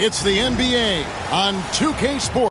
It's the NBA on 2K Sports.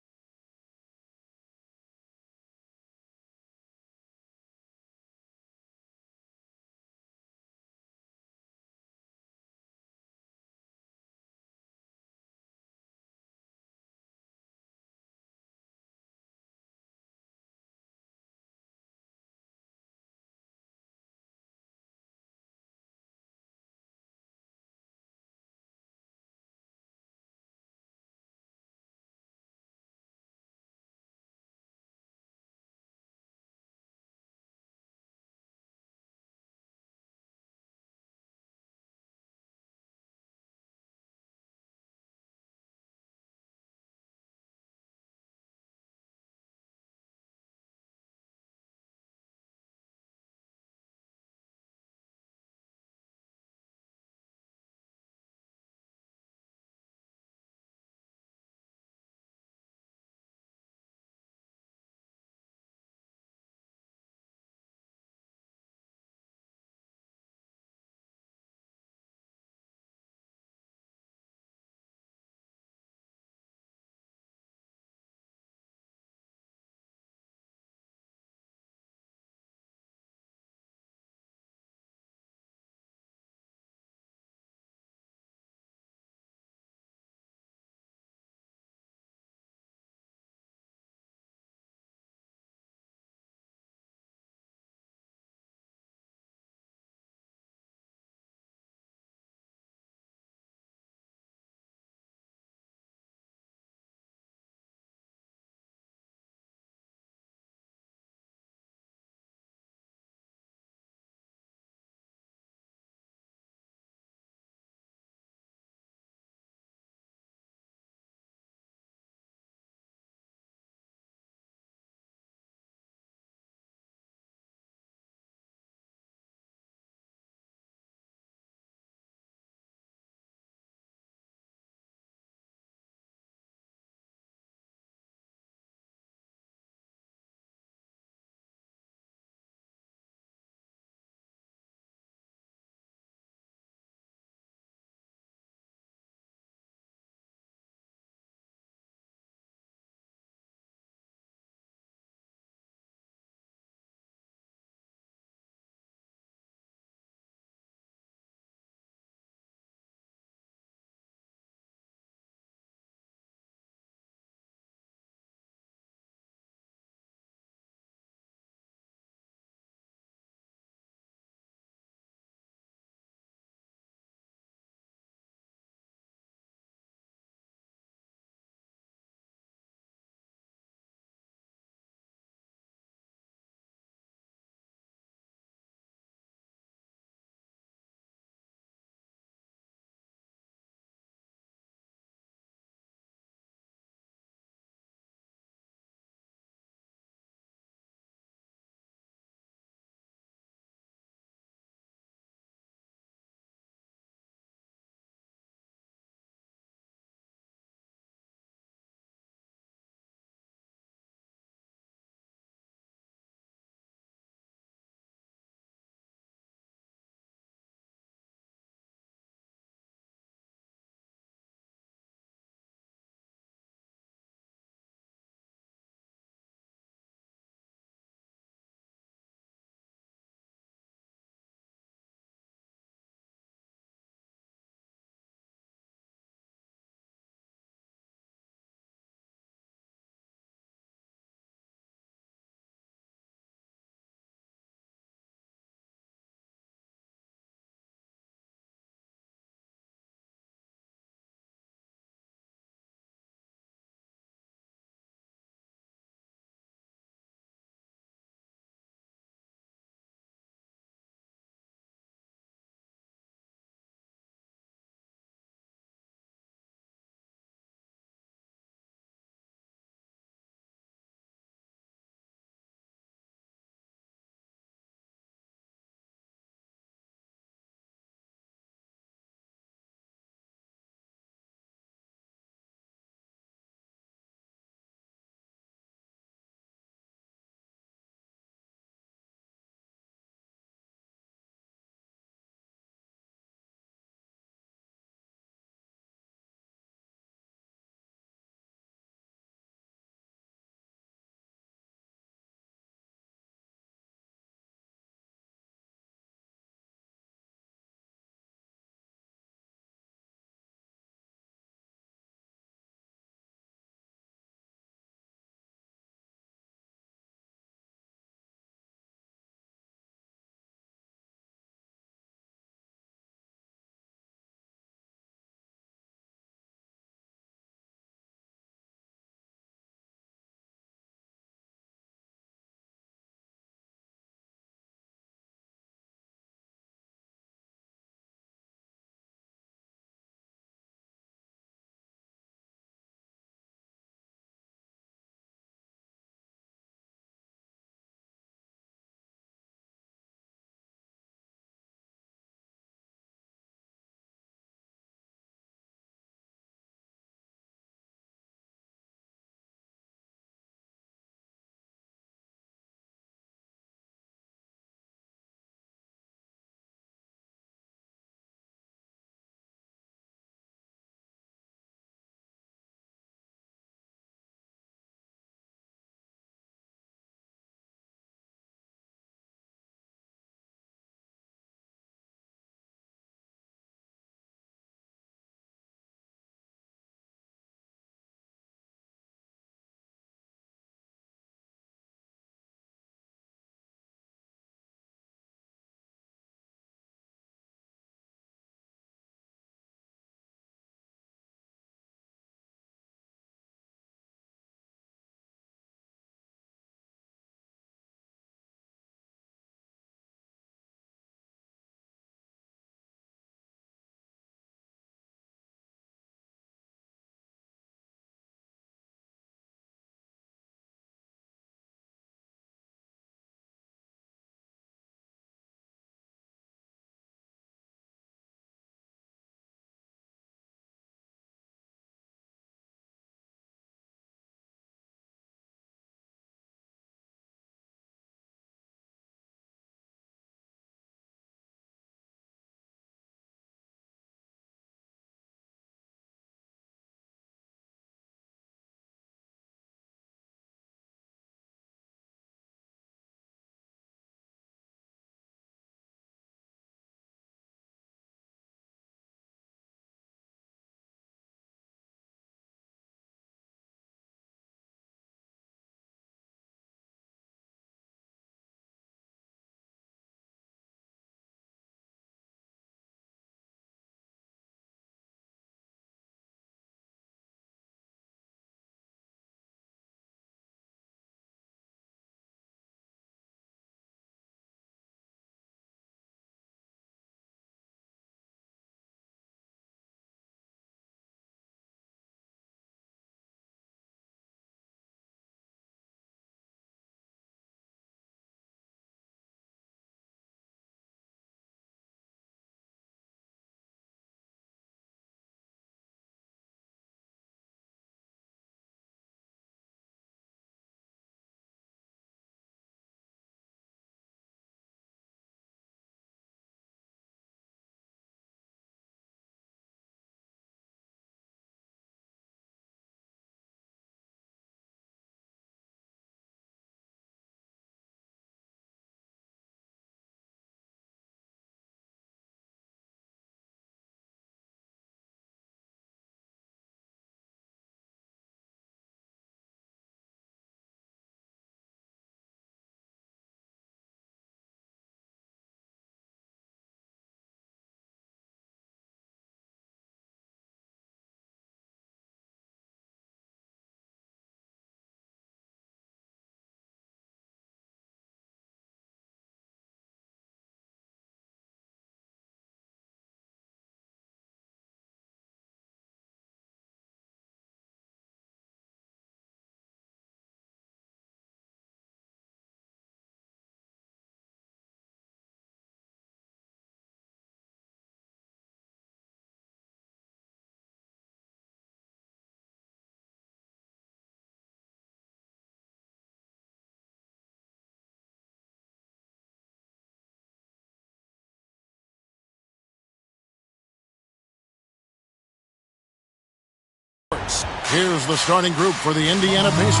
Here's the starting group for the Indiana Pacers.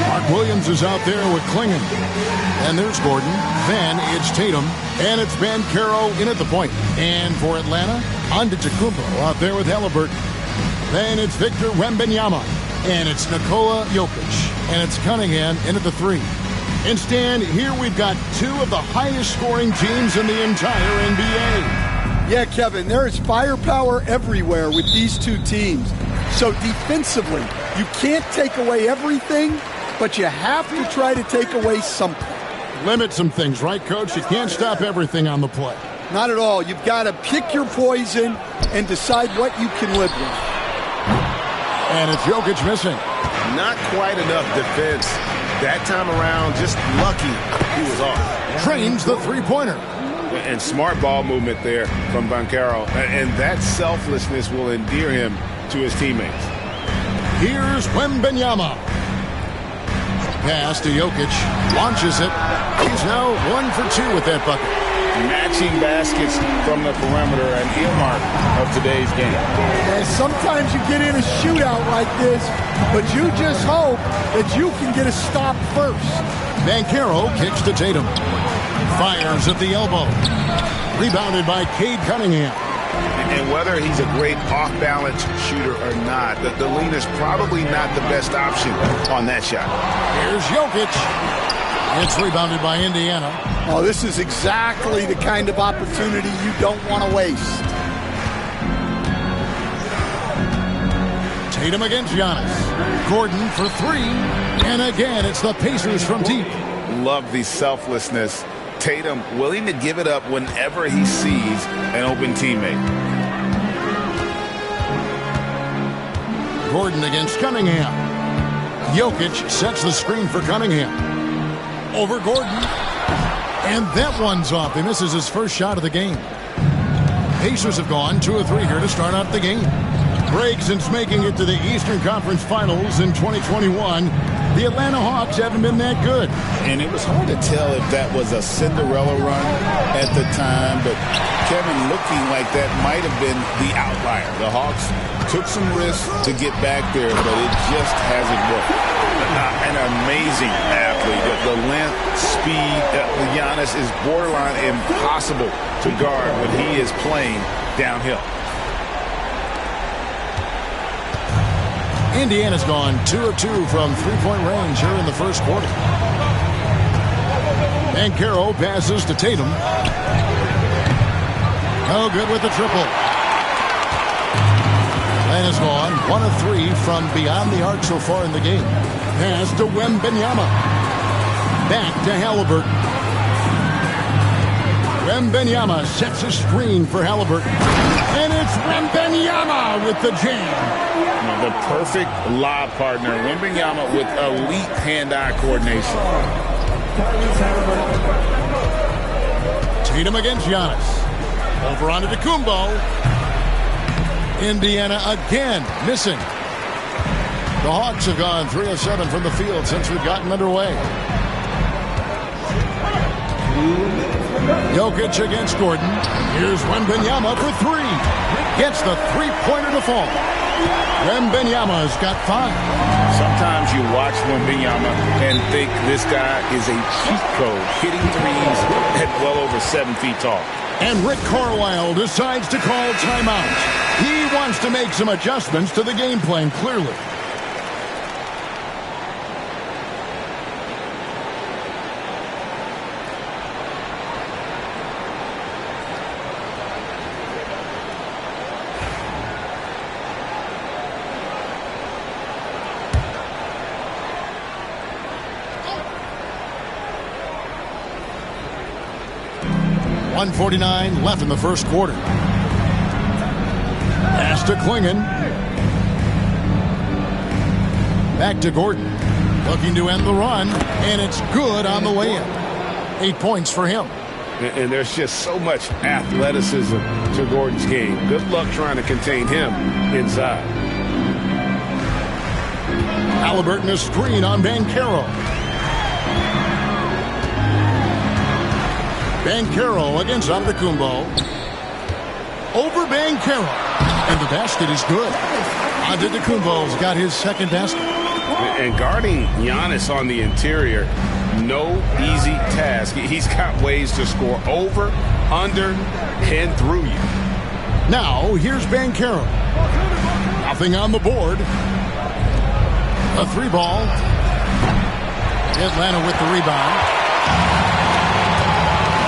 Mark Williams is out there with Klingon. And there's Gordon. Then it's Tatum. And it's Banchero in at the point. And for Atlanta, Antetokounmpo out there with Halliburton. Then it's Victor Wembanyama. And it's Nikola Jokic. And it's Cunningham in at the 3. And Stan, here we've got two of the highest scoring teams in the entire NBA. Yeah, Kevin, there is firepower everywhere with these two teams. So defensively, you can't take away everything, but you have to try to take away something. Limit some things, right, Coach? You can't stop everything on the play. Not at all. You've got to pick your poison and decide what you can live with. And it's Jokic missing. Not quite enough defense. That time around, just lucky he was off. Trains the three-pointer. And smart ball movement there from Banchero. And that selflessness will endear him to his teammates. Here's Wembanyama. Pass to Jokic. Launches it. He's now 1 for 2 with that bucket. Matching baskets from the perimeter, an earmark of today's game. And sometimes you get in a shootout like this, but you just hope that you can get a stop first. Banchero kicks to Tatum. Fires at the elbow. Rebounded by Cade Cunningham. And whether he's a great off-balance shooter or not, the lean is probably not the best option on that shot. Here's Jokic. It's rebounded by Indiana. Oh, this is exactly the kind of opportunity you don't want to waste. Tatum against Giannis. Gordon for 3. And again, it's the Pacers from deep. Love the selflessness. Tatum willing to give it up whenever he sees an open teammate. Gordon against Cunningham. Jokic sets the screen for Cunningham. Over Gordon. And that one's off. He misses his first shot of the game. Pacers have gone 2 of 3 here to start out the game. Break since making it to the Eastern Conference Finals in 2021. The Atlanta Hawks haven't been that good. And it was hard to tell if that was a Cinderella run at the time, but Kevin, looking like that might have been the outlier. The Hawks took some risks to get back there, but it just hasn't worked. An amazing athlete. The length, speed, Giannis is borderline impossible to guard when he is playing downhill. Indiana's gone 2 of 2 from three-point range here in the first quarter. Banchero passes to Tatum. No good with the triple. Atlanta's gone 1 of 3 from beyond the arc so far in the game. Pass to Wembanyama. Back to Halliburton. Wembanyama sets a screen for Halliburton. And it's Wembanyama with the jam. The perfect lob partner. Wembanyama with elite hand-eye coordination. Tatum against Giannis. Over onto Antetokounmpo. Indiana again missing. The Hawks have gone 3 of 7 from the field since we've gotten underway. Jokic against Gordon. Here's Wembanyama for 3. Gets the three-pointer to fall. Wembanyama's got 5. Sometimes you watch Wembanyama and think this guy is a cheat code, hitting threes at well over 7 feet tall. And Rick Carlisle decides to call timeout. He wants to make some adjustments to the game plan, clearly. .149 left in the first quarter. Pass to Klingon. Back to Gordon. Looking to end the run. And it's good on the way in. 8 points for him. And there's just so much athleticism to Gordon's game. Good luck trying to contain him inside. Halliburton a screen on Banchero. Banchero against Antetokounmpo. Over Banchero. And the basket is good. Antetokounmpo's got his second basket. And guarding Giannis on the interior, no easy task. He's got ways to score over, under, and through you. Now, here's Banchero. Nothing on the board. A 3-ball. Atlanta with the rebound.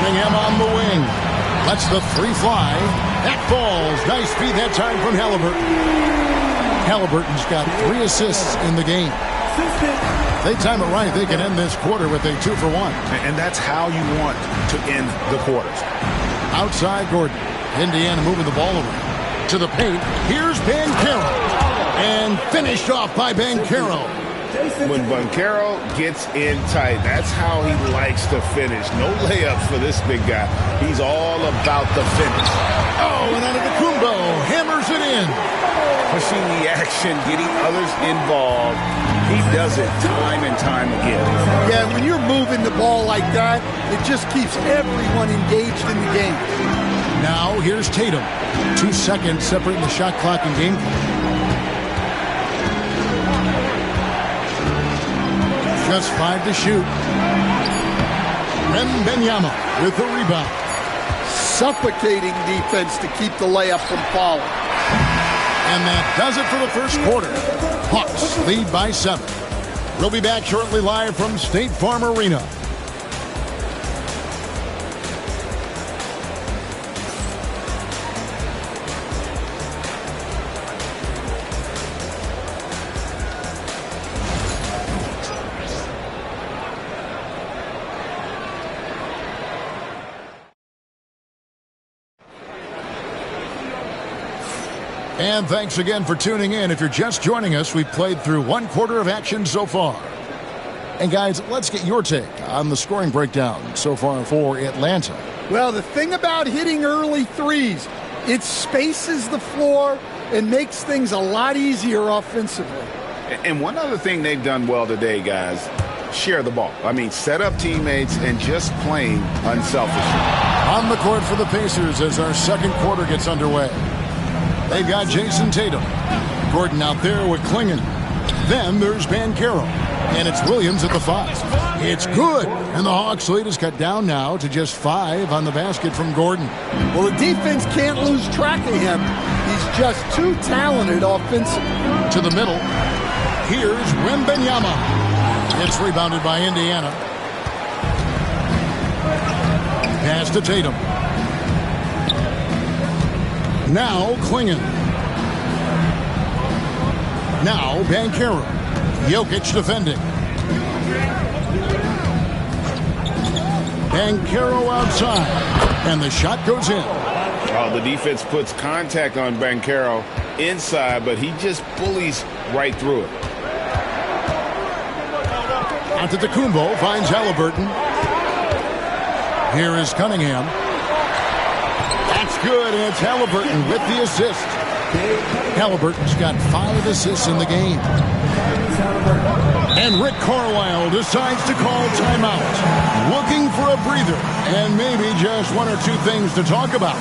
Cunningham on the wing. Lets the 3 fly. That falls. Nice feed that time from Halliburton. Halliburton's got 3 assists in the game. If they time it right, they can end this quarter with a 2 for 1. And that's how you want to end the quarters. Outside Gordon. Indiana moving the ball over to the paint. Here's Banchero. And finished off by Banchero. When Banchero gets in tight, that's how he likes to finish. No layups for this big guy. He's all about the finish. Oh, and Antetokounmpo hammers it in. Pushing the action, getting others involved. He does it time and time again. Yeah, when you're moving the ball like that, it just keeps everyone engaged in the game. Now, here's Tatum. 2 seconds separating the shot clock and game clock. Just 5 to shoot. Wembanyama with the rebound. Suffocating defense to keep the layup from falling. And that does it for the first quarter. Hawks lead by 7. We'll be back shortly live from State Farm Arena. And thanks again for tuning in. If you're just joining us, we've played through 1 quarter of action so far. And guys, let's get your take on the scoring breakdown so far for Atlanta. Well, the thing about hitting early threes, it spaces the floor and makes things a lot easier offensively. And one other thing they've done well today, guys, share the ball. I mean, set up teammates and just playing unselfishly. On the court for the Pacers as our second quarter gets underway. They've got Jason Tatum. Gordon out there with Clingan. Then there's Banchero. And it's Williams at the 5. It's good. And the Hawks lead is cut down now to just 5 on the basket from Gordon. Well, the defense can't lose track of him. He's just too talented offensively. To the middle. Here's Wembanyama. It's rebounded by Indiana. Pass to Tatum. Now Clingan. Now Banchero. Jokic defending. Banchero outside. And the shot goes in. Oh, the defense puts contact on Banchero inside, but he just bullies right through it. Antetokounmpo finds Halliburton. Here is Cunningham. That's good, and it's Halliburton with the assist. Halliburton's got 5 assists in the game. And Rick Carlisle decides to call timeout. Looking for a breather and maybe just 1 or 2 things to talk about.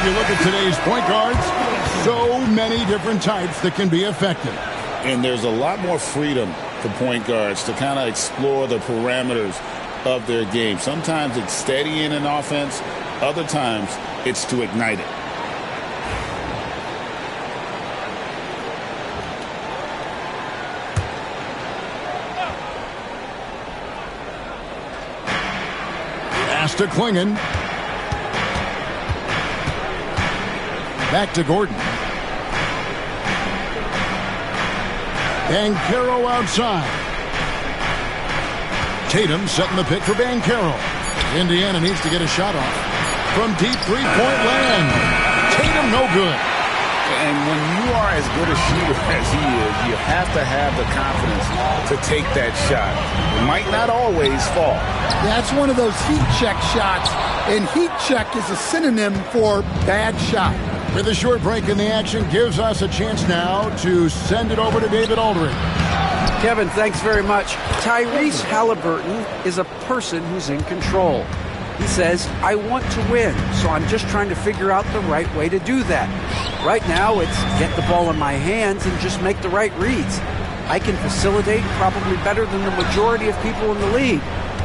You look at today's point guards, so many different types that can be effective. And there's a lot more freedom for point guards to kind of explore the parameters of their game. Sometimes it's steadying an offense. Other times it's to ignite it. Pass to Clingan. Back to Gordon. Banchero outside. Tatum setting the pick for Banchero. Indiana needs to get a shot off. From deep three-point land. Tatum no good. And when you are as good a shooter as he is, you have to have the confidence to take that shot. It might not always fall. That's one of those heat check shots, and heat check is a synonym for bad shot. With a short break in the action, gives us a chance now to send it over to David Aldridge. Kevin, thanks very much. Tyrese Halliburton is a person who's in control. He says, I want to win, so I'm just trying to figure out the right way to do that. Right now, it's get the ball in my hands and just make the right reads. I can facilitate probably better than the majority of people in the league.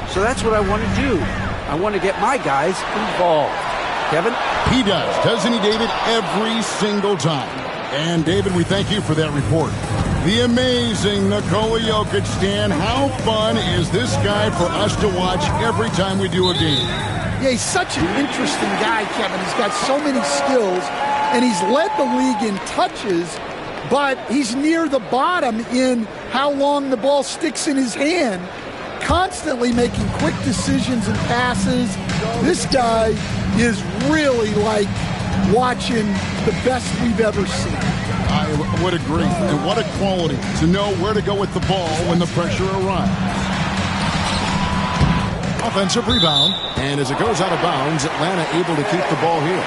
So that's what I want to do. I want to get my guys involved. Kevin? He does, doesn't he, David? Every single time. And, David, we thank you for that report. The amazing Nikola Jokic, Stan. How fun is this guy for us to watch every time we do a game? Yeah, he's such an interesting guy, Kevin. He's got so many skills, and he's led the league in touches, but he's near the bottom in how long the ball sticks in his hand, constantly making quick decisions and passes. This guy is really like watching the best we've ever seen. I would agree. And what a quality to know where to go with the ball when the pressure arrives. Offensive rebound. And as it goes out of bounds, Atlanta able to keep the ball here.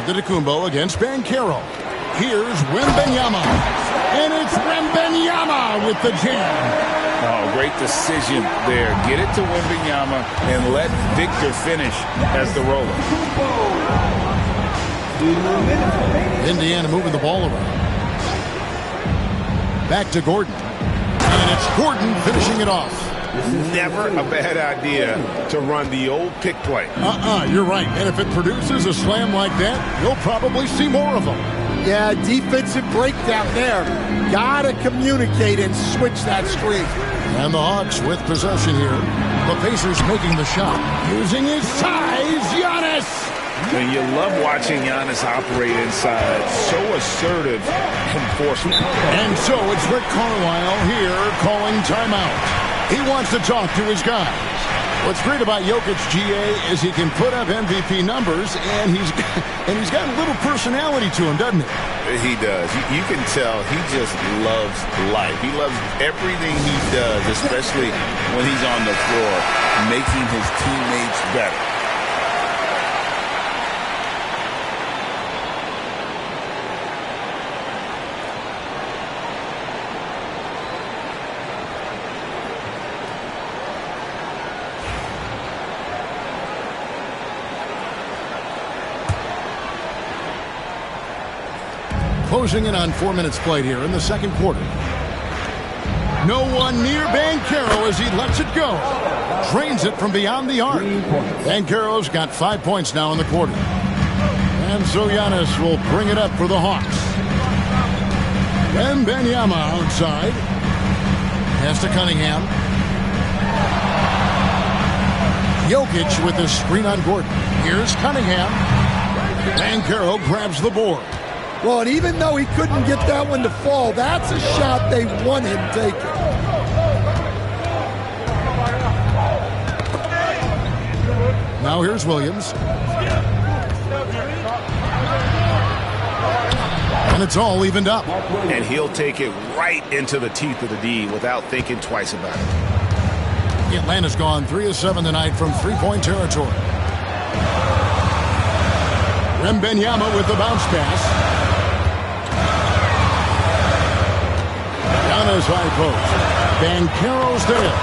Antetokounmpo against Banchero. Here's Wembanyama. And it's Wembanyama with the jam. Oh, great decision there. Get it to Wembanyama and let Victor finish as the roller. Indiana moving the ball around. Back to Gordon. And it's Gordon finishing it off. Never a bad idea to run the old pick play. You're right. And if it produces a slam like that, you'll probably see more of them. Yeah, defensive breakdown there. Gotta communicate and switch that screen. And the Hawks with possession here. The Pacers making the shot. Using his size, Giannis. And you love watching Giannis operate inside. So assertive enforcement. And so it's Rick Carlisle here calling timeout. He wants to talk to his guys. What's great about Jokic, GA, is he can put up MVP numbers, and he's got a little personality to him, doesn't he? He does. You can tell he just loves life. He loves everything he does, especially when he's on the floor, making his teammates better. Closing in on 4 minutes played here in the second quarter. No one near Banchero as he lets it go. Drains it from beyond the arc. Banchero's got 5 points now in the quarter. And so Giannis will bring it up for the Hawks. Wembanyama outside. Pass to Cunningham. Jokic with the screen on Gordon. Here's Cunningham. Banchero grabs the board. Well, and even though he couldn't get that one to fall, that's a shot they want him taking. Now here's Williams. And it's all evened up. And he'll take it right into the teeth of the D without thinking twice about it. Atlanta's gone 3 of 7 tonight from three-point territory. Wembanyama with the bounce pass. Giannis high post. Banchero's there.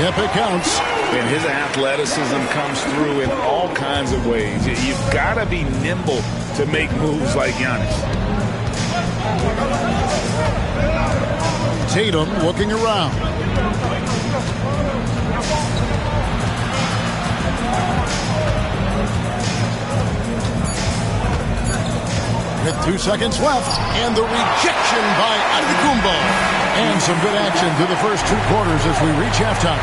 Yep, it counts. And his athleticism comes through in all kinds of ways. You've got to be nimble to make moves like Giannis. Tatum looking around. With 2 seconds left, and the rejection by Antetokounmpo. And some good action through the first 2 quarters as we reach halftime.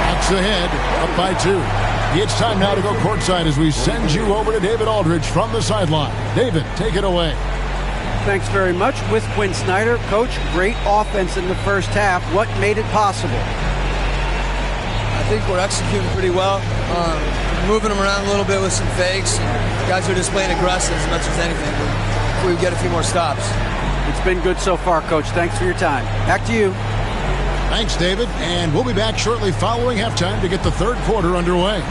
Hawks ahead, up by 2. It's time now to go courtside as we send you over to David Aldridge from the sideline. David, take it away. Thanks very much. With Quinn Snyder, Coach, great offense in the first half. What made it possible? I think we're executing pretty well. Moving them around a little bit with some fakes. Guys are just playing aggressive as much as anything. We get a few more stops. It's been good so far, Coach. Thanks for your time. Back to you. Thanks, David. And we'll be back shortly following halftime to get the third quarter underway.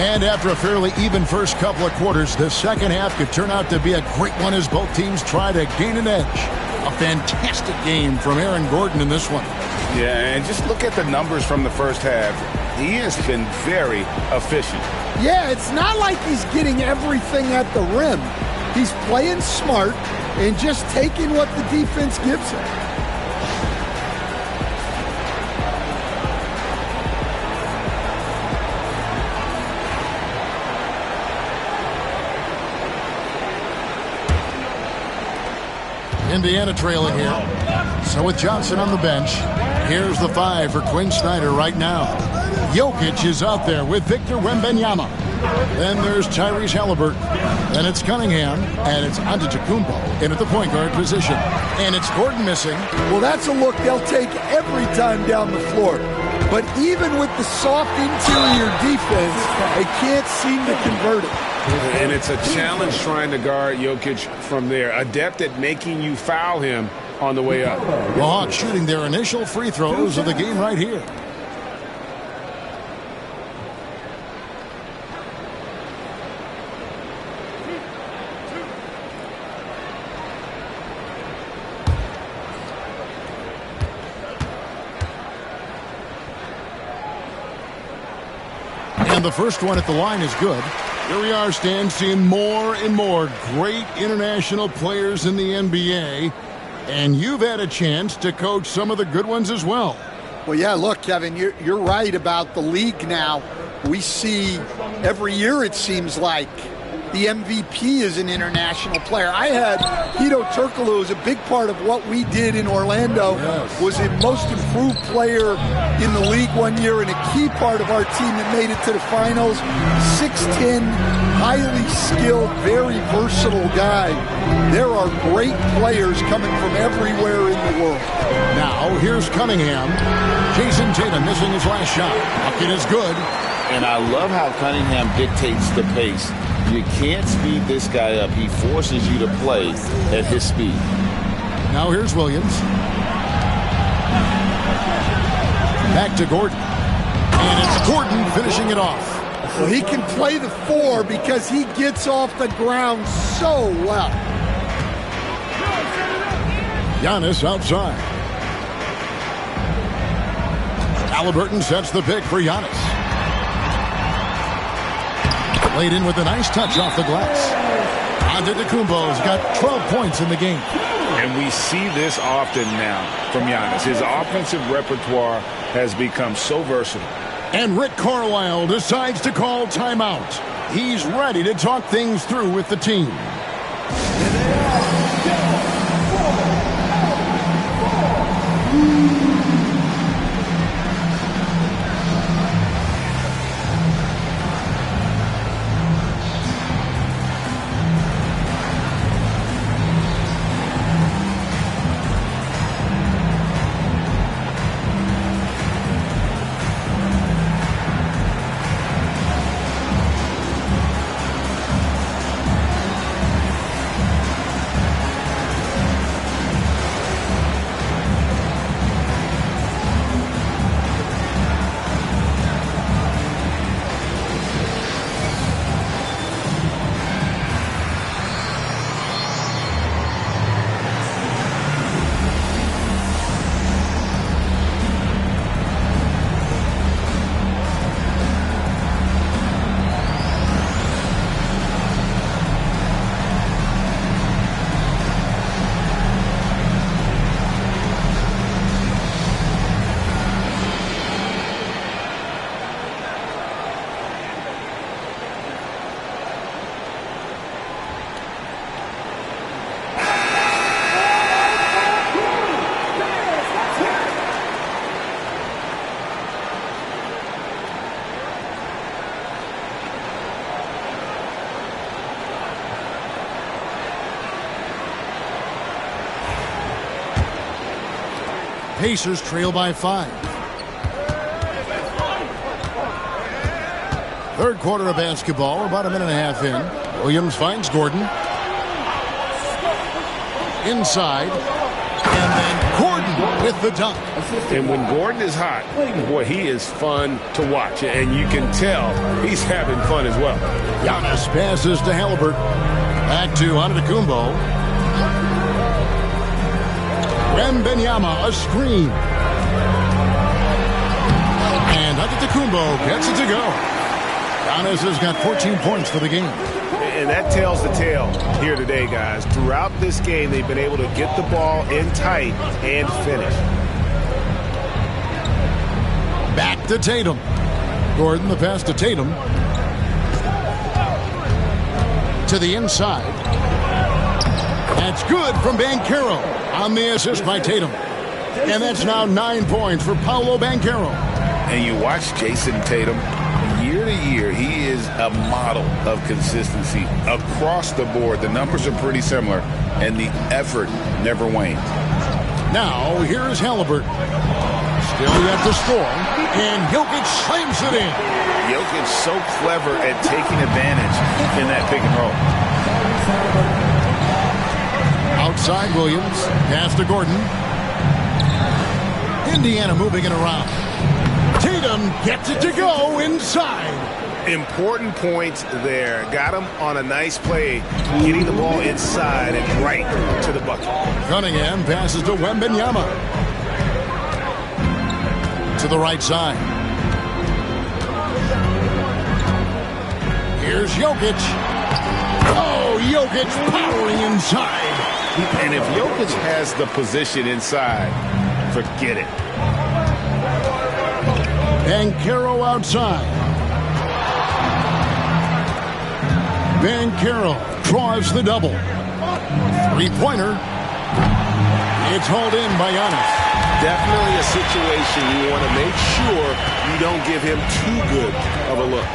And after a fairly even first couple of quarters, the second half could turn out to be a great one as both teams try to gain an edge. A fantastic game from Aaron Gordon in this one. Yeah, and just look at the numbers from the first half. He has been very efficient. Yeah, it's not like he's getting everything at the rim. He's playing smart and just taking what the defense gives him. Indiana trailing here. So with Johnson on the bench, here's the 5 for Quinn Snyder right now. Jokic is out there with Victor Wembanyama. Then there's Tyrese Halliburton. Then it's Cunningham, and it's Antetokounmpo in at the point guard position. And it's Gordon missing. Well, that's a look they'll take every time down the floor. But even with the soft interior defense, they can't seem to convert it. And it's a challenge trying to guard Jokic from there. Adept at making you foul him on the way up. The Hawks shooting their initial free throws of the game right here. And the first one at the line is good. Here we are, Stan, seeing more and more great international players in the NBA. And you've had a chance to coach some of the good ones as well. Well, yeah, look, Kevin, you're right about the league now. We see every year, it seems like, the MVP is an international player. I had Hedo Turkoglu, who was a big part of what we did in Orlando, was a most improved player in the league one year and a key part of our team that made it to the finals. 6'10", highly skilled, very versatile guy. There are great players coming from everywhere in the world. Now, here's Cunningham. Jason Tatum missing his last shot. Bucket is good. And I love how Cunningham dictates the pace. You can't speed this guy up. He forces you to play at his speed. Now here's Williams. Back to Gordon. And it's Gordon finishing it off. Well, he can play the 4 because he gets off the ground so well. Giannis outside. Halliburton sets the pick for Giannis. Laid in with a nice touch off the glass. Antetokounmpo's got 12 points in the game. And we see this often now from Giannis. His offensive repertoire has become so versatile. And Rick Carlisle decides to call timeout. He's ready to talk things through with the team. Pacers trail by 5. Third quarter of basketball, about a minute and a half in. Williams finds Gordon. Inside. And then Gordon with the dunk. And when Gordon is hot, boy, he is fun to watch. And you can tell he's having fun as well. Giannis passes to Halliburton. Back to Antetokounmpo. Wembanyama, a screen. And Antetokounmpo gets it to go. Giannis has got 14 points for the game. And that tells the tale here today, guys. Throughout this game, they've been able to get the ball in tight and finish. Back to Tatum. Gordon, the pass to Tatum. To the inside. That's good from Banchero on the assist by Tatum. And that's now 9 points for Paolo Banchero. And you watch Jason Tatum. Year to year, he is a model of consistency across the board. The numbers are pretty similar, and the effort never wanes. Now, here's Halliburton. Still yet to score, and Jokic slams it in. Jokic so clever at taking advantage in that pick and roll. Outside Williams, pass to Gordon. Indiana moving it around. Tatum gets it to go inside. Important points there. Got him on a nice play, getting the ball inside and right to the bucket. Cunningham passes to Wembanyama. To the right side. Here's Jokic. Oh, Jokic powering inside. And if Jokic has the position inside, forget it. Banchero outside. Banchero draws the double. Three-pointer. It's hauled in by Giannis. Definitely a situation you want to make sure you don't give him too good of a look.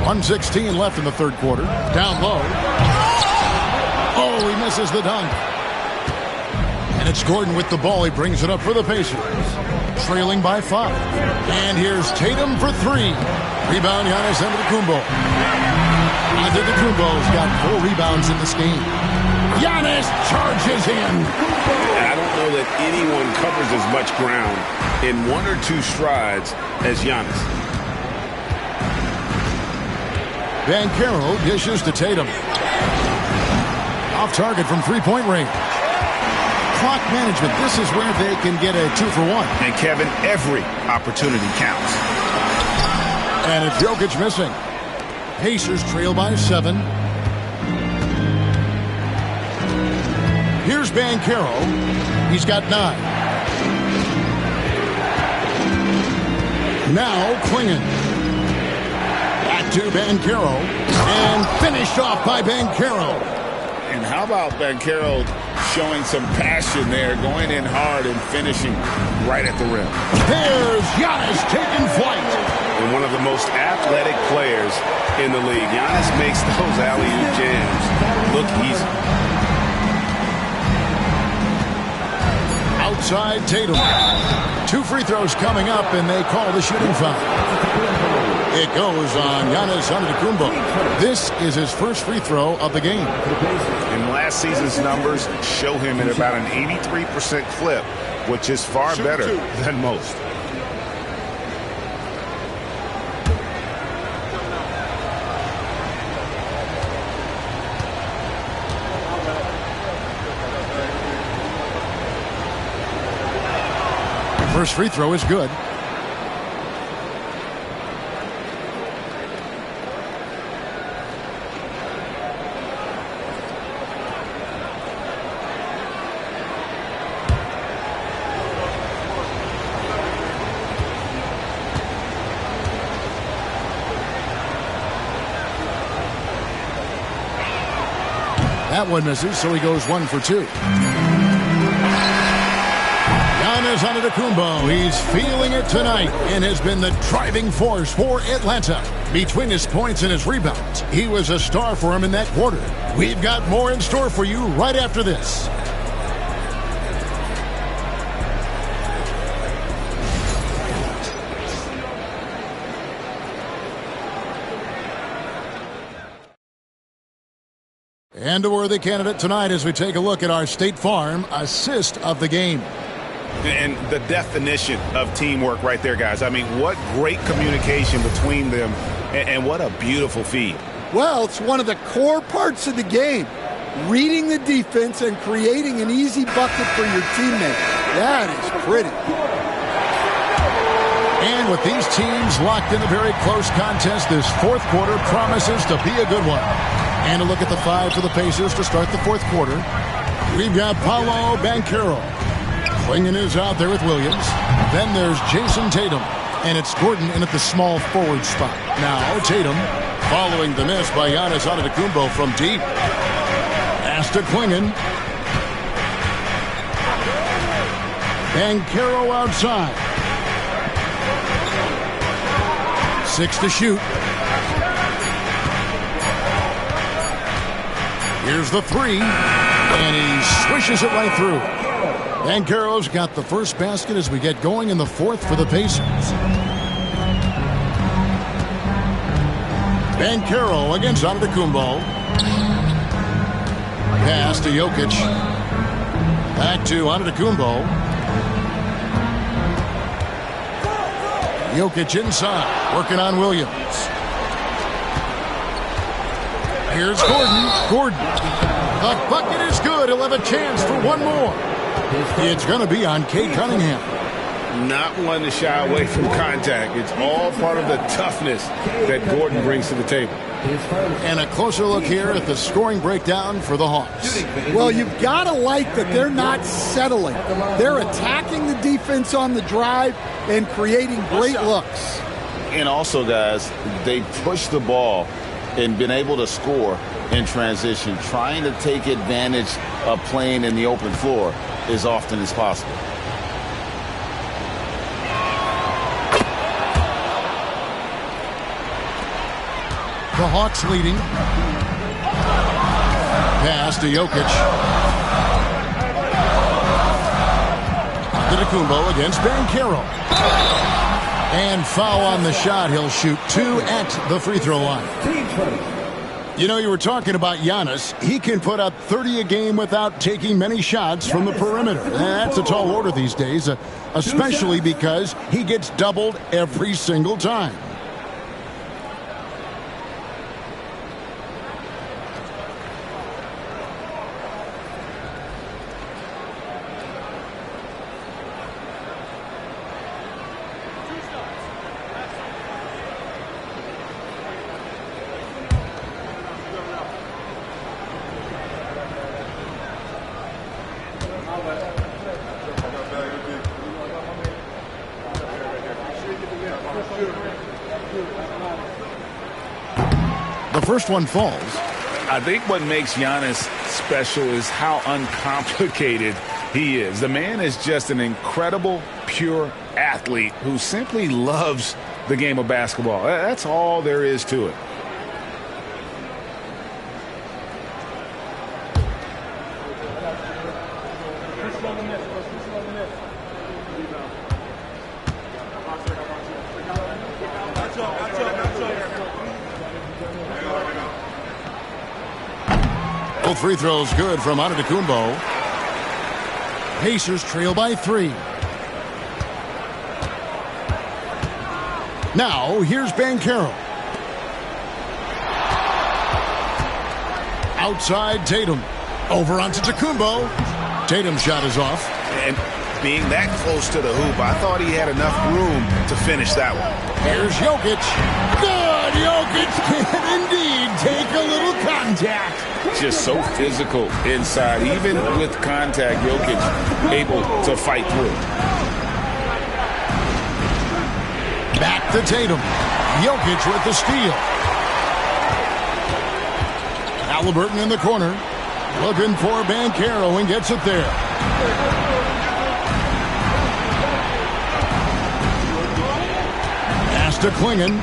1:16 left in the third quarter. Down low. Oh, he misses the dunk. And it's Gordon with the ball. He brings it up for the Pacers. Trailing by 5. And here's Tatum for 3. Rebound, Giannis Antetokounmpo. Antetokounmpo's got 4 rebounds in this game. Giannis charges in. I don't know that anyone covers as much ground in 1 or 2 strides as Giannis. Banchero dishes to Tatum. Off target from three-point range. Clock management. This is where they can get a 2-for-1. And Kevin, every opportunity counts. And it's Jokic missing. Pacers trail by 7. Here's Banchero. He's got 9. Now Klingon. Back to Banchero. And finished off by Banchero. And how about Banchero showing some passion there, going in hard and finishing right at the rim. There's Giannis taking flight. And one of the most athletic players in the league. Giannis makes those alley-oop jams look easy. Outside Tatum. 2 free throws coming up, and they call the shooting foul. It goes on Giannis Antetokounmpo. This is his first free throw of the game. And last season's numbers show him at about an 83% clip, which is far better than most. First free throw is good. That one misses, so he goes 1 for 2. Giannis Giannis Antetokounmpo, he's feeling it tonight and has been the driving force for Atlanta. Between his points and his rebounds, he was a star for him in that quarter. We've got more in store for you right after this. And a worthy candidate tonight as we take a look at our State Farm assist of the game. And the definition of teamwork right there, guys. I mean, what great communication between them, and what a beautiful feed. Well, it's one of the core parts of the game. Reading the defense and creating an easy bucket for your teammate. That is pretty. And with these teams locked in a very close contest, this fourth quarter promises to be a good one. And a look at the five for the Pacers to start the fourth quarter. We've got Paolo Banchero. Clingan is out there with Williams. Then there's Jason Tatum. And it's Gordon in at the small forward spot. Now Tatum following the miss by Giannis Antetokounmpo from deep. Pass to Clingan. Banchero outside. 6 to shoot. Here's the three, and he swishes it right through. Banchero's got the first basket as we get going in the fourth for the Pacers. Banchero against Antetokounmpo. Pass to Jokic. Back to Antetokounmpo. Jokic inside, working on Williams. Here's Gordon. Gordon. The bucket is good. He'll have a chance for one more. It's going to be on Cade Cunningham. Not one to shy away from contact. It's all part of the toughness that Gordon brings to the table. And a closer look here at the scoring breakdown for the Hawks. Well, you've got to like that they're not settling. They're attacking the defense on the drive and creating great looks. And also, guys, they push the ball and been able to score in transition, trying to take advantage of playing in the open floor as often as possible. The Hawks leading. Pass to Jokic. Antetokounmpo against Banchero. And foul on the shot. He'll shoot 2 at the free throw line. You know, you were talking about Giannis. He can put up 30 a game without taking many shots from the perimeter. That's a tall order these days, especially because he gets doubled every single time. The first one falls. I think what makes Giannis special is how uncomplicated he is. The man is just an incredible, pure athlete who simply loves the game of basketball. That's all there is to it. Both free throws good from Antetokounmpo. Pacers trail by 3. Now, here's Banchero. Outside Tatum. Over on Antetokounmpo. Tatum's shot is off. And being that close to the hoop, I thought he had enough room to finish that one. Here's Jokic. Good! Jokic can indeed take a little contact. Just so physical inside. Even with contact, Jokic able to fight through. Back to Tatum. Jokic with the steal. Halliburton in the corner. Looking for Banchero and gets it there. to Klingon.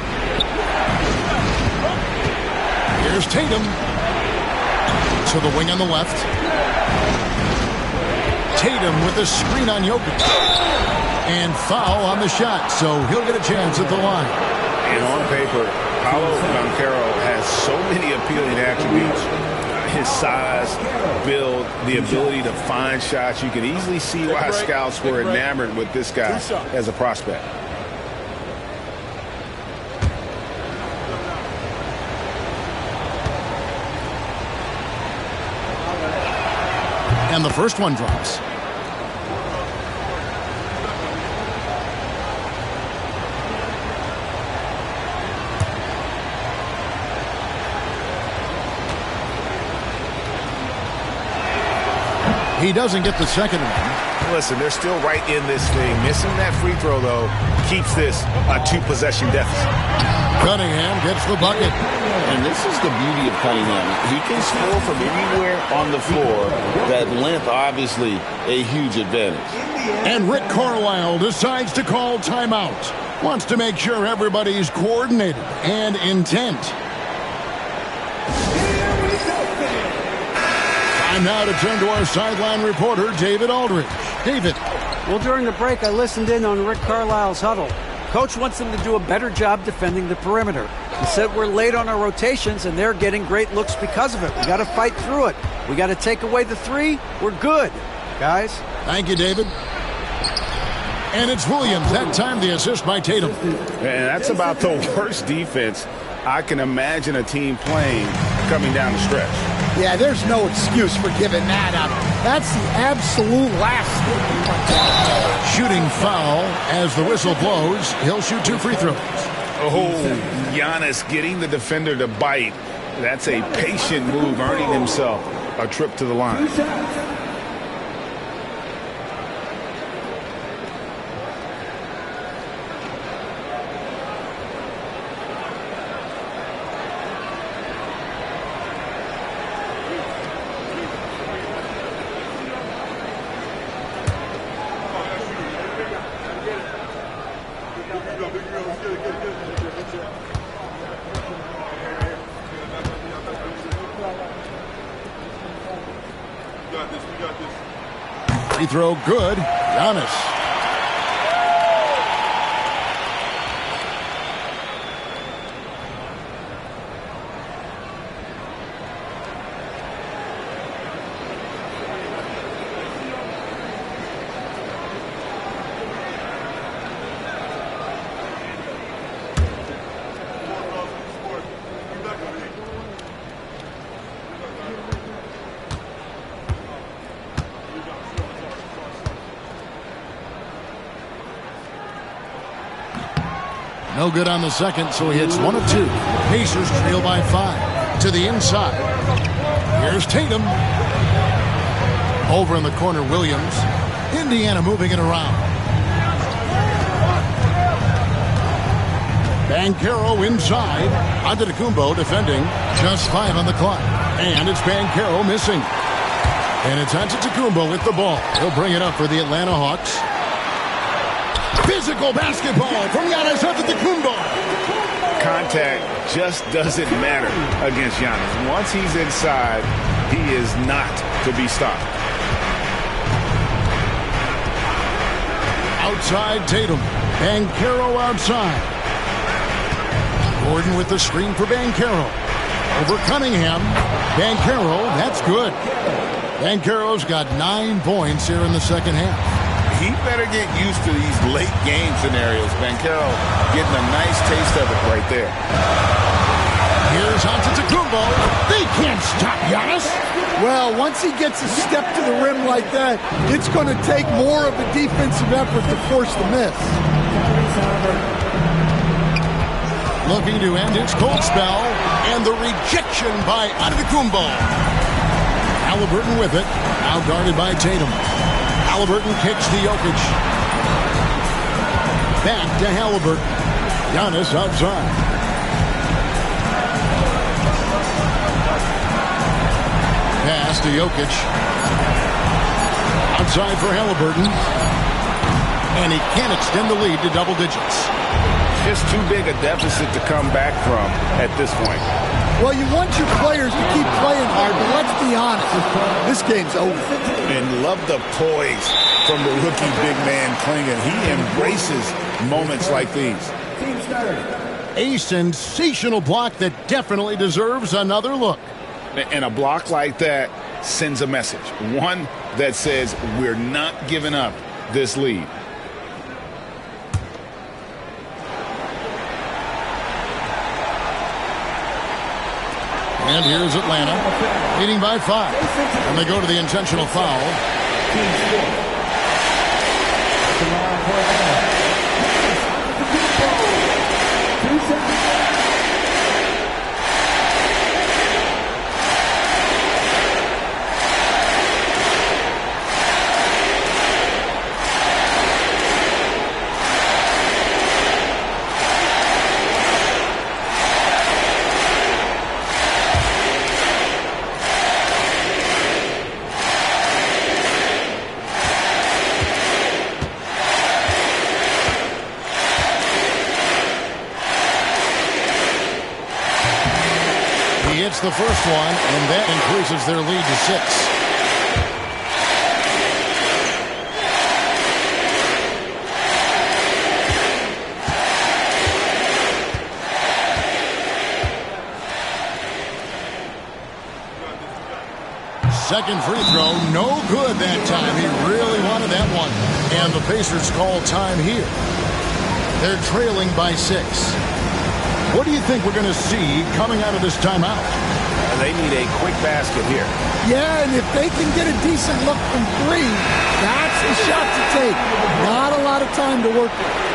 Here's Tatum. To the wing on the left. Tatum with a screen on Jokic. And foul on the shot, so he'll get a chance at the line. And on paper, Paolo Banchero has so many appealing attributes. His size, build, the ability to find shots. You can easily see why scouts were enamored with this guy as a prospect. And the first one drops. He doesn't get the second one. Listen, they're still right in this thing. Missing that free throw, though, keeps this a two-possession deficit. Cunningham gets the bucket. And this is the beauty of Cunningham. He can score from anywhere on the floor. That length, obviously, a huge advantage. And Rick Carlisle decides to call timeout. Wants to make sure everybody's coordinated and intent. Time now to turn to our sideline reporter, David Aldridge. David. Well, during the break, I listened in on Rick Carlisle's huddle. Coach wants them to do a better job defending the perimeter. He said we're late on our rotations, and they're getting great looks because of it. We got to fight through it. We got to take away the three. We're good, guys. Thank you, David. And it's Williams. That time the assist by Tatum. And that's about the worst defense I can imagine a team playing coming down the stretch. Yeah, there's no excuse for giving that up. That's the absolute last thing. Shooting foul as the whistle blows. He'll shoot 2 free throws. Oh, Giannis getting the defender to bite. That's a patient move, earning himself a trip to the line. Free throw good. Giannis. No good on the second, so he hits 1 of 2. Pacers trail by 5. To the inside. Here's Tatum. Over in the corner, Williams. Indiana moving it around. Banchero inside. Antetokounmpo defending. Just 5 on the clock. And it's Banchero missing. And it's Antetokounmpo with the ball. He'll bring it up for the Atlanta Hawks. Physical basketball from Giannis Antetokounmpo. Contact just doesn't matter against Giannis. Once he's inside, he is not to be stopped. Outside Tatum. Banchero outside. Gordon with the screen for Banchero. Over Cunningham. Banchero, that's good. Banchero's got 9 points here in the second half. He better get used to these late game scenarios. Banchero getting a nice taste of it right there. Here's Antetokounmpo. They can't stop Giannis. Well, once he gets a step to the rim like that, it's going to take more of a defensive effort to force the miss. Looking to end his cold spell, and the rejection by Antetokounmpo. Halliburton with it, now guarded by Tatum. Halliburton kicks to Jokic. Back to Halliburton. Giannis outside. Pass to Jokic. Outside for Halliburton. And he can't extend the lead to double digits. just too big a deficit to come back from at this point. Well, you want your players to keep playing hard, but let's be honest, this game's over. And love the poise from the rookie big man Clingan. He embraces moments like these. A sensational block that definitely deserves another look. And a block like that sends a message. One that says we're not giving up this lead. And here's Atlanta, leading by 5. And they go to the intentional foul. He hits the first one, and that increases their lead to 6. Second free throw, no good that time. He really wanted that one. And the Pacers call time here. They're trailing by 6. What do you think we're going to see coming out of this timeout? They need a quick basket here. Yeah, and if they can get a decent look from 3, that's the shot to take. Not a lot of time to work with.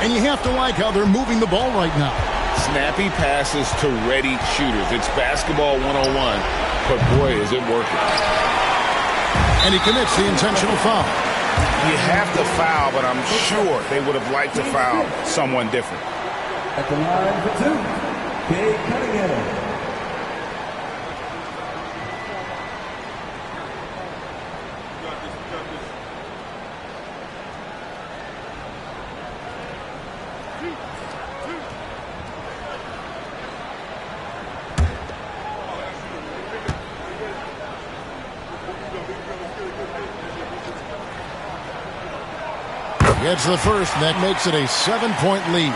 And you have to like how they're moving the ball right now. Snappy passes to ready shooters. It's basketball 101, but boy, is it working. And he commits the intentional foul. You have to foul, but I'm sure they would have liked to foul someone different. At the line for 2, Cade Cunningham. Gets the first, and that makes it a 7-point lead.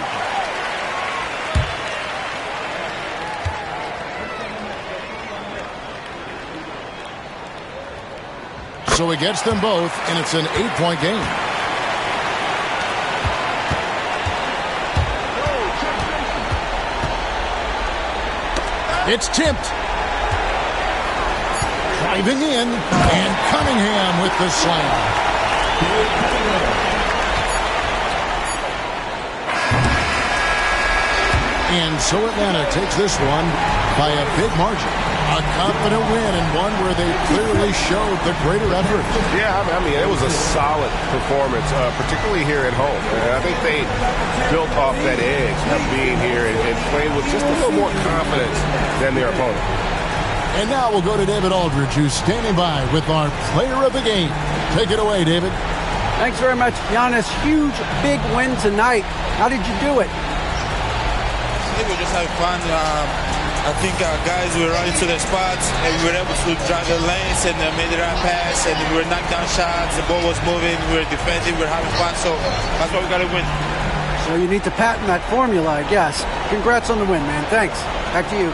So he gets them both, and it's an 8-point game. It's tipped. Driving in, and Cunningham with the slam. And so Atlanta takes this one by a big margin. A confident win, and one where they clearly showed the greater effort. Yeah, I mean, it was a solid performance, particularly here at home. And I think they built off that edge of being here and played with just a little more confidence than their opponent. And now we'll go to David Aldridge, who's standing by with our player of the game. Take it away, David. Thanks very much, Giannis. Huge, big win tonight. How did you do it? We were just having fun. I think our guys were running to their spots, and we were able to drive the lanes and made the right pass, and we were knocking down shots. The ball was moving. We were defending. We were having fun. So that's why we got to win. So you need to patent that formula, I guess. Congrats on the win, man. Thanks. Back to you.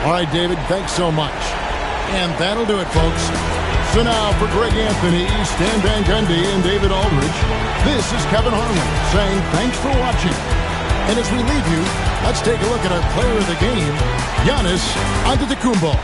All right, David, thanks so much. And that'll do it, folks. So now for Greg Anthony, Stan Van Gundy, and David Aldridge, this is Kevin Harlan saying thanks for watching. And as we leave you, let's take a look at our player of the game, Giannis Antetokounmpo.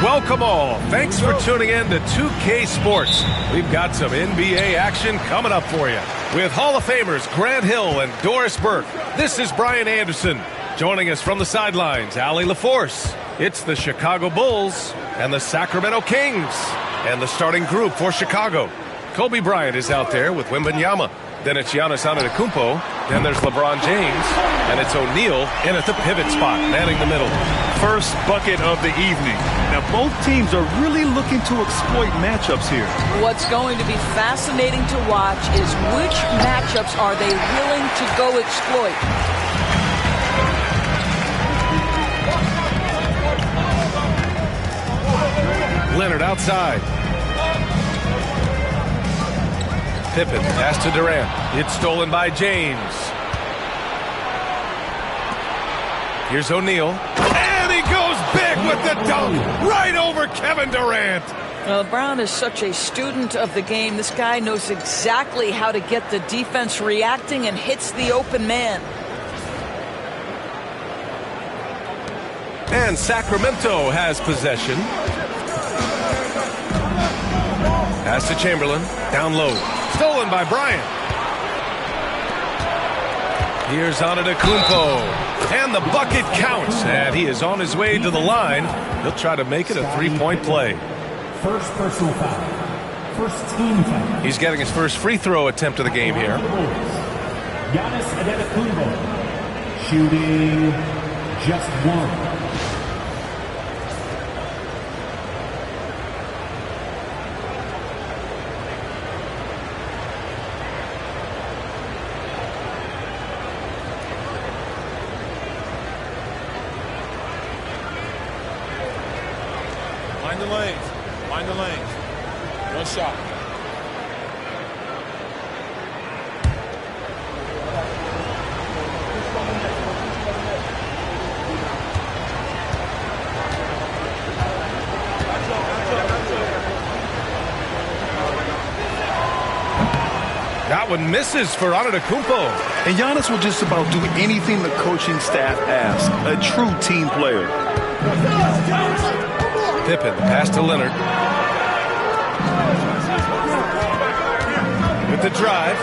Welcome all. Thanks for tuning in to 2K Sports. We've got some NBA action coming up for you. With Hall of Famers Grant Hill and Doris Burke, this is Brian Anderson. Joining us from the sidelines, Allie LaForce. It's the Chicago Bulls and the Sacramento Kings. And the starting group for Chicago. Kobe Bryant is out there with Wembanyama. Then it's Giannis Antetokounmpo. Then there's LeBron James. And it's O'Neal in at the pivot spot, manning the middle. First bucket of the evening. Now, both teams are really looking to exploit matchups here. What's going to be fascinating to watch is which matchups are they willing to go exploit. Leonard outside. Pippen pass to Durant. It's stolen by James. Here's O'Neal. And he goes big with the dunk right over Kevin Durant. Well, Brown is such a student of the game. This guy knows exactly how to get the defense reacting and hits the open man. And Sacramento has possession. Pass to Chamberlain. Down low. Stolen by Bryant. Here's Antetokounmpo. And the bucket counts. And he is on his way to the line. He'll try to make it a three-point play. First personal foul. First team foul. He's getting his first free throw attempt of the game here. Giannis Antetokounmpo. Shooting just one. Mind the lanes. Mind the lanes. No shot. That one misses for Antetokounmpo. And Giannis will just about do anything the coaching staff asks. A true team player. Pippen, pass to Leonard. With the drive.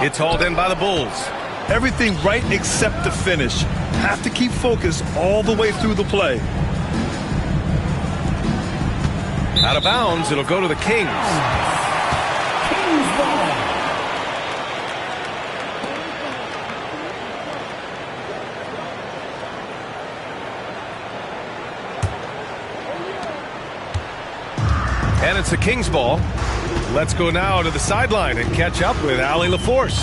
It's hauled in by the Bulls. Everything right except the finish. Have to keep focused all the way through the play. Out of bounds, it'll go to the Kings. Kings ball. And it's a Kings ball. Let's go now to the sideline and catch up with Allie LaForce.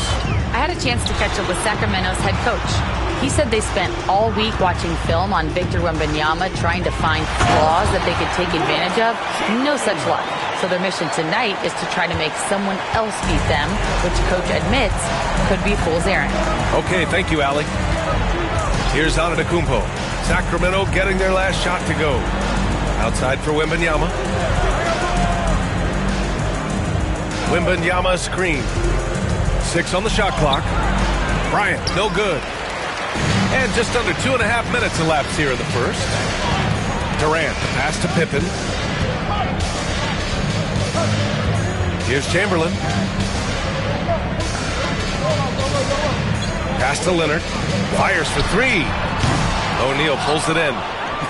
I had a chance to catch up with Sacramento's head coach. He said they spent all week watching film on Victor Wembanyama, trying to find flaws that they could take advantage of. No such luck. So their mission tonight is to try to make someone else beat them, which coach admits could be fool's errand. Okay, thank you, Allie. Here's Antetokounmpo. Sacramento getting their last shot to go. Outside for Wembanyama. Wembanyama screen. 6 on the shot clock. Bryant, no good. And just under 2.5 minutes elapsed here in the first. Durant, pass to Pippen. Here's Chamberlain. Pass to Leonard. Fires for 3. O'Neal pulls it in.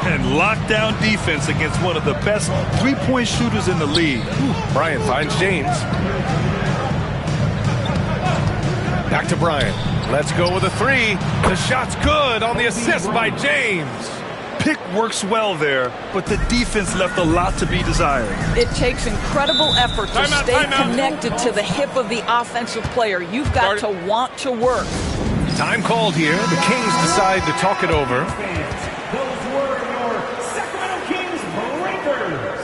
And lockdown defense against one of the best three-point shooters in the league. Bryant finds James. Back to Bryant. Let's go with a 3. The shot's good on the assist by James. Pick works well there, but the defense left a lot to be desired. It takes incredible effort to stay connected to the hip of the offensive player. You've got to want to work. Time called here. The Kings decide to talk it over. Those were your Sacramento Kings breakers.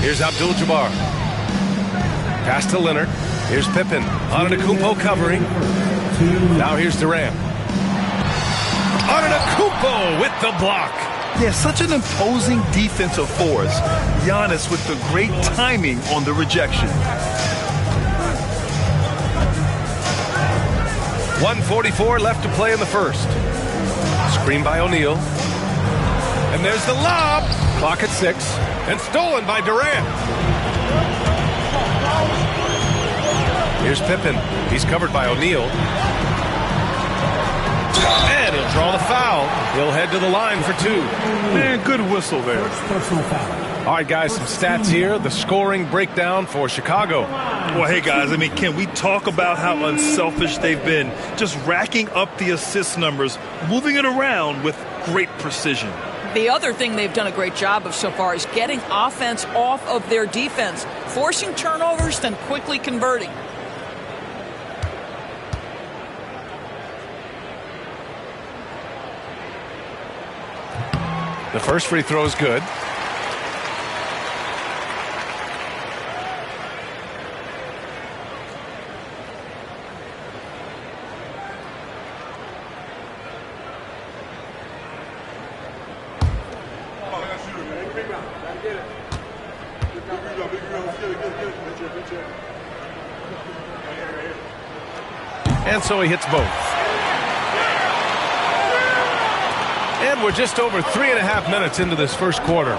Here's Abdul-Jabbar. Pass to Leonard. Here's Pippen. Antetokounmpo covering. Now here's Durant. Antetokounmpo with the block. Yeah, such an imposing defensive force. Giannis with the great timing on the rejection. 1:44 left to play in the first. Screen by O'Neal. And there's the lob. Clock at 6. And stolen by Durant. Here's Pippen. He's covered by O'Neal. And he'll draw the foul. He'll head to the line for 2. Man, good whistle there. Personal foul. All right, guys, some stats here. The scoring breakdown for Chicago. Well, hey, guys, I mean, can we talk about how unselfish they've been? Just racking up the assist numbers, moving it around with great precision. The other thing they've done a great job of so far is getting offense off of their defense, forcing turnovers, then quickly converting. The first free throw is good. And so he hits both. And we're just over 3.5 minutes into this first quarter.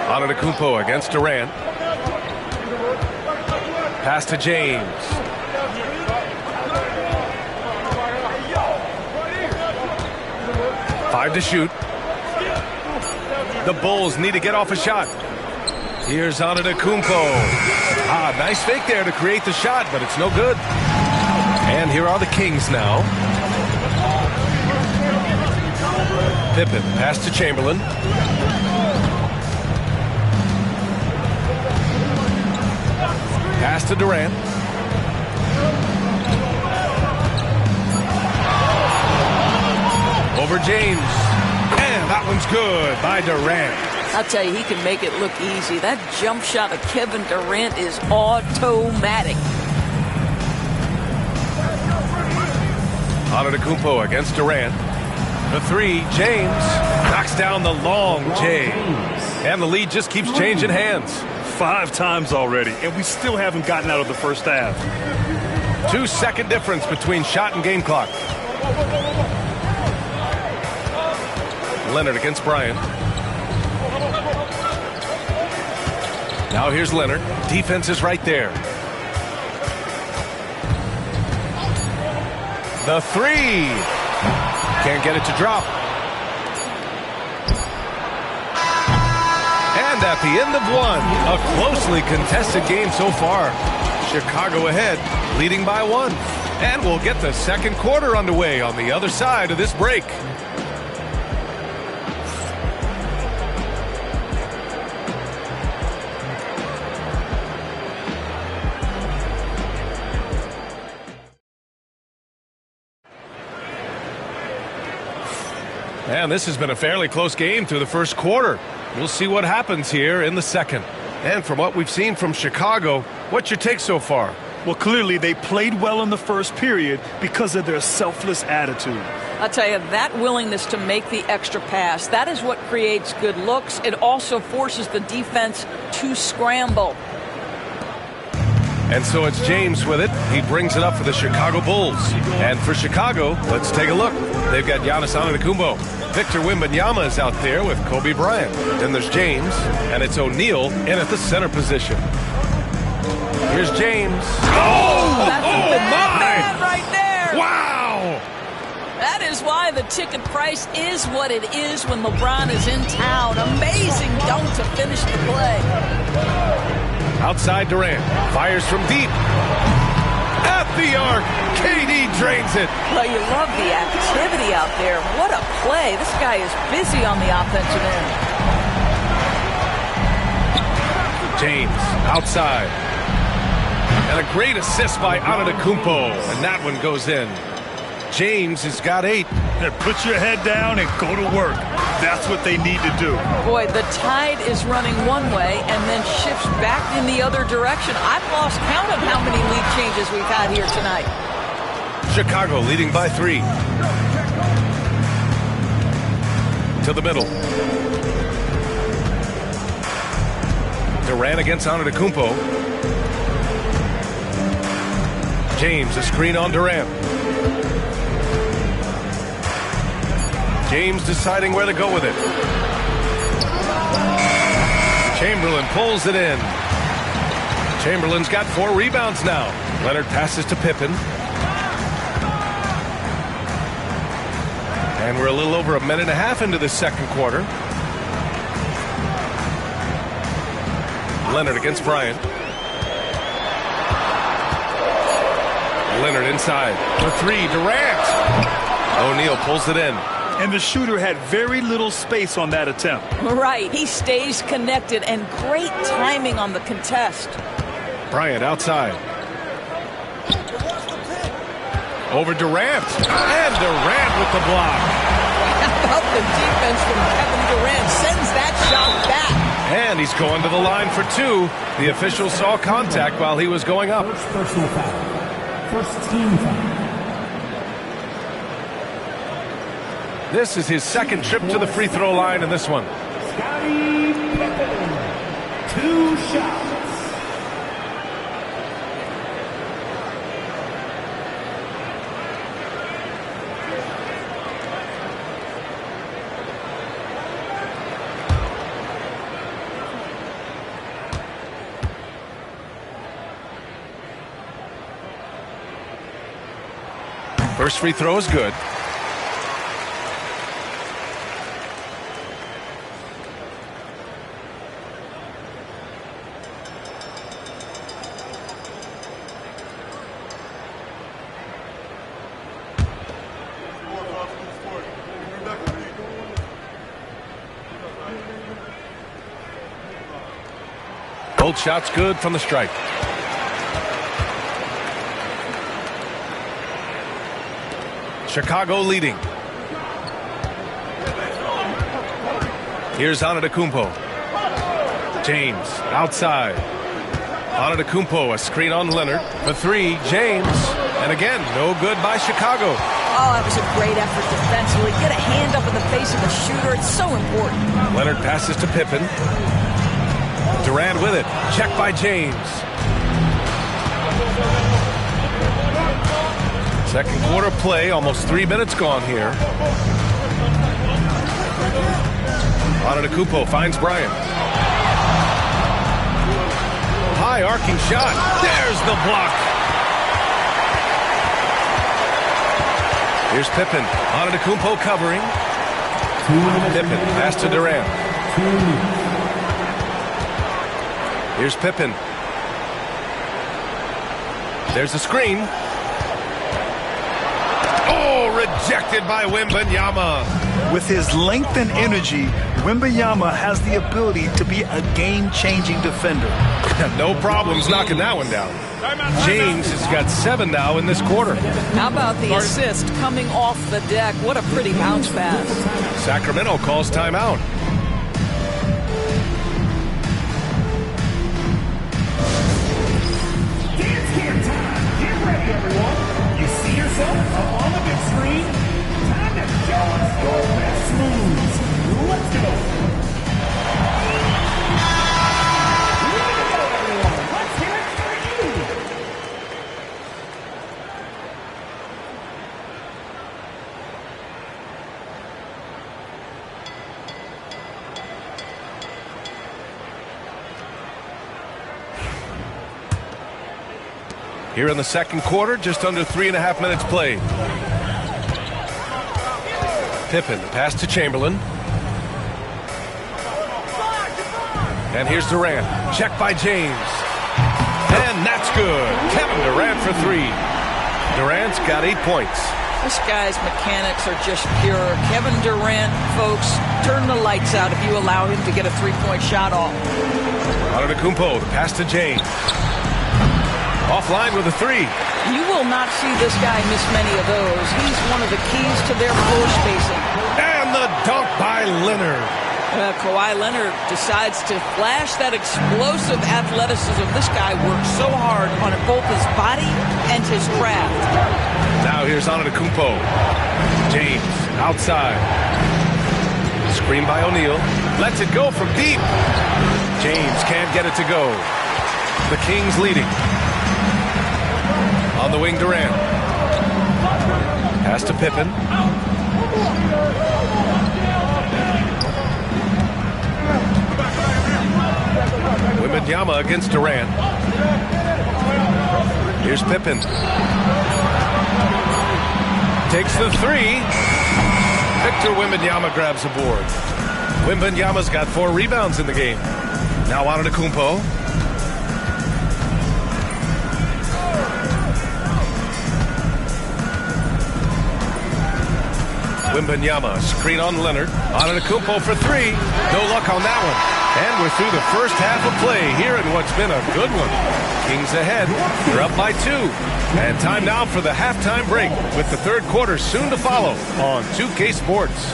Antetokounmpo against Durant. Pass to James. Five to shoot. The Bulls need to get off a shot. Here's Antetokounmpo. Nice fake there to create the shot, but it's no good. And here are the Kings now. Pippen, pass to Chamberlain. Pass to Durant. Over James. And that one's good by Durant. I'll tell you, he can make it look easy. That jump shot of Kevin Durant is automatic. Antetokounmpo against Durant. The three, James knocks down the long J. And the lead just keeps changing hands. 5 times already, and we still haven't gotten out of the first half. 2-second difference between shot and game clock. Leonard against Bryant. Now here's Leonard. Defense is right there. The three. Can't get it to drop. And at the end of one, a closely contested game so far. Chicago ahead, leading by 1. And we'll get the second quarter underway on the other side of this break. And this has been a fairly close game through the first quarter. We'll see what happens here in the second. And from what we've seen from Chicago, what's your take so far? Well, clearly they played well in the first period because of their selfless attitude. I'll tell you, that willingness to make the extra pass, that is what creates good looks. It also forces the defense to scramble. And so it's James with it. He brings it up for the Chicago Bulls. And for Chicago, let's take a look. They've got Giannis Antetokounmpo. Victor Wembanyama is out there with Kobe Bryant. Then there's James, and it's O'Neal in at the center position. Here's James. That's a bad man right there. Wow! That is why the ticket price is what it is when LeBron is in town. Amazing dunk to finish the play. Outside Durant. Fires from deep. At the arc. KD drains it. Well, you love the activity out there. What a play. This guy is busy on the offensive end. James outside. And a great assist by Antetokounmpo. And that one goes in. James has got 8. And put your head down and go to work. That's what they need to do. Boy, the tide is running one way and then shifts back in the other direction. I've lost count of how many lead changes we've had here tonight. Chicago leading by 3. To the middle. Durant against Antetokounmpo. James, a screen on Durant. James deciding where to go with it. Chamberlain pulls it in. Chamberlain's got 4 rebounds now. Leonard passes to Pippen. And we're a little over a minute and a half into the second quarter. Leonard against Bryant. Leonard inside. For 3, Durant. O'Neal pulls it in. And the shooter had very little space on that attempt. Right. He stays connected and great timing on the contest. Bryant outside. Over Durant. And Durant with the block. How about the defense from Kevin Durant? Sends that shot back. And he's going to the line for two. The official saw contact while he was going up. First personal foul. First team foul. This is his second trip to the free throw line in this one. Scottie Pippen. 2 shots. First free throw is good. Both shots good from the stripe. Chicago leading. Here's Antetokounmpo. James outside. Antetokounmpo, a screen on Leonard for three. James, and again, no good by Chicago. Oh, that was a great effort defensively. Get a hand up in the face of the shooter. It's so important. Leonard passes to Pippen. Durant with it. Check by James. Second quarter play, almost 3 minutes gone here. Antetokounmpo finds Bryant. High arcing shot. There's the block. Here's Pippen. Antetokounmpo covering. Pippen pass to Durant. Here's Pippen. There's the screen. Oh, rejected by Wembanyama. With his length and energy, Wembanyama has the ability to be a game-changing defender. No problems knocking that one down. James has got 7 now in this quarter. How about the assist coming off the deck? What a pretty bounce pass. Sacramento calls timeout. Dance Camp time. Get ready, everyone. You see yourself up on the big screen? Time to show us your best moves. Let's go. Let's hear it for you. Here in the second quarter, just under 3.5 minutes played. Pippen, pass to Chamberlain. And here's Durant. Check by James. And that's good. Kevin Durant for three. Durant's got 8 points. This guy's mechanics are just pure. Kevin Durant, folks, turn the lights out if you allow him to get a three-point shot off. Antetokounmpo, the pass to James. Offline with a three. You will not see this guy miss many of those. He's one of the keys to their floor spacing. And the dunk by Leonard. Kawhi Leonard decides to flash that explosive athleticism. This guy works so hard on both his body and his craft. Now here's Antetokounmpo. James outside. Screen by O'Neal. Lets it go from deep. James can't get it to go. The Kings leading. On the wing, Durant. Pass to Pippen. Wembanyama against Durant. Here's Pippen. Takes the three. Victor Wembanyama grabs the board. Wembanyama's got 4 rebounds in the game. Now Antetokounmpo. Wembanyama, screen on Leonard. Antetokounmpo for three. No luck on that one. And we're through the first half of play here in what's been a good one. Kings ahead. They're up by 2. And time now for the halftime break with the third quarter soon to follow on 2K Sports.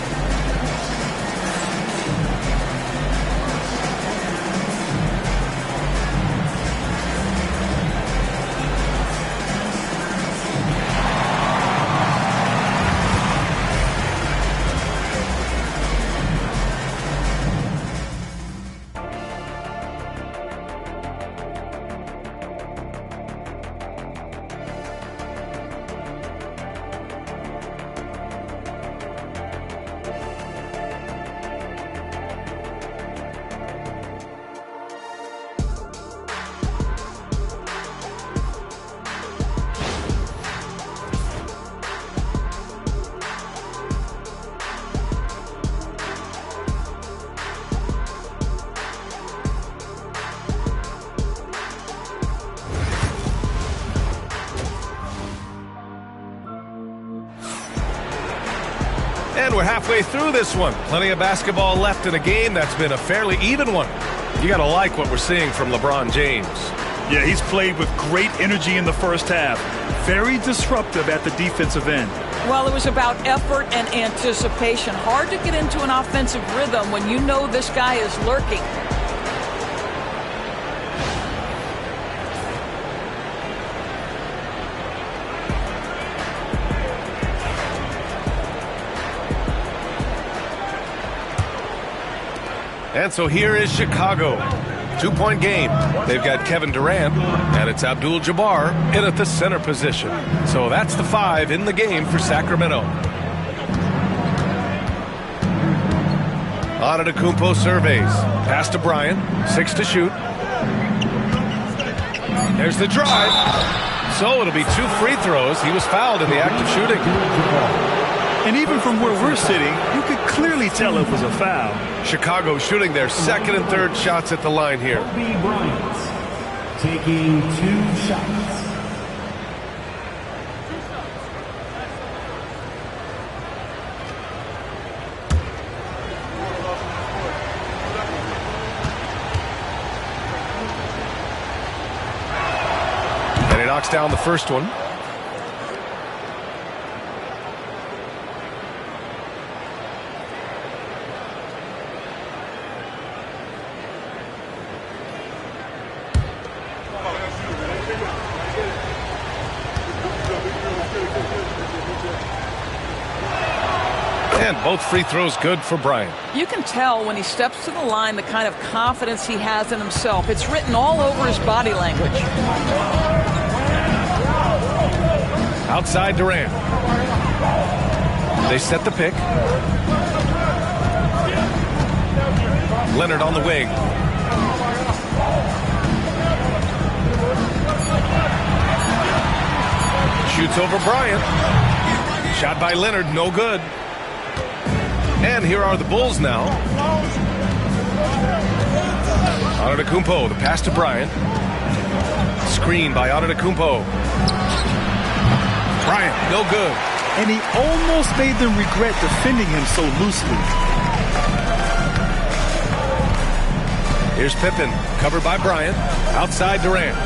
And we're halfway through this one. Plenty of basketball left in a game that's been a fairly even one. You got to like what we're seeing from LeBron James. Yeah, he's played with great energy in the first half. Very disruptive at the defensive end. Well, it was about effort and anticipation. Hard to get into an offensive rhythm when you know this guy is lurking. And so here is Chicago. 2-point game. They've got Kevin Durant, and it's Abdul-Jabbar in at the center position. So that's the 5 in the game for Sacramento. Antetokounmpo surveys. Pass to Bryant. 6 to shoot. There's the drive. So it'll be 2 free throws. He was fouled in the act of shooting. And even from where we're sitting, you could clearly tell it was a foul. Chicago shooting their second and third shots at the line here. Kobe Bryant taking 2 shots. And he knocks down the first one. And both free throws good for Bryant. You can tell when he steps to the line the kind of confidence he has in himself. It's written all over his body language. Outside Durant. They set the pick. Leonard on the wing. Shoots over Bryant. Shot by Leonard, no good. And here are the Bulls now. Antetokounmpo, the pass to Bryant. Screen by Antetokounmpo. Bryant, no good. And he almost made them regret defending him so loosely. Here's Pippen, covered by Bryant. Outside Durant.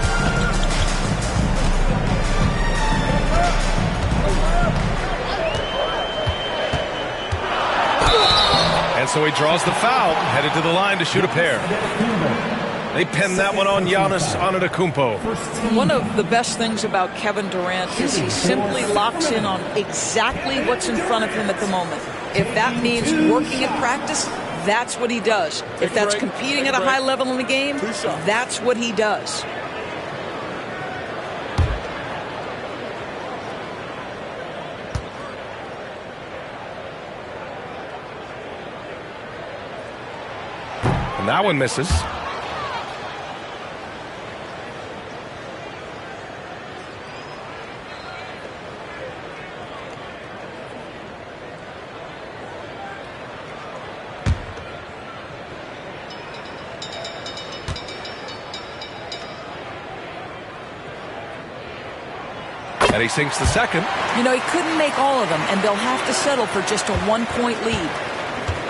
And so he draws the foul, headed to the line to shoot a pair. They pin that one on Giannis Antetokounmpo. One of the best things about Kevin Durant is he simply locks in on exactly what's in front of him at the moment. If that means working at practice, that's what he does. If that's competing at a high level in the game, that's what he does. And that one misses. And he sinks the second. You know, he couldn't make all of them, and they'll have to settle for just a 1-point lead.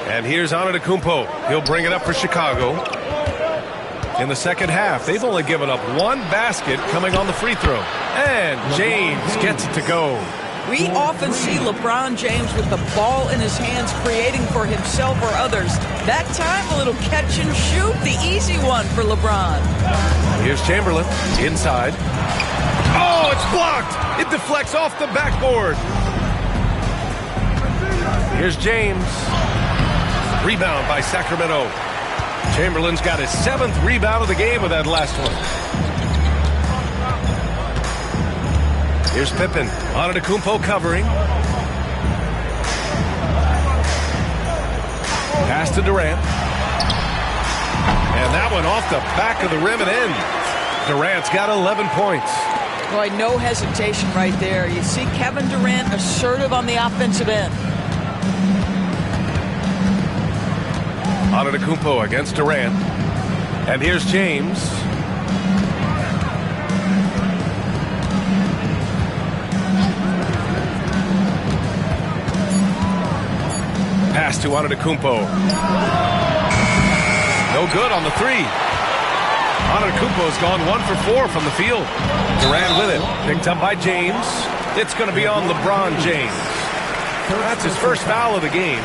And here's Antetokounmpo. He'll bring it up for Chicago. In the second half, they've only given up one basket coming on the free throw. And James gets it to go. We often see LeBron James with the ball in his hands creating for himself or others. That time, a little catch and shoot, the easy one for LeBron. Here's Chamberlain inside. Oh, it's blocked. It deflects off the backboard. Here's James. Rebound by Sacramento. Chamberlain's got his 7th rebound of the game with that last one. Here's Pippen. Antetokounmpo covering. Pass to Durant. And that one off the back of the rim and in. Durant's got 11 points. Boy, no hesitation right there. You see Kevin Durant assertive on the offensive end. Antetokounmpo against Durant. And here's James. Pass to Antetokounmpo. No good on the three. Antetokounmpo's gone 1 for 4 from the field. Durant with it. Picked up by James. It's going to be on LeBron James. That's his first foul of the game.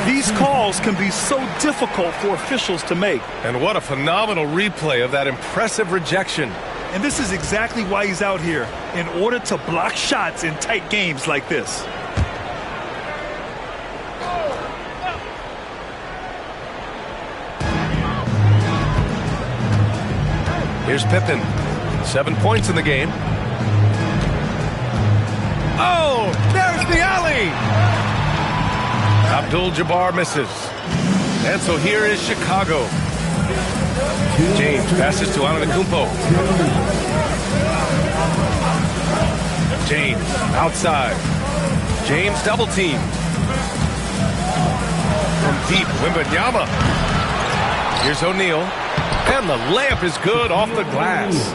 These calls can be so difficult for officials to make. And what a phenomenal replay of that impressive rejection. And this is exactly why he's out here, in order to block shots in tight games like this. Here's Pippen. 7 points in the game. Oh, there's the alley. Abdul-Jabbar misses. And so here is Chicago. James passes to Antetokounmpo. James outside. James double teamed. From deep, Wembanyama. Here's O'Neal. And the layup is good off the glass.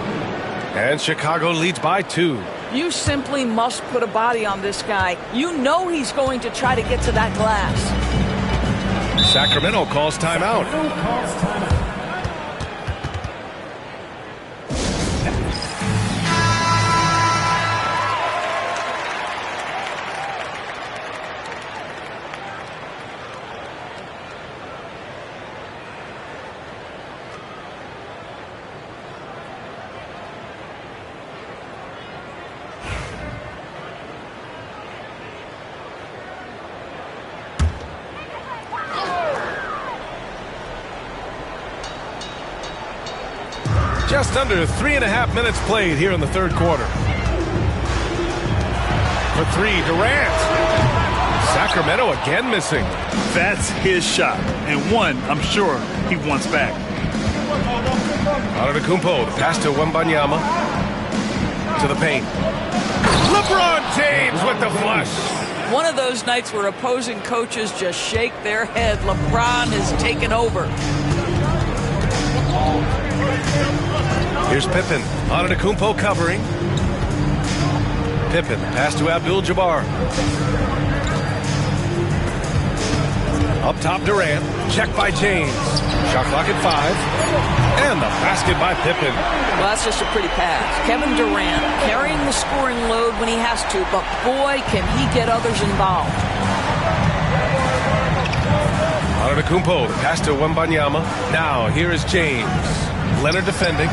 And Chicago leads by 2. You simply must put a body on this guy. You know he's going to try to get to that glass. Sacramento calls timeout. Just under 3.5 minutes played here in the third quarter. For 3, Durant. Sacramento again missing. That's his shot, and one I'm sure he wants back. Antetokounmpo, the pass to Wembanyama. To the paint. LeBron James with the flush. One of those nights where opposing coaches just shake their head. LeBron has taken over. Here's Pippen. Antetokounmpo covering. Pippen, pass to Abdul-Jabbar. Up top, Durant. Check by James. Shot clock at 5. And the basket by Pippen. Well, that's just a pretty pass. Kevin Durant carrying the scoring load when he has to, but boy, can he get others involved. Antetokounmpo, the pass to Wembanyama. Now, here is James. Leonard defending.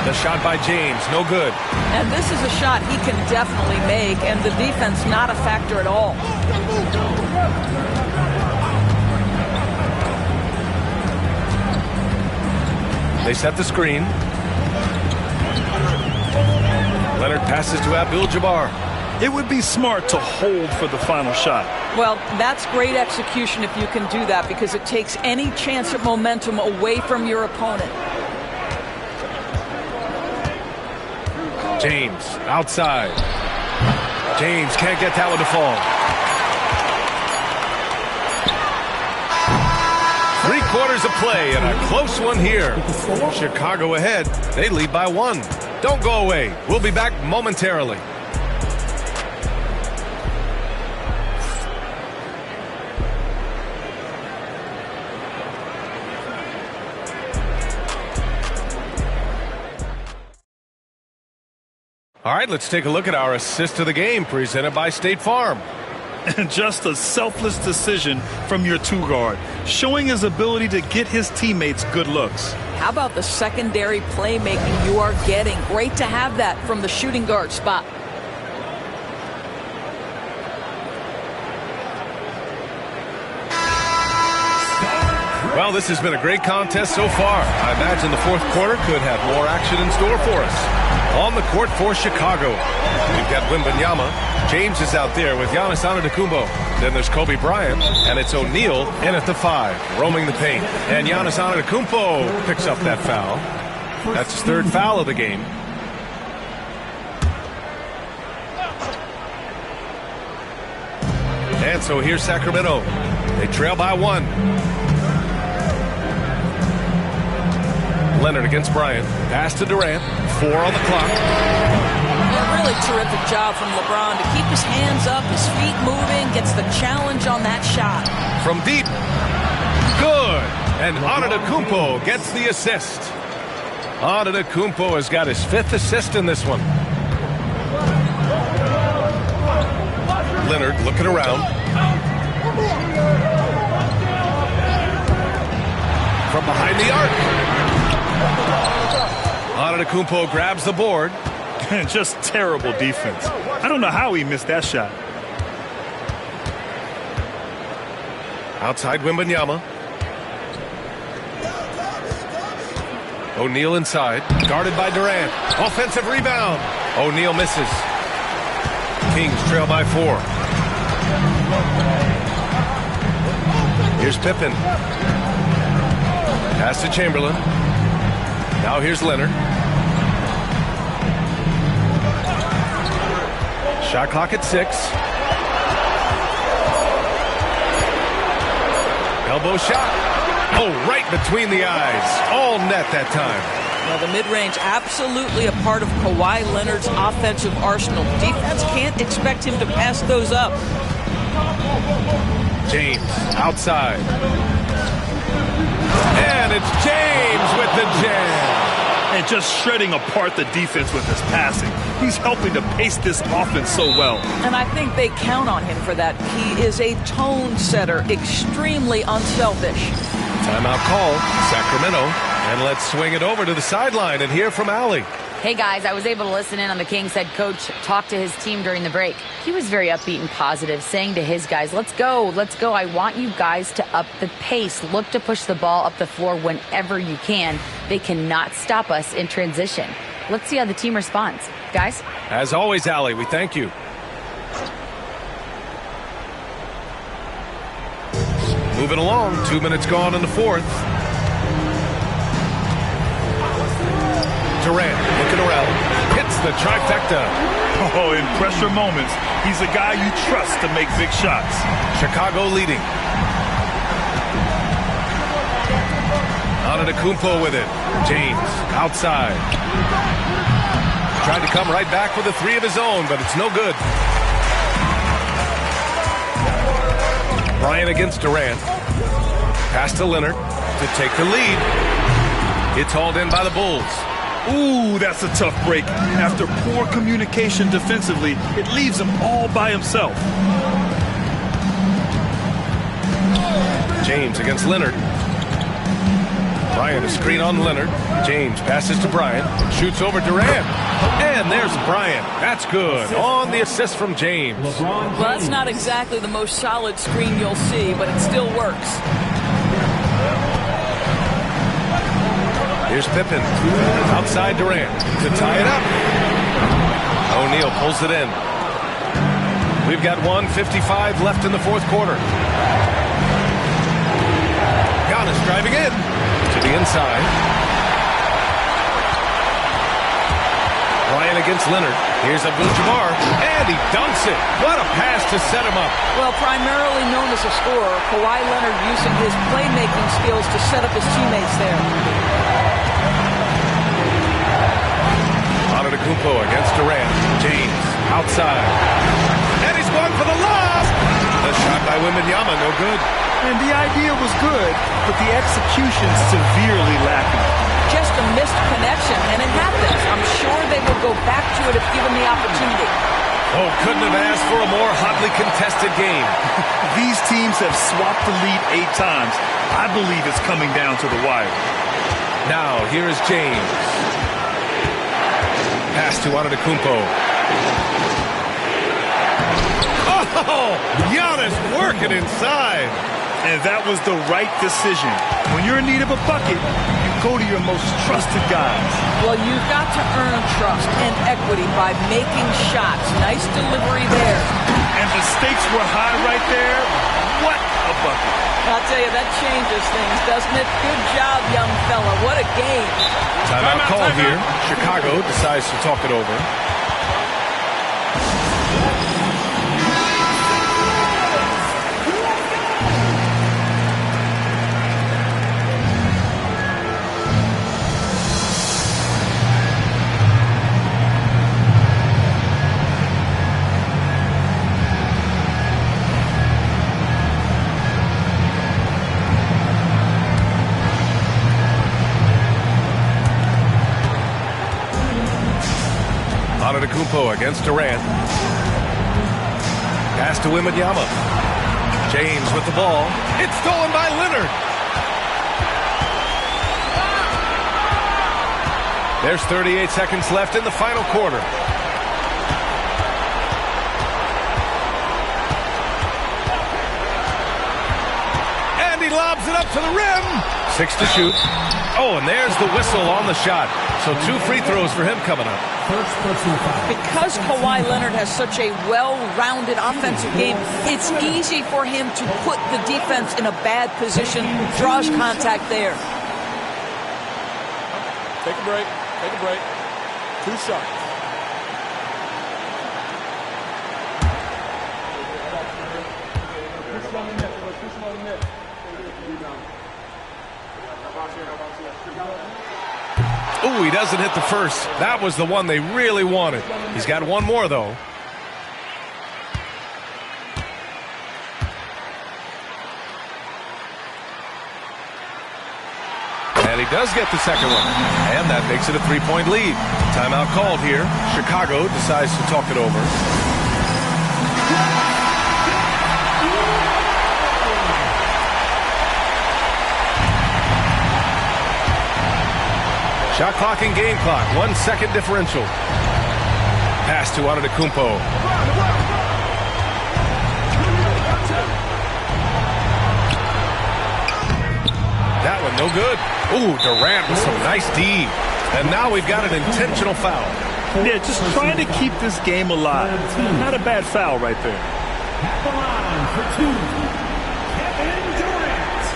The shot by James, no good. And this is a shot he can definitely make, and the defense not a factor at all. They set the screen. Leonard passes to Abdul-Jabbar. It would be smart to hold for the final shot. Well, that's great execution if you can do that, because it takes any chance of momentum away from your opponent. James outside. James can't get that one to fall. 3 quarters of play and a close one here. Chicago ahead. They lead by 1. Don't go away. We'll be back momentarily. All right, let's take a look at our assist of the game presented by State Farm. And just a selfless decision from your two-guard, showing his ability to get his teammates good looks. How about the secondary playmaking you are getting? Great to have that from the shooting guard spot. Well, this has been a great contest so far. I imagine the fourth quarter could have more action in store for us. On the court for Chicago, we've got Wembanyama. James is out there with Giannis Antetokounmpo. Then there's Kobe Bryant, and it's O'Neal in at the 5, roaming the paint. And Giannis Antetokounmpo picks up that foul. That's his third foul of the game. And so here's Sacramento. They trail by 1. Leonard against Bryant. Pass to Durant. 4 on the clock. A really terrific job from LeBron to keep his hands up, his feet moving, gets the challenge on that shot. From deep. Good. And Antetokounmpo gets the assist. Antetokounmpo has got his 5th assist in this one. Leonard looking around. From behind the arc. Antetokounmpo grabs the board. Just terrible defense. I don't know how he missed that shot. Outside Wembanyama. O'Neal inside. Guarded by Durant. Offensive rebound. O'Neal misses. Kings trail by 4. Here's Pippen. Pass to Chamberlain. Now here's Leonard. Shot clock at 6. Elbow shot. Oh, right between the eyes. All net that time. Well, the mid-range absolutely a part of Kawhi Leonard's offensive arsenal. Defense can't expect him to pass those up. James outside. And it's James with the jam. And just shredding apart the defense with his passing. He's helping to pace this offense so well. And I think they count on him for that. He is a tone setter, extremely unselfish. Timeout call, Sacramento. And let's swing it over to the sideline and hear from Allie. Hey guys, I was able to listen in on the Kings head coach talk to his team during the break. He was very upbeat and positive, saying to his guys, let's go. I want you guys to up the pace. Look to push the ball up the floor whenever you can. They cannot stop us in transition. Let's see how the team responds. Guys? As always, Allie, we thank you. Moving along, 2 minutes gone in the fourth. Durant looking around, hits the trifecta. Oh, in pressure moments, he's a guy you trust to make big shots. Chicago leading. Antetokounmpo with it. James outside. Tried to come right back with a 3 of his own, but it's no good. Bryant against Durant. Pass to Leonard to take the lead. It's hauled in by the Bulls. Ooh, that's a tough break. After poor communication defensively, it leaves him all by himself. James against Leonard. Bryant, a screen on Leonard. James passes to Bryant. Shoots over Durant. And there's Bryant. That's good. On the assist from James. Well, that's not exactly the most solid screen you'll see, but it still works. Here's Pippen. Outside Durant to tie it up. O'Neal pulls it in. We've got 1:55 left in the fourth quarter. Giannis driving in to the inside. Bryant against Leonard. Here's Abdul-Jabbar, and he dunks it. What a pass to set him up. Well, primarily known as a scorer, Kawhi Leonard using his playmaking skills to set up his teammates there. Antetokounmpo against Durant. James outside. And he's going for the lob. The shot by Wembanyama, no good. And the idea was good, but the execution severely lacking. just a missed connection, and it happens. I'm sure they will go back to it if given the opportunity. Oh, couldn't have asked for a more hotly contested game. These teams have swapped the lead 8 times. I believe it's coming down to the wire. Now, here is James. Pass to Antetokounmpo. Oh, Giannis working inside. And that was the right decision. When you're in need of a bucket, you go to your most trusted guys. Well, you've got to earn trust and equity by making shots. Nice delivery there. And the stakes were high right there. What a bucket. I'll tell you, that changes things, doesn't it? Good job, young fella. What a game. Timeout call here. Chicago decides to talk it over. Antetokounmpo against Durant. Pass to Wembanyama. James with the ball. It's stolen by Leonard. There's 38 seconds left in the final quarter. And he lobs it up to the rim. 6 to shoot. Oh, and there's the whistle on the shot. So 2 free throws for him coming up. Because Kawhi Leonard has such a well-rounded offensive game, it's easy for him to put the defense in a bad position, draws contact there. Take a break. Take a break. 2 shots. Ooh, he doesn't hit the first. That was the one they really wanted. He's got one more, though. And he does get the second one. And that makes it a 3-point lead. Timeout called here. Chicago decides to talk it over. Shot clock and game clock. 1 second differential. Pass to Antetokounmpo. That one no good. Ooh, Durant with some nice D. And now we've got an intentional foul. Yeah, just trying to keep this game alive. Not a bad foul right there. At the line for 2, Kevin Durant.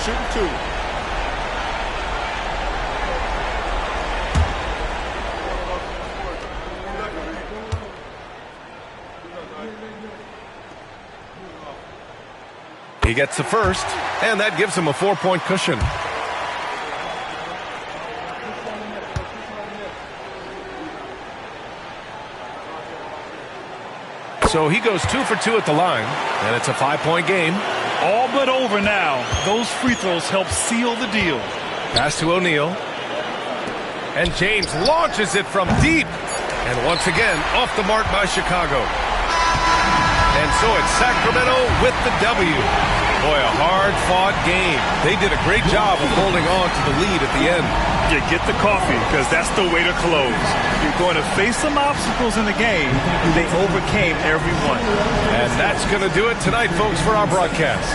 Shooting 2. He gets the first, and that gives him a 4-point cushion. So he goes 2 for 2 at the line, and it's a 5-point game. All but over now. Those free throws help seal the deal. Pass to O'Neal. And James launches it from deep. And once again, off the mark by Chicago. And so it's Sacramento with the W. Boy, a hard-fought game. They did a great job of holding on to the lead at the end. You get the coffee, because that's the way to close. You're going to face some obstacles in the game. They overcame every one. And that's going to do it tonight, folks, for our broadcast.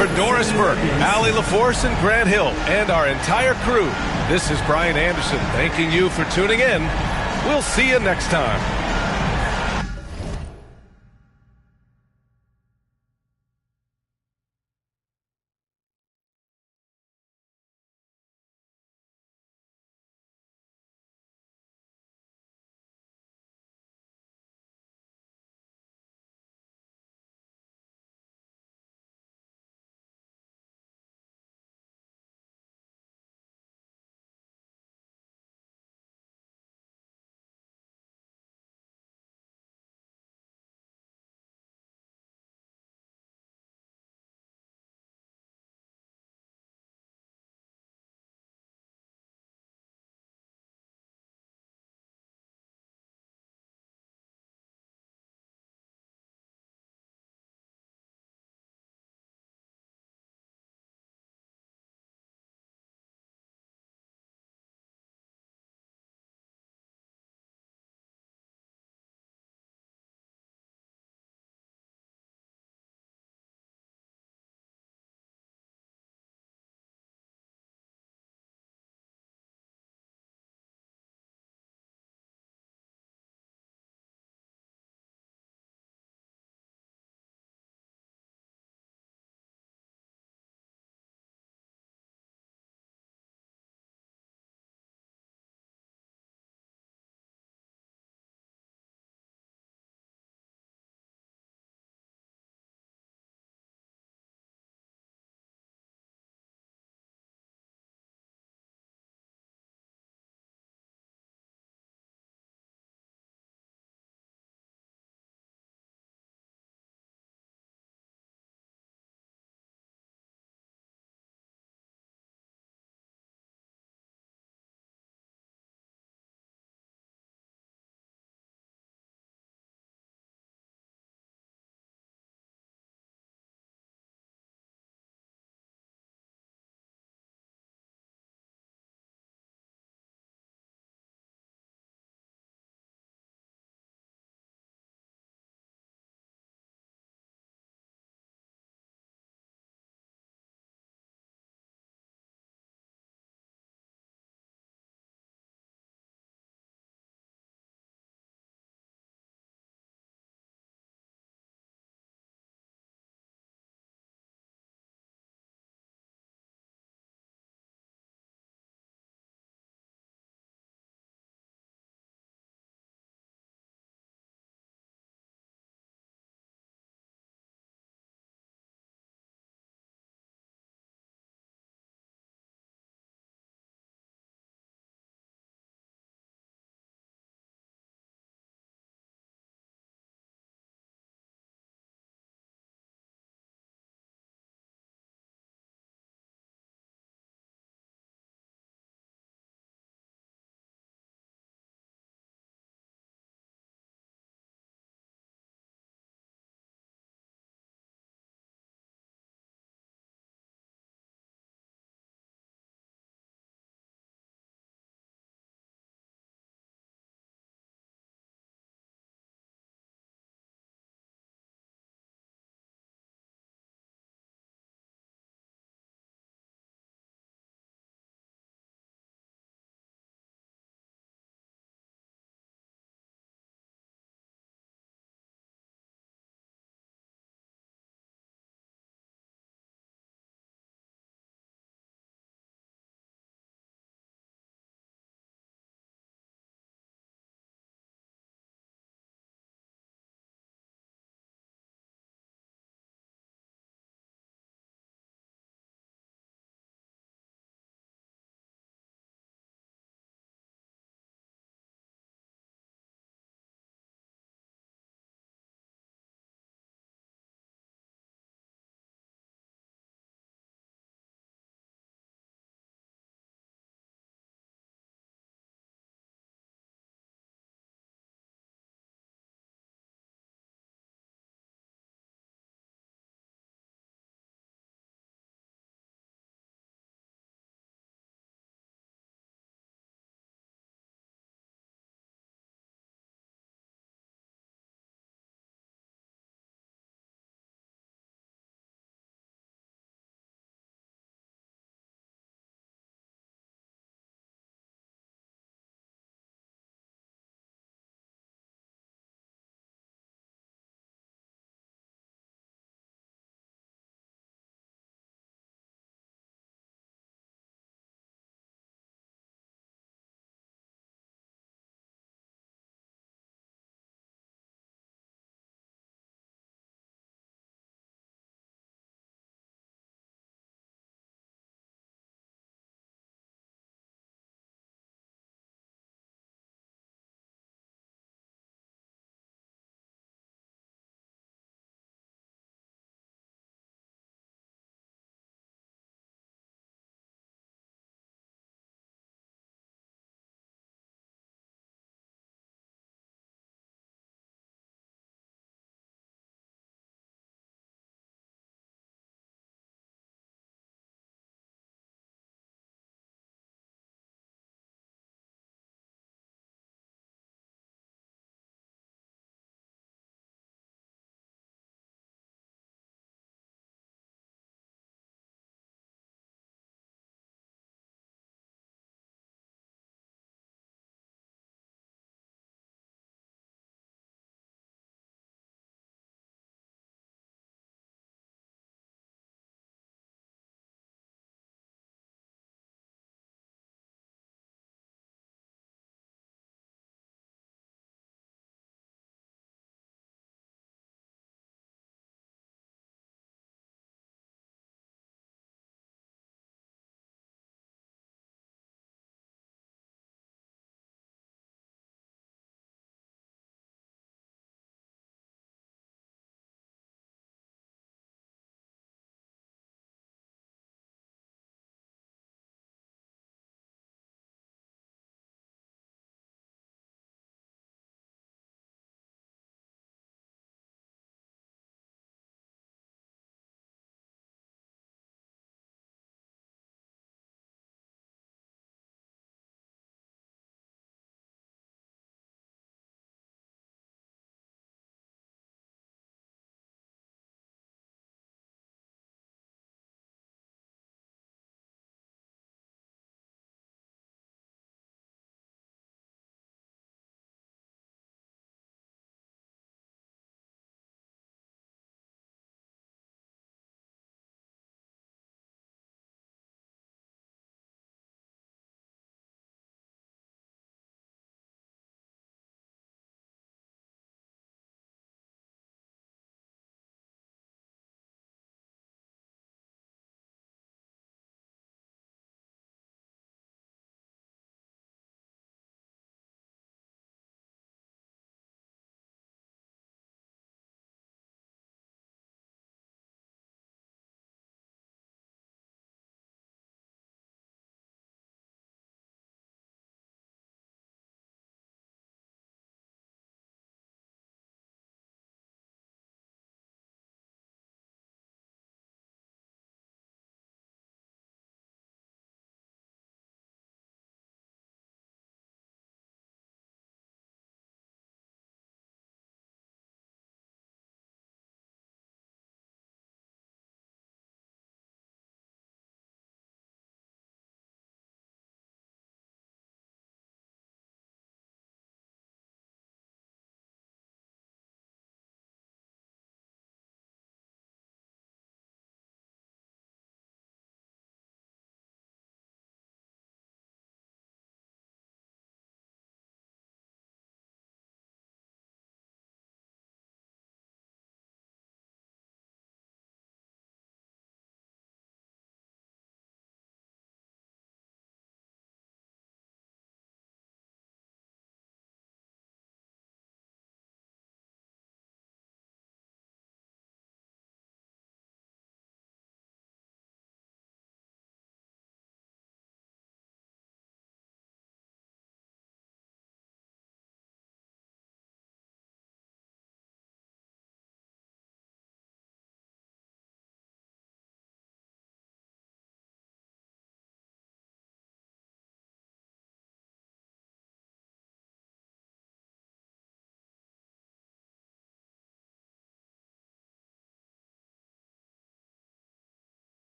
For Doris Burke, Allie LaForce, and Grant Hill, and our entire crew, this is Brian Anderson thanking you for tuning in. We'll see you next time.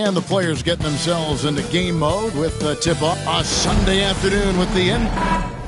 And the players getting themselves into game mode with the tip-off a Sunday afternoon with the end.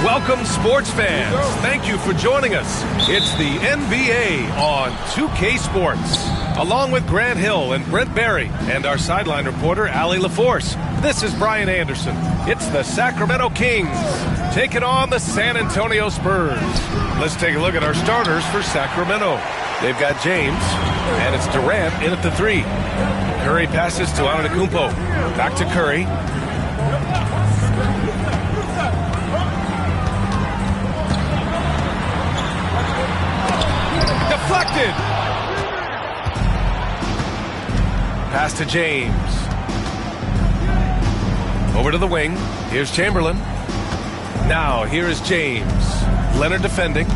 Welcome, sports fans. Thank you for joining us. It's the NBA on 2K Sports. Along with Grant Hill and Brent Barry and our sideline reporter, Allie LaForce, this is Brian Anderson. It's the Sacramento Kings taking on the San Antonio Spurs. Let's take a look at our starters for Sacramento. They've got James, and it's Durant in at the 3. Curry passes to Antetokounmpo. Back to Curry. Deflected. Pass to James. Over to the wing. Here's Chamberlain. Now here is James. Leonard defending.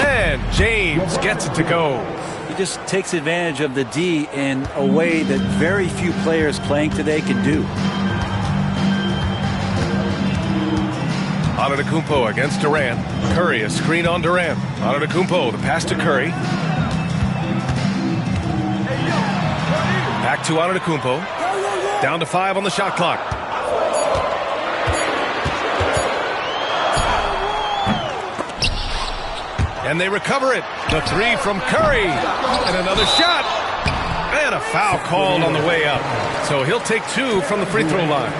And James gets it to go. He just takes advantage of the D in a way that very few players playing today can do. Antetokounmpo against Durant. Curry, a screen on Durant. Antetokounmpo, the pass to Curry. Back to Antetokounmpo. Down to 5 on the shot clock. And they recover it. The 3 from Curry. And another shot. And a foul called on the way up. So he'll take 2 from the free throw line.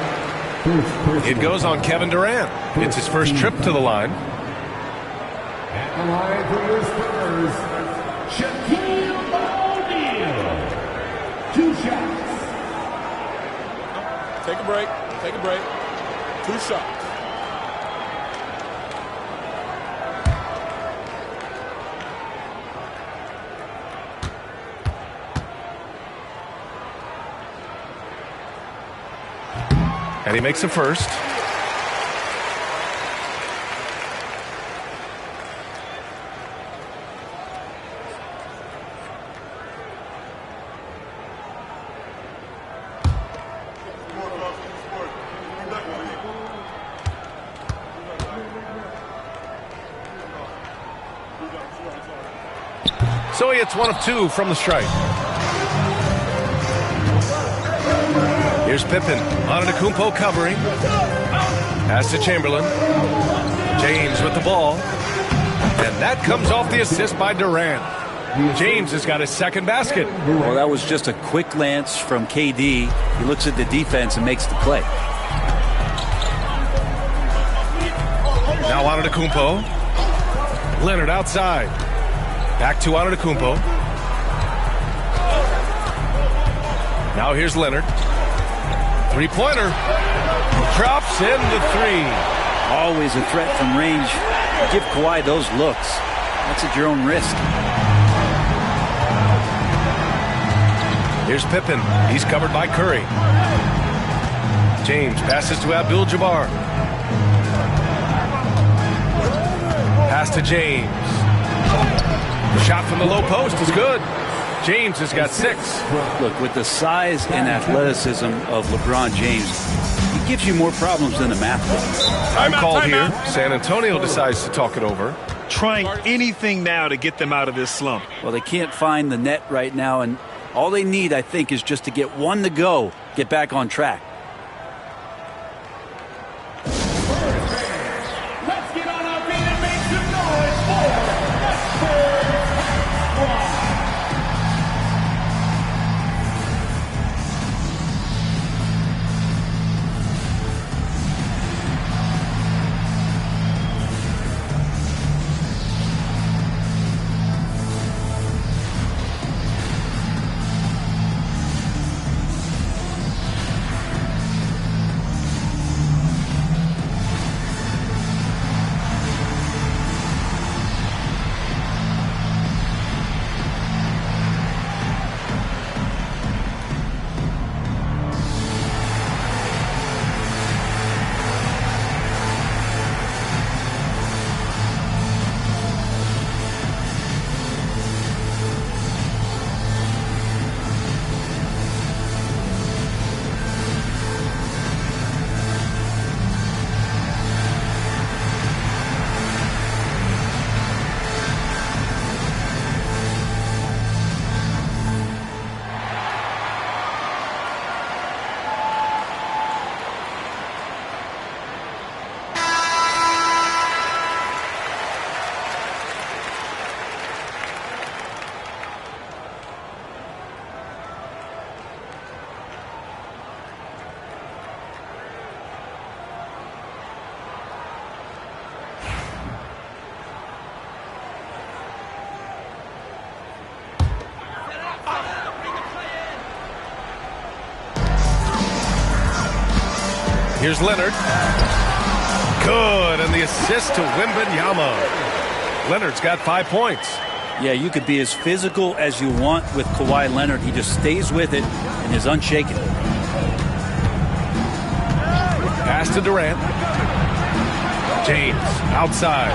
It goes on Kevin Durant. It's his first trip to the line. At the line for your Spurs, Shaquille O'Neal. 2 shots. Take a break. Take a break. 2 shots. And he makes the first. So he hits 1 of 2 from the strike. Here's Pippen. Antetokounmpo covering. Pass to Chamberlain. James with the ball. And that comes off the assist by Durant. James has got his second basket. Well, that was just a quick glance from KD. He looks at the defense and makes the play. Now Antetokounmpo. Leonard outside. Back to Antetokounmpo. Now here's Leonard. 3-pointer. Drops in the 3. Always a threat from range. Give Kawhi those looks. That's at your own risk. Here's Pippen. He's covered by Curry. James passes to Abdul-Jabbar. Pass to James. Shot from the low post is good. James has got 6. Look, with the size and athleticism of LeBron James, he gives you more problems than the math does. Time called here. San Antonio decides to talk it over. Trying anything now to get them out of this slump. Well, they can't find the net right now, and all they need, I think, is just to get 1 to go, get back on track. Let's get on our feet and make some noise for the Spurs squad. Here's Leonard. Good, and the assist to Wembanyama. Leonard's got 5 points. Yeah, you could be as physical as you want with Kawhi Leonard. He just stays with it and is unshaken. Pass to Durant. James outside.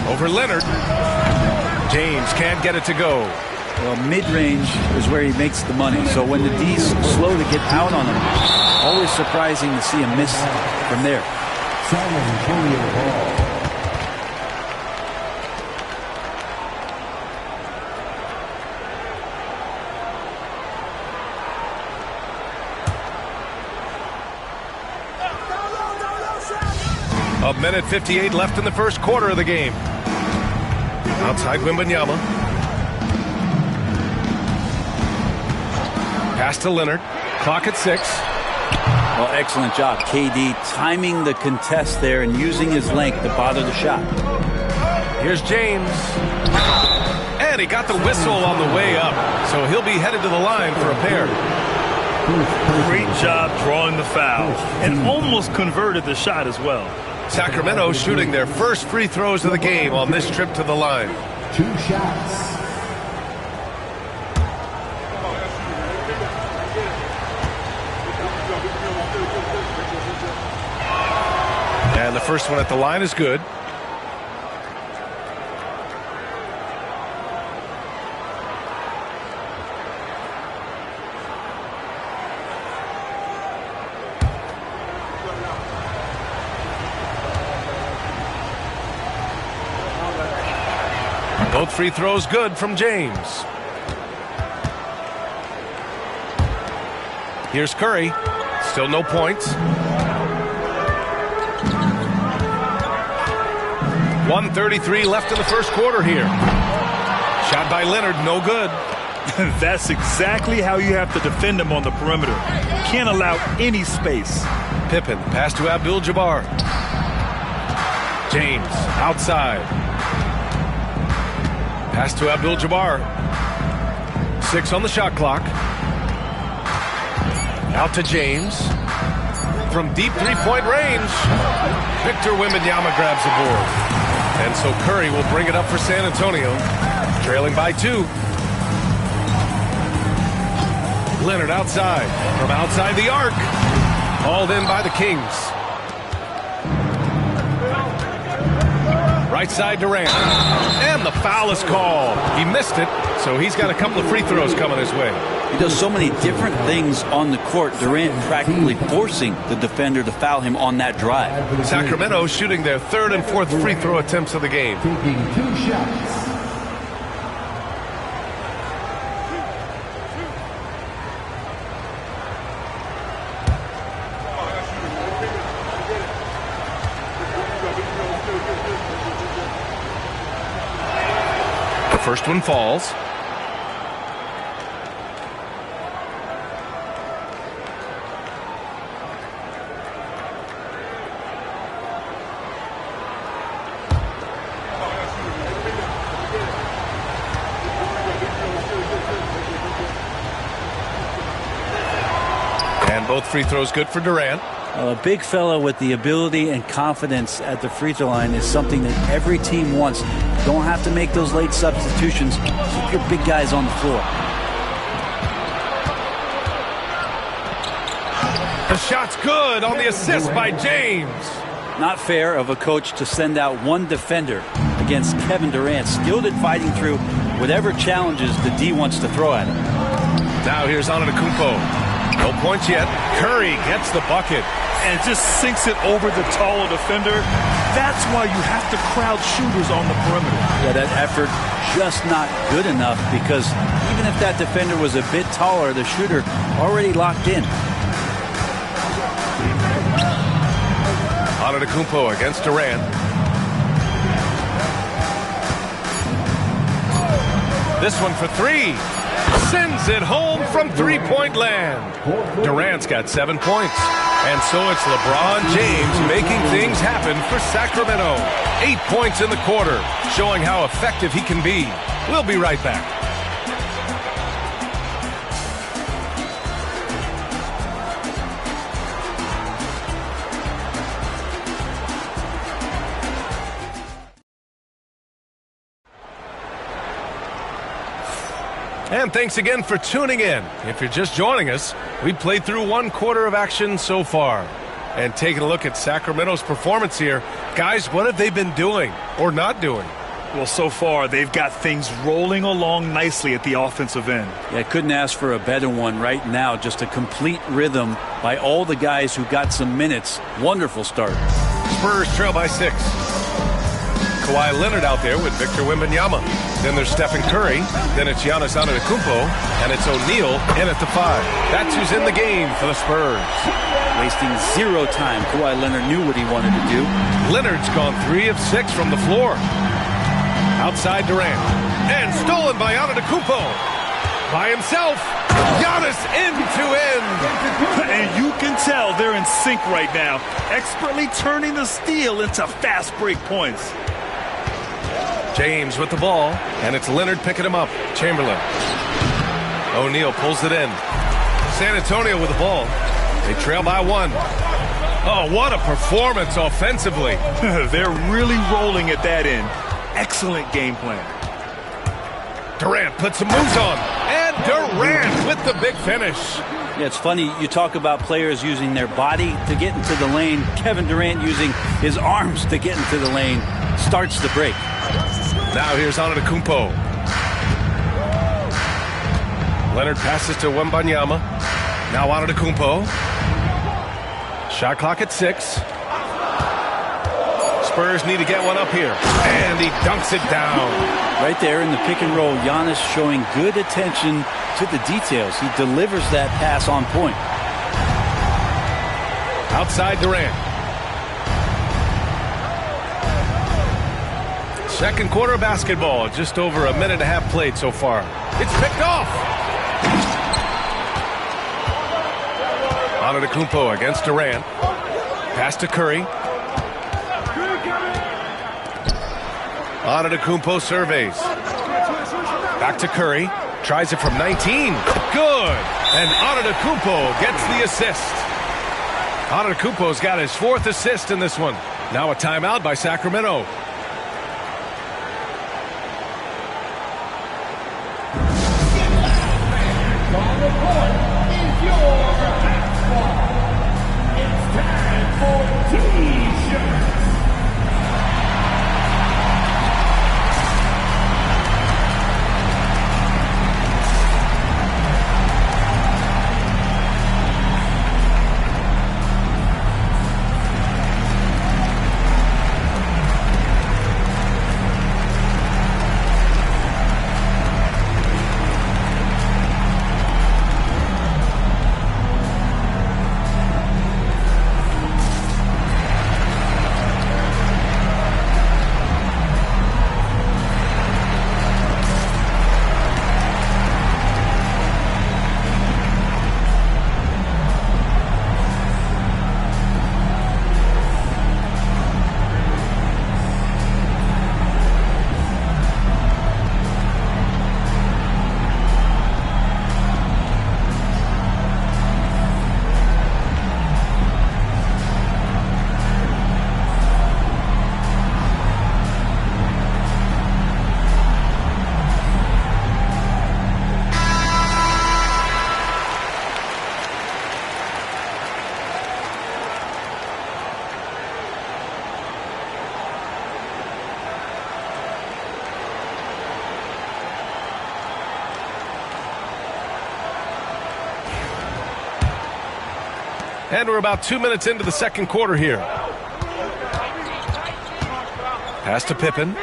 Over Leonard. James can't get it to go. Well, mid-range is where he makes the money. So when the D's slow to get out on him, always surprising to see him miss from there. A minute 58 left in the first quarter of the game. Outside Wembanyama. Pass to Leonard. Clock at 6. Well, excellent job, KD, timing the contest there and using his length to bother the shot. Here's James. And he got the whistle on the way up, so he'll be headed to the line for a pair. Great job drawing the foul and almost converted the shot as well. Sacramento shooting their first free throws of the game on this trip to the line. 2 shots. And the first one at the line is good. Both free throws good from James. Here's Curry. Still no points. 1:33 left in the first quarter here. Shot by Leonard, no good. That's exactly how you have to defend him on the perimeter. Can't allow any space. Pippen, pass to Abdul-Jabbar. James, outside. Pass to Abdul-Jabbar. 6 on the shot clock. Out to James. From deep three-point range. Victor Wembanyama grabs the board. And so Curry will bring it up for San Antonio. Trailing by 2. Leonard outside. From outside the arc. Hauled in by the Kings. Right side Durant. And the foul is called. He missed it, so he's got a couple of free throws coming his way. He does so many different things on the court. Durant practically forcing the defender to foul him on that drive. Sacramento shooting their 3rd and 4th free throw attempts of the game. Taking 2 shots. The first one falls. And both free throws good for Durant. A big fella with the ability and confidence at the free throw line is something that every team wants. You don't have to make those late substitutions. Keep your big guys on the floor. The shot's good on the assist by James. Not fair of a coach to send out one defender against Kevin Durant, skilled at fighting through whatever challenges the D wants to throw at him. Now here's Antetokounmpo. No points yet. Curry gets the bucket. And just sinks it over the taller defender. That's why you have to crowd shooters on the perimeter. Yeah, that effort just not good enough because even if that defender was a bit taller, the shooter already locked in. Antetokounmpo against Durant. This one for 3. Sends it home from three-point land. Durant's got 7 points. And so it's LeBron James making things happen for Sacramento. 8 points in the quarter, showing how effective he can be. We'll be right back. And thanks again for tuning in. If you're just joining us, we played through 1 quarter of action so far. And taking a look at Sacramento's performance here, guys, what have they been doing or not doing? Well, so far, they've got things rolling along nicely at the offensive end. Yeah, couldn't ask for a better one right now. Just a complete rhythm by all the guys who got some minutes. Wonderful start. Spurs trail by 6. Kawhi Leonard out there with Victor Wembanyama. Then there's Stephen Curry. Then it's Giannis Antetokounmpo. And it's O'Neal in at the 5. That's who's in the game for the Spurs. Wasting 0 time. Kawhi Leonard knew what he wanted to do. Leonard's gone 3 of 6 from the floor. Outside Durant. And stolen by Antetokounmpo. By himself. Giannis end to end. And you can tell they're in sync right now. Expertly turning the steal into fast break points. James with the ball, and it's Leonard picking him up. Chamberlain. O'Neal pulls it in. San Antonio with the ball. They trail by 1. Oh, what a performance offensively. They're really rolling at that end. Excellent game plan. Durant puts some moves on. And Durant with the big finish. Yeah, it's funny. You talk about players using their body to get into the lane. Kevin Durant using his arms to get into the lane. Starts the break. Now here's Antetokounmpo. Leonard passes to Wembanyama. Now Antetokounmpo. Shot clock at 6. Spurs need to get one up here. And he dunks it down. Right there in the pick and roll, Giannis showing good attention to the details. He delivers that pass on point. Outside Durant. Second quarter of basketball. Just over a minute and a half played so far. It's picked off. Antetokounmpo against Durant. Pass to Curry. Antetokounmpo surveys. Back to Curry. Tries it from 19. Good. And Antetokounmpo gets the assist. Antetokounmpo's got his 4th assist in this one. Now a timeout by Sacramento. And we're about 2 minutes into the second quarter here. Pass to Pippen.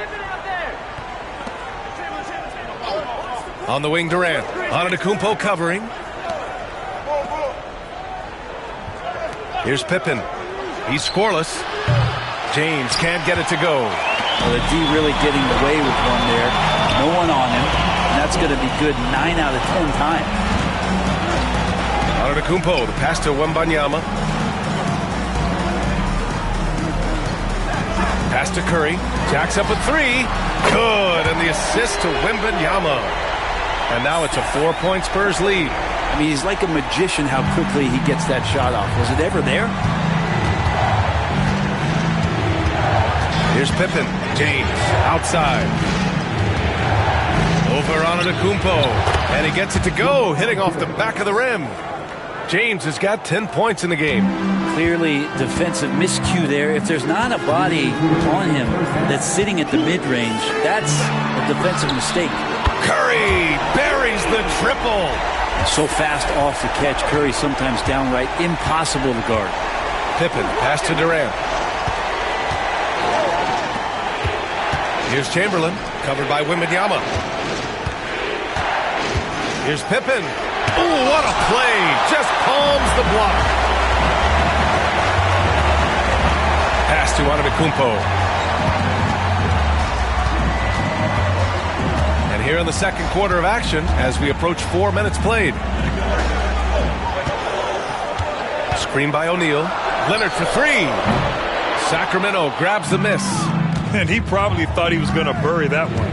On the wing, Durant. Antetokounmpo covering. Here's Pippen. He's scoreless. James can't get it to go. Well, the D really getting away with one there. No one on him. And that's going to be good 9 out of 10 times. Antetokounmpo, the pass to Wembanyama. Pass to Curry. Jacks up a 3. Good. And the assist to Wembanyama. And now it's a 4-point Spurs lead. I mean, he's like a magician how quickly he gets that shot off. Was it ever there? Here's Pippen. James outside. Over Antetokounmpo, and he gets it to go, hitting off the back of the rim. James has got 10 points in the game. Clearly defensive miscue there. If there's not a body on him that's sitting at the mid-range, that's a defensive mistake. Curry buries the triple. So fast off the catch, Curry sometimes downright impossible to guard. Pippen, pass to Durant. Here's Chamberlain, covered by Wembanyama. Here's Pippen. Oh, what a play! Just palms the block. Pass to Antetokounmpo. And here in the second quarter of action, as we approach 4 minutes played. Screen by O'Neal. Leonard for three. Sacramento grabs the miss. And he probably thought he was going to bury that one.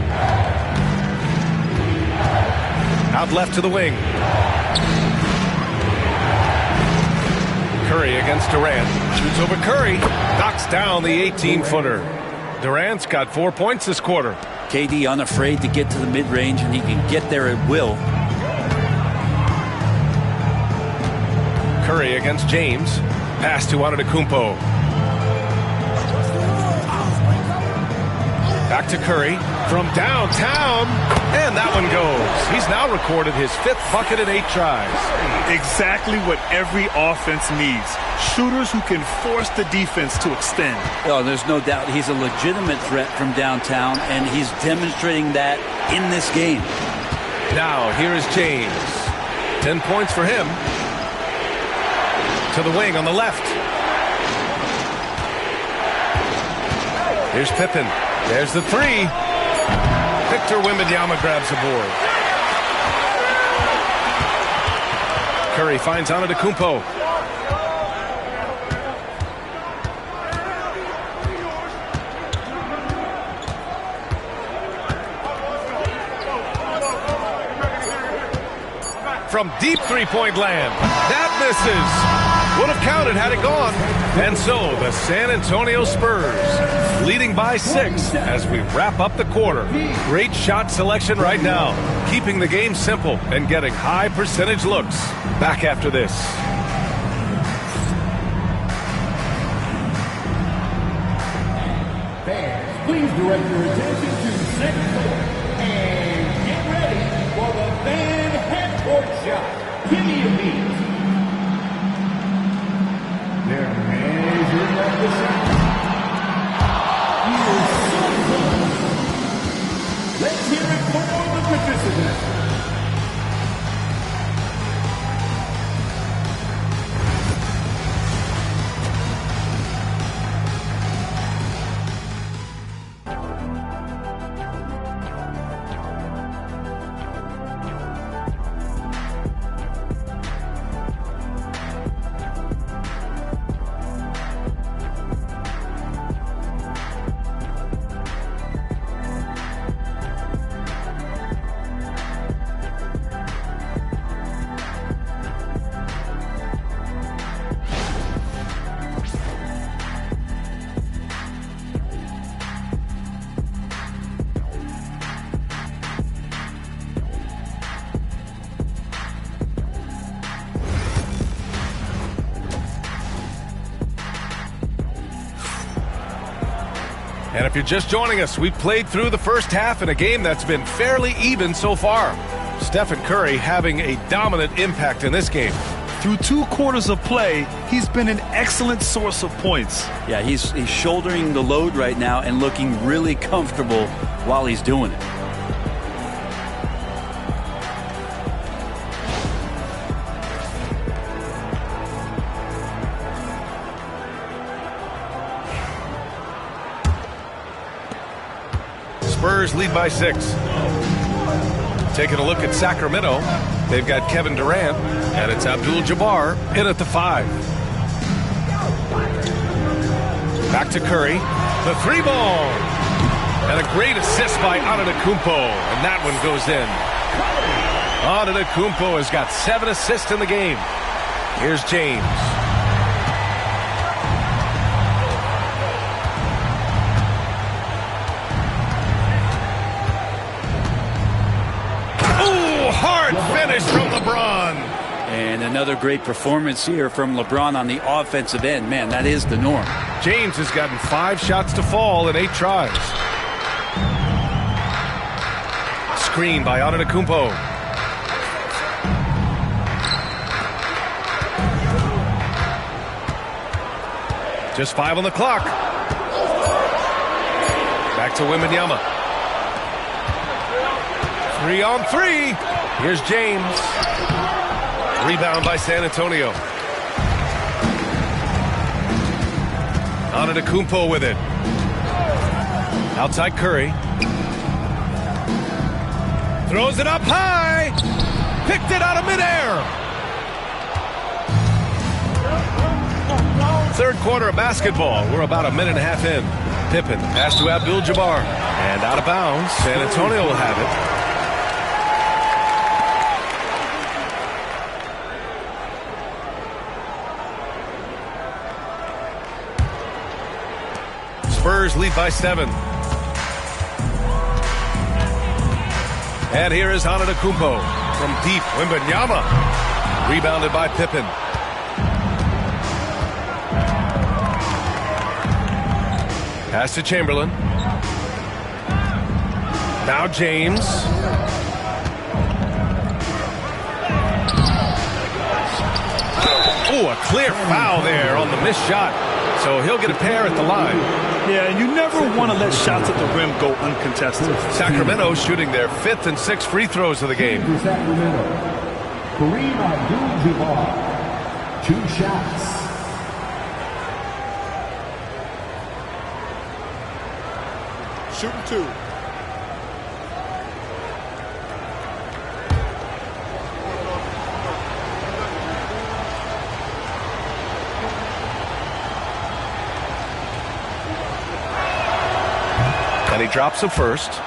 Out left to the wing. Curry against Durant. Shoots over Curry. Knocks down the 18-footer. Durant's got 4 points this quarter. KD unafraid to get to the mid-range, and he can get there at will. Curry against James. Pass to Antetokounmpo. Back to Curry from downtown, and that one goes. He's now recorded his 5th bucket in 8 tries. Exactly what every offense needs. Shooters who can force the defense to extend. Oh, there's no doubt he's a legitimate threat from downtown, and he's demonstrating that in this game. Now, here is James. 10 points for him. To the wing on the left. Here's Pippen. There's the three. Victor Wembanyama grabs the board. Curry finds Antetokounmpo. From deep three-point land. That misses. Would have counted had it gone. And so the San Antonio Spurs leading by 6 as we wrap up the quarter. Great shot selection right now, keeping the game simple and getting high percentage looks. Back after this. Fans, please direct your attention to second court and get ready for the fan half-court shot. Give me a beat. They're measuring up the shot. He is so close. Let's hear it for the participants. And if you're just joining us, we played through the first half in a game that's been fairly even so far. Stephen Curry having a dominant impact in this game. Through 2 quarters of play, he's been an excellent source of points. Yeah, he's shouldering the load right now and looking really comfortable while he's doing it. Spurs lead by 6. Taking a look at Sacramento, they've got Kevin Durant, and it's Abdul-Jabbar in at the 5. Back to Curry, the 3-ball, and a great assist by Antetokounmpo, and that one goes in. Antetokounmpo has got 7 assists in the game. Here's James. And another great performance here from LeBron on the offensive end. Man, that is the norm. James has gotten 5 shots to fall in 8 tries. Screen by Antetokounmpo. Just 5 on the clock. Back to Wembanyama. 3 on 3. Here's James. Rebound by San Antonio. Antetokounmpo with it. Outside Curry. Throws it up high. Picked it out of midair. Third quarter of basketball. We're about a minute and a half in. Pippen pass to Abdul-Jabbar. And out of bounds. San Antonio will have it. Spurs lead by 7. And here is Antetokounmpo from deep. Wembanyama. Rebounded by Pippen. Pass to Chamberlain. Now James. Oh, a clear foul there on the missed shot. So he'll get a pair at the line. Yeah, and you never want to let shots at the rim go uncontested. Sacramento shooting their 5th and 6th free throws of the game. Sacramento. Kareem Abdul-Jabbar. 2 shots. Shooting 2. And he drops the first.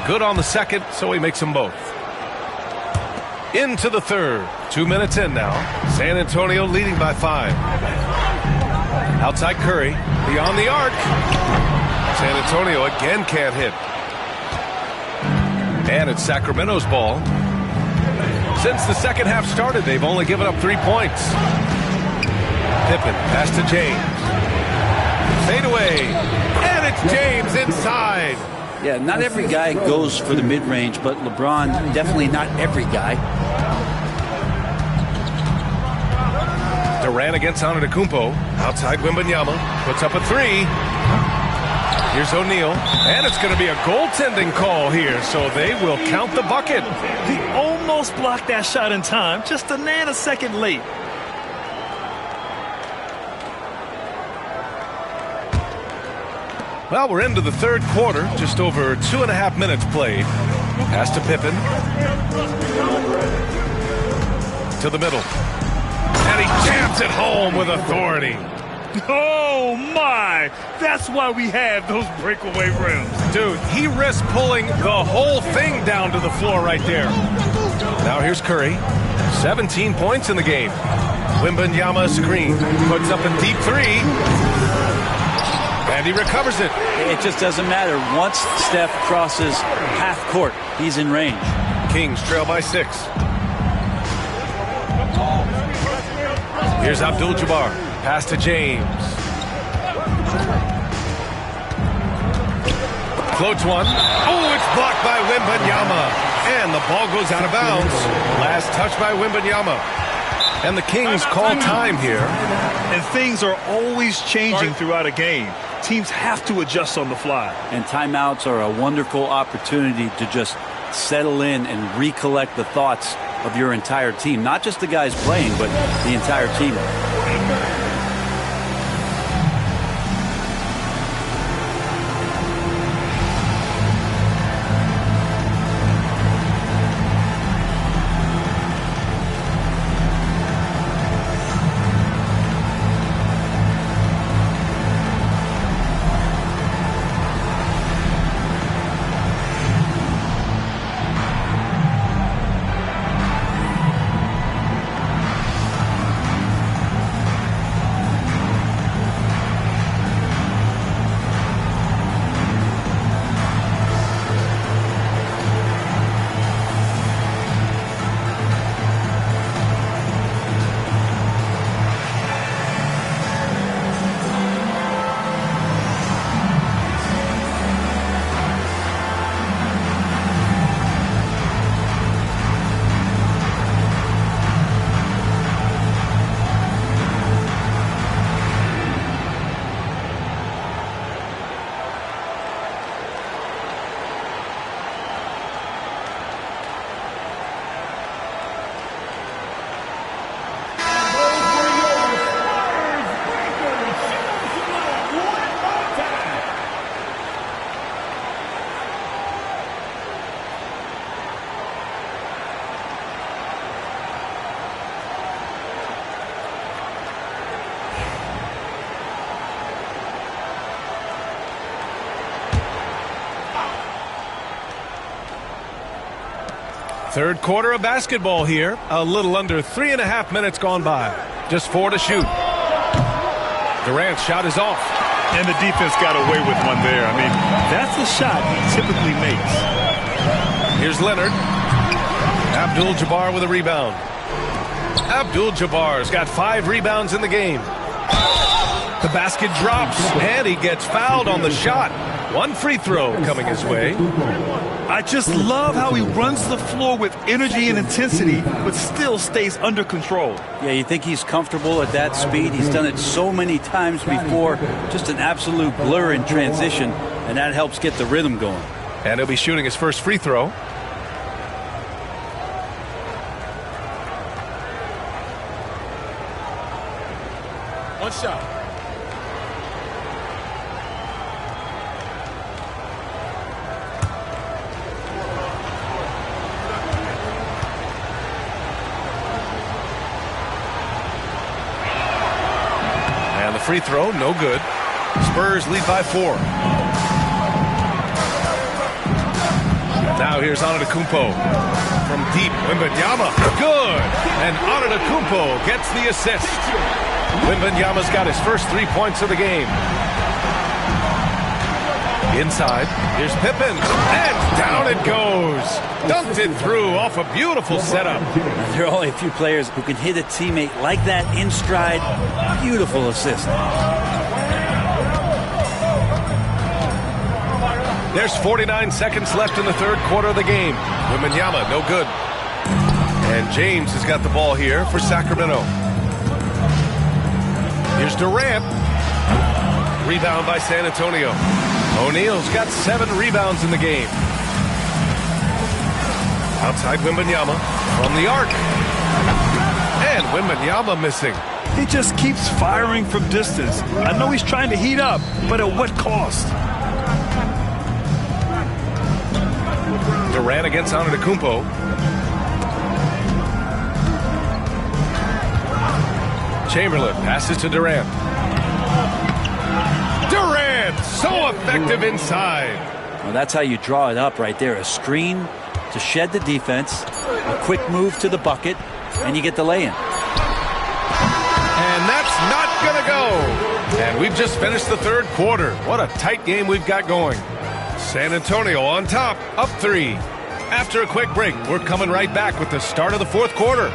Good on the second, so he makes them both. Into the third. 2 minutes in now. San Antonio leading by 5. Outside Curry. Beyond the arc. San Antonio again can't hit. And it's Sacramento's ball. Since the second half started, they've only given up 3 points. Pippen, pass to James. Fade away. And it's James inside. Yeah, not every guy goes for the mid-range, but LeBron, definitely not every guy. Durant against Antetokounmpo. Outside Wembanyama. Puts up a 3. Here's O'Neal. And it's going to be a goaltending call here, so they will count the bucket. He almost blocked that shot in time, just a nanosecond late. Well, we're into the third quarter. Just over 2.5 minutes played. Pass to Pippen. To the middle. And he jams it home with authority. Oh, my. That's why we have those breakaway rims. Dude, he risked pulling the whole thing down to the floor right there. Now here's Curry. 17 points in the game. Wembanyama screen. Puts up a deep 3. And he recovers it. It just doesn't matter. Once Steph crosses half court, he's in range. Kings trail by 6. Here's Abdul-Jabbar. Pass to James. Floats one. Oh, it's blocked by Wembanyama. And the ball goes out of bounds. Last touch by Wembanyama. And the Kings call time here. And things are always changing throughout a game. Teams have to adjust on the fly. And timeouts are a wonderful opportunity to just settle in and recollect the thoughts of your entire team. Not just the guys playing, but the entire team. Third quarter of basketball here. A little under 3.5 minutes gone by. Just 4 to shoot. Durant's shot is off. And the defense got away with one there. I mean, that's a shot he typically makes. Here's Leonard. Abdul-Jabbar with a rebound. Abdul-Jabbar's got 5 rebounds in the game. The basket drops, and he gets fouled on the shot. 1 free throw coming his way. I just love how he runs the floor with energy and intensity, but still stays under control. Yeah, you think he's comfortable at that speed. He's done it so many times before. Just an absolute blur in transition, and that helps get the rhythm going. And he'll be shooting his first free throw. One shot. And the free throw, no good. Spurs lead by 4. Now here's Antetokounmpo from deep. Wembanyama, good. And Antetokounmpo gets the assist. Wembanyama's got his first 3 points of the game. Inside, here's Pippen, and down it goes. Dunked it through off a beautiful setup. There are only a few players who can hit a teammate like that in stride. Beautiful assist. There's 49 seconds left in the third quarter of the game. Wembanyama, no good. And James has got the ball here for Sacramento. Here's Durant. Rebound by San Antonio. O'Neal's got 7 rebounds in the game. Outside Wembanyama from the arc. And Wembanyama missing. He just keeps firing from distance. I know he's trying to heat up, but at what cost? Durant against Antetokounmpo. Chamberlain passes to Durant. Durant, so effective inside. Well, that's how you draw it up right there. A screen to shed the defense, a quick move to the bucket, and you get the lay-in. And that's not going to go. And we've just finished the third quarter. What a tight game we've got going. San Antonio on top, up 3. After a quick break, we're coming right back with the start of the fourth quarter.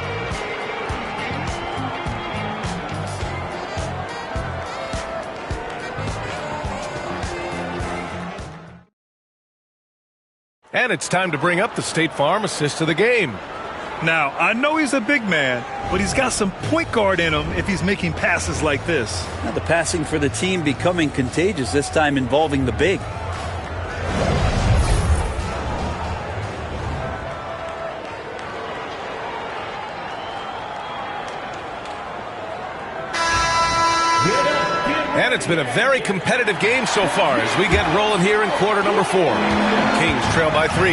And it's time to bring up the State Farm assist of the game. Now, I know he's a big man, but he's got some point guard in him if he's making passes like this. Now the passing for the team becoming contagious, this time involving the big. And it's been a very competitive game so far as we get rolling here in quarter number 4. Kings trail by 3.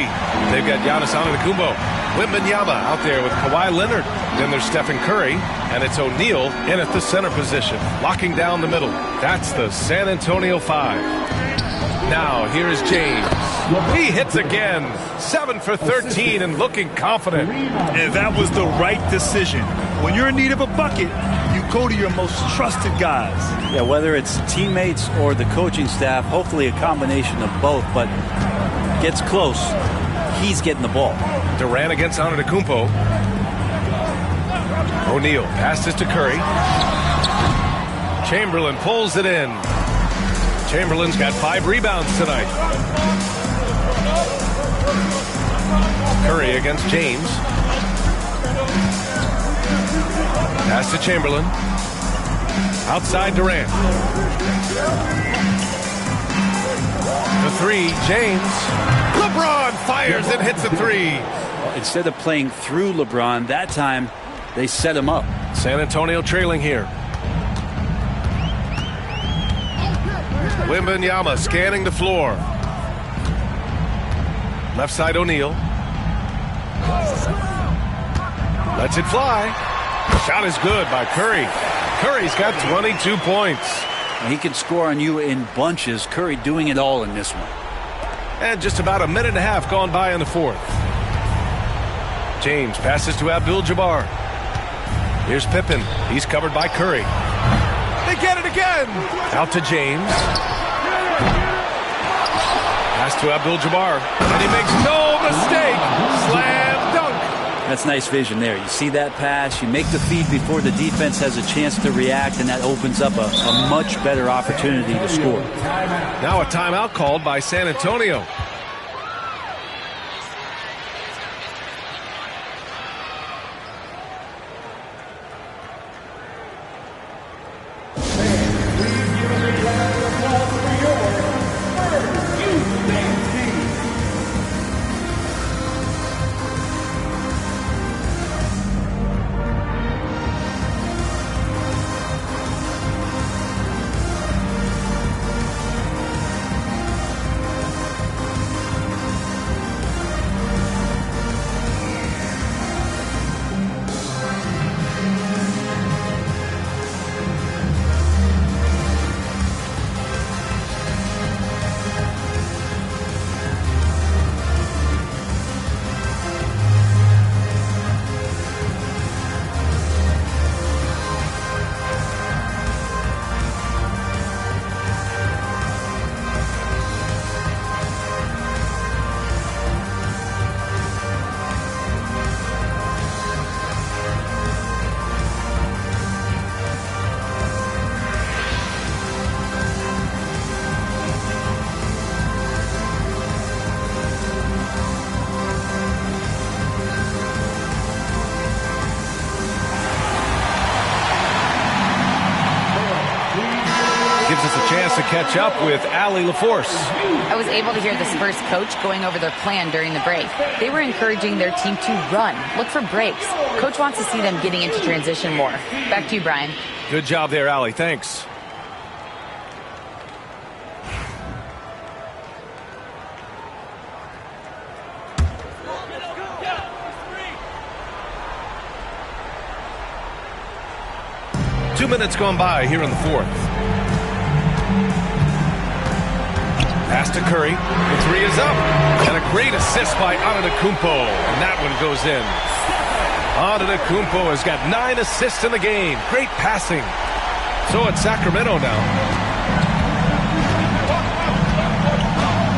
They've got Giannis Antetokounmpo. Wembanyama out there with Kawhi Leonard. Then there's Stephen Curry, and it's O'Neal in at the center position, locking down the middle. That's the San Antonio 5. Now here's James. He hits again. 7 for 13 and looking confident. And that was the right decision. When you're in need of a bucket, you go to your most trusted guys. Yeah, whether it's teammates or the coaching staff, hopefully a combination of both, but gets close. He's getting the ball. Durant against Antetokounmpo. O'Neal passes to Curry. Chamberlain pulls it in. Chamberlain's got 5 rebounds tonight. Curry against James. Pass to Chamberlain. Outside Durant. The 3, James. LeBron fires and hits a 3. Well, instead of playing through LeBron, that time they set him up. San Antonio trailing here. Wembanyama scanning the floor. Left side O'Neal. Lets it fly. Shot is good by Curry. Curry's got 22 points. He can score on you in bunches. Curry doing it all in this one. And just about a minute and a half gone by in the fourth. James passes to Abdul-Jabbar. Here's Pippen. He's covered by Curry. They get it again. Out to James. Pass to Abdul-Jabbar. And he makes no mistake. Slam dunk. That's nice vision there. You see that pass, you make the feed before the defense has a chance to react, and that opens up a much better opportunity to score. Now a timeout called by San Antonio. Gives us a chance to catch up with Allie LaForce. I was able to hear the Spurs coach going over their plan during the break. They were encouraging their team to run, look for breaks. Coach wants to see them getting into transition more. Back to you, Brian. Good job there, Allie. Thanks. Two minutes gone by here in the fourth. Pass to Curry. The three is up. And a great assist by Antetokounmpo. And that one goes in. Antetokounmpo has got 9 assists in the game. Great passing. So it's Sacramento now.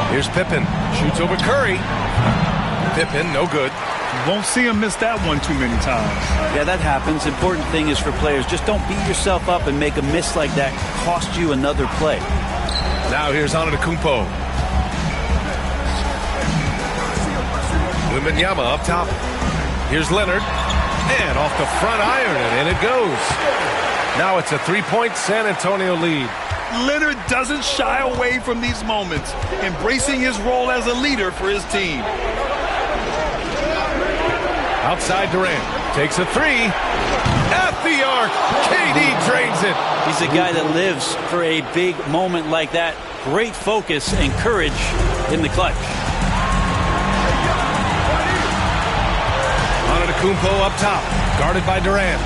Here's Pippen. Shoots over Curry. Pippen, no good. You won't see him miss that one too many times. Yeah, that happens. Important thing is for players, just don't beat yourself up and make a miss like that cost you another play. Now here's Antetokounmpo. Wembanyama up top. Here's Leonard. And off the front iron, and in it goes. Now it's a 3-point San Antonio lead. Leonard doesn't shy away from these moments, embracing his role as a leader for his team. Outside Durant. Takes a three. At the arc. KD drains it. He's a guy that lives for a big moment like that. Great focus and courage in the clutch. Antetokounmpo up top. Guarded by Durant.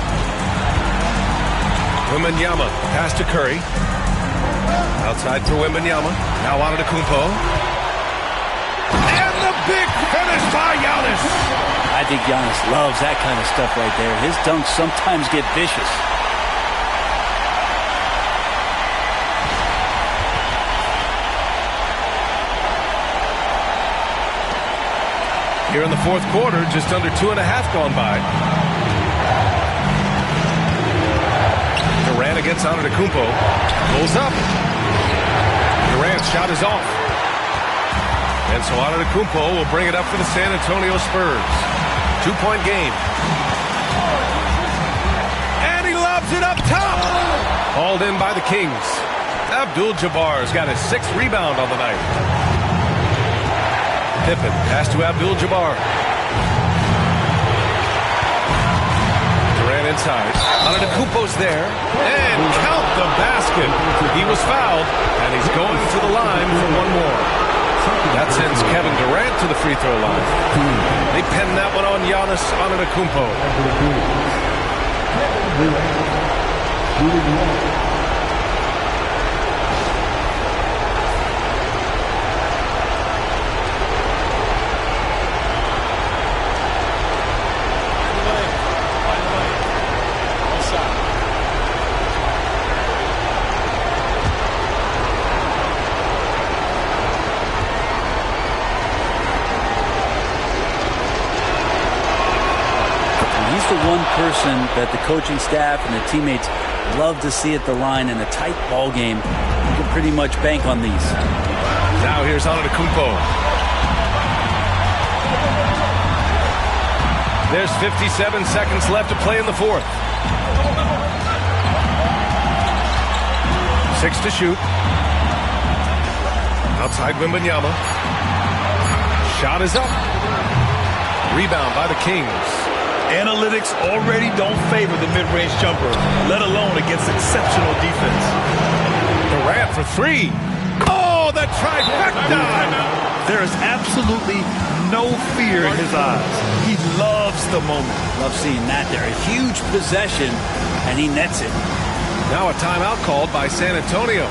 Wembanyama. Pass to Curry. Outside for Wembanyama. Now Antetokounmpo. And the big finish by Giannis. I think Giannis loves that kind of stuff right there. His dunks sometimes get vicious. Here in the fourth quarter, just under 2.5 gone by. Durant against Antetokounmpo. Pulls up. Durant's shot is off. And so Antetokounmpo will bring it up for the San Antonio Spurs. 2-point game. And he lobs it up top. Hauled in by the Kings. Abdul-Jabbar's got his 6th rebound on the night. Pippen pass to Abdul-Jabbar. Durant inside. Antetokounmpo's there. And count the basket. He was fouled, and he's going to the line for one more. That sends Kevin Durant to the free throw line. They pin that one on Giannis Antetokounmpo. person that the coaching staff and the teammates love to see at the line in a tight ball game. You can pretty much bank on these. Now here's Antetokounmpo. There's 57 seconds left to play in the fourth. 6 to shoot. Outside Wembanyama. Shot is up. Rebound by the Kings. Analytics already don't favor the mid-range jumper, let alone against exceptional defense. Durant for 3. Oh, the trifecta! There is absolutely no fear in his eyes. He loves the moment. Love seeing that there. A huge possession, and he nets it. Now a timeout called by San Antonio.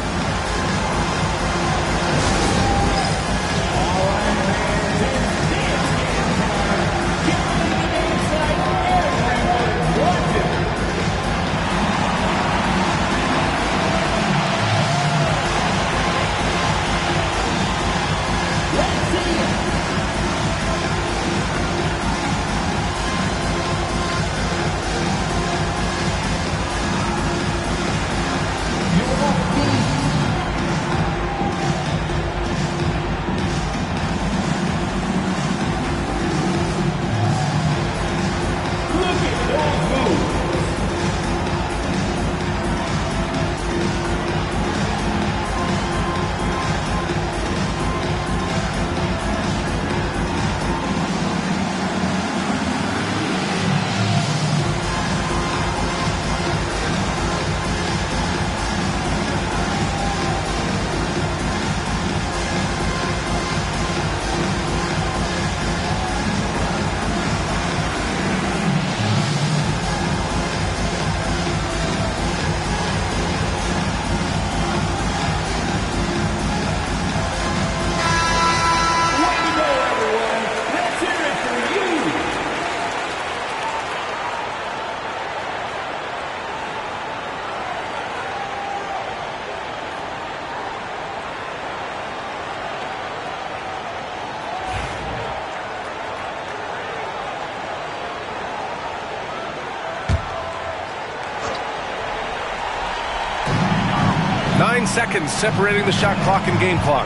Seconds separating the shot clock and game clock.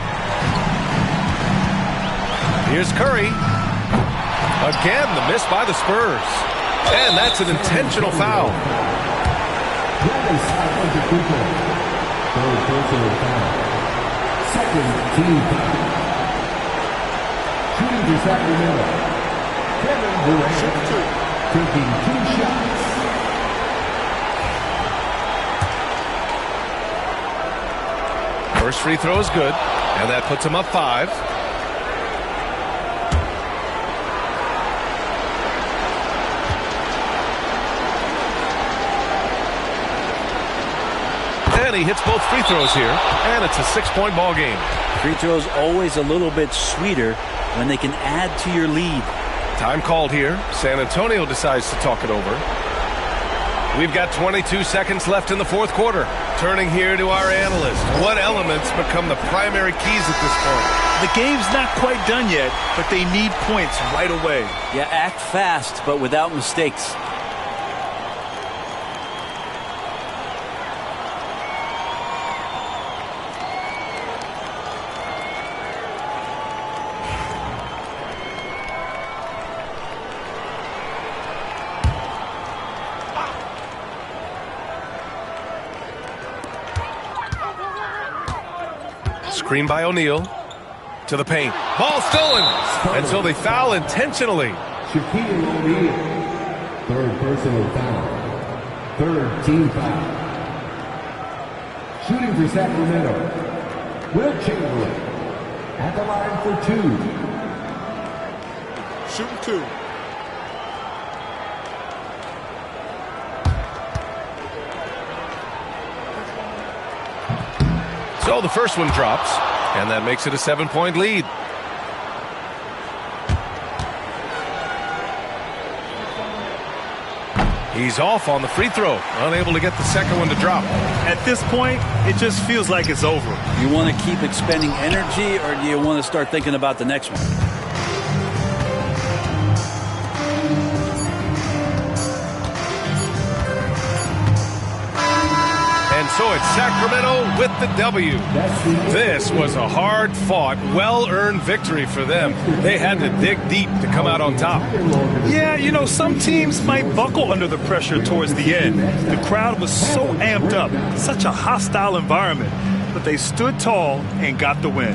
Here's Curry. Again, the miss by the Spurs. And that's an intentional foul. Second team foul. Shooting for Sacramento. Kevin Durant taking 2 shots. First free throw is good, and that puts him up 5. And he hits both free throws here, and it's a 6-point ball game. Free throws always a little bit sweeter when they can add to your lead. Time called here. San Antonio decides to talk it over. We've got 22 seconds left in the fourth quarter. Turning here to our analyst. What elements become the primary keys at this point? The game's not quite done yet, but they need points right away. Yeah, act fast, but without mistakes. Screen by O'Neal to the paint. Ball stolen. And so they foul intentionally. Shaquille O'Neal. Third personal foul. Third team foul. Shooting for Sacramento. Will Chamberlain at the line for 2. Shooting 2. So the first one drops, and that makes it a 7-point lead. He's off on the free throw, unable to get the second one to drop. At this point, it just feels like it's over. You want to keep expending energy, or do you want to start thinking about the next one? so it's Sacramento with the W. This was a hard-fought, well-earned victory for them. They had to dig deep to come out on top. Yeah, you know, some teams might buckle under the pressure towards the end. The crowd was so amped up, such a hostile environment, but they stood tall and got the win.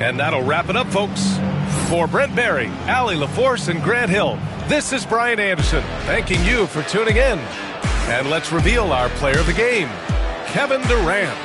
And that'll wrap it up, folks. For Brent Barry, Allie LaForce, and Grant Hill, this is Brian Anderson, thanking you for tuning in. And let's reveal our player of the game, Kevin Durant.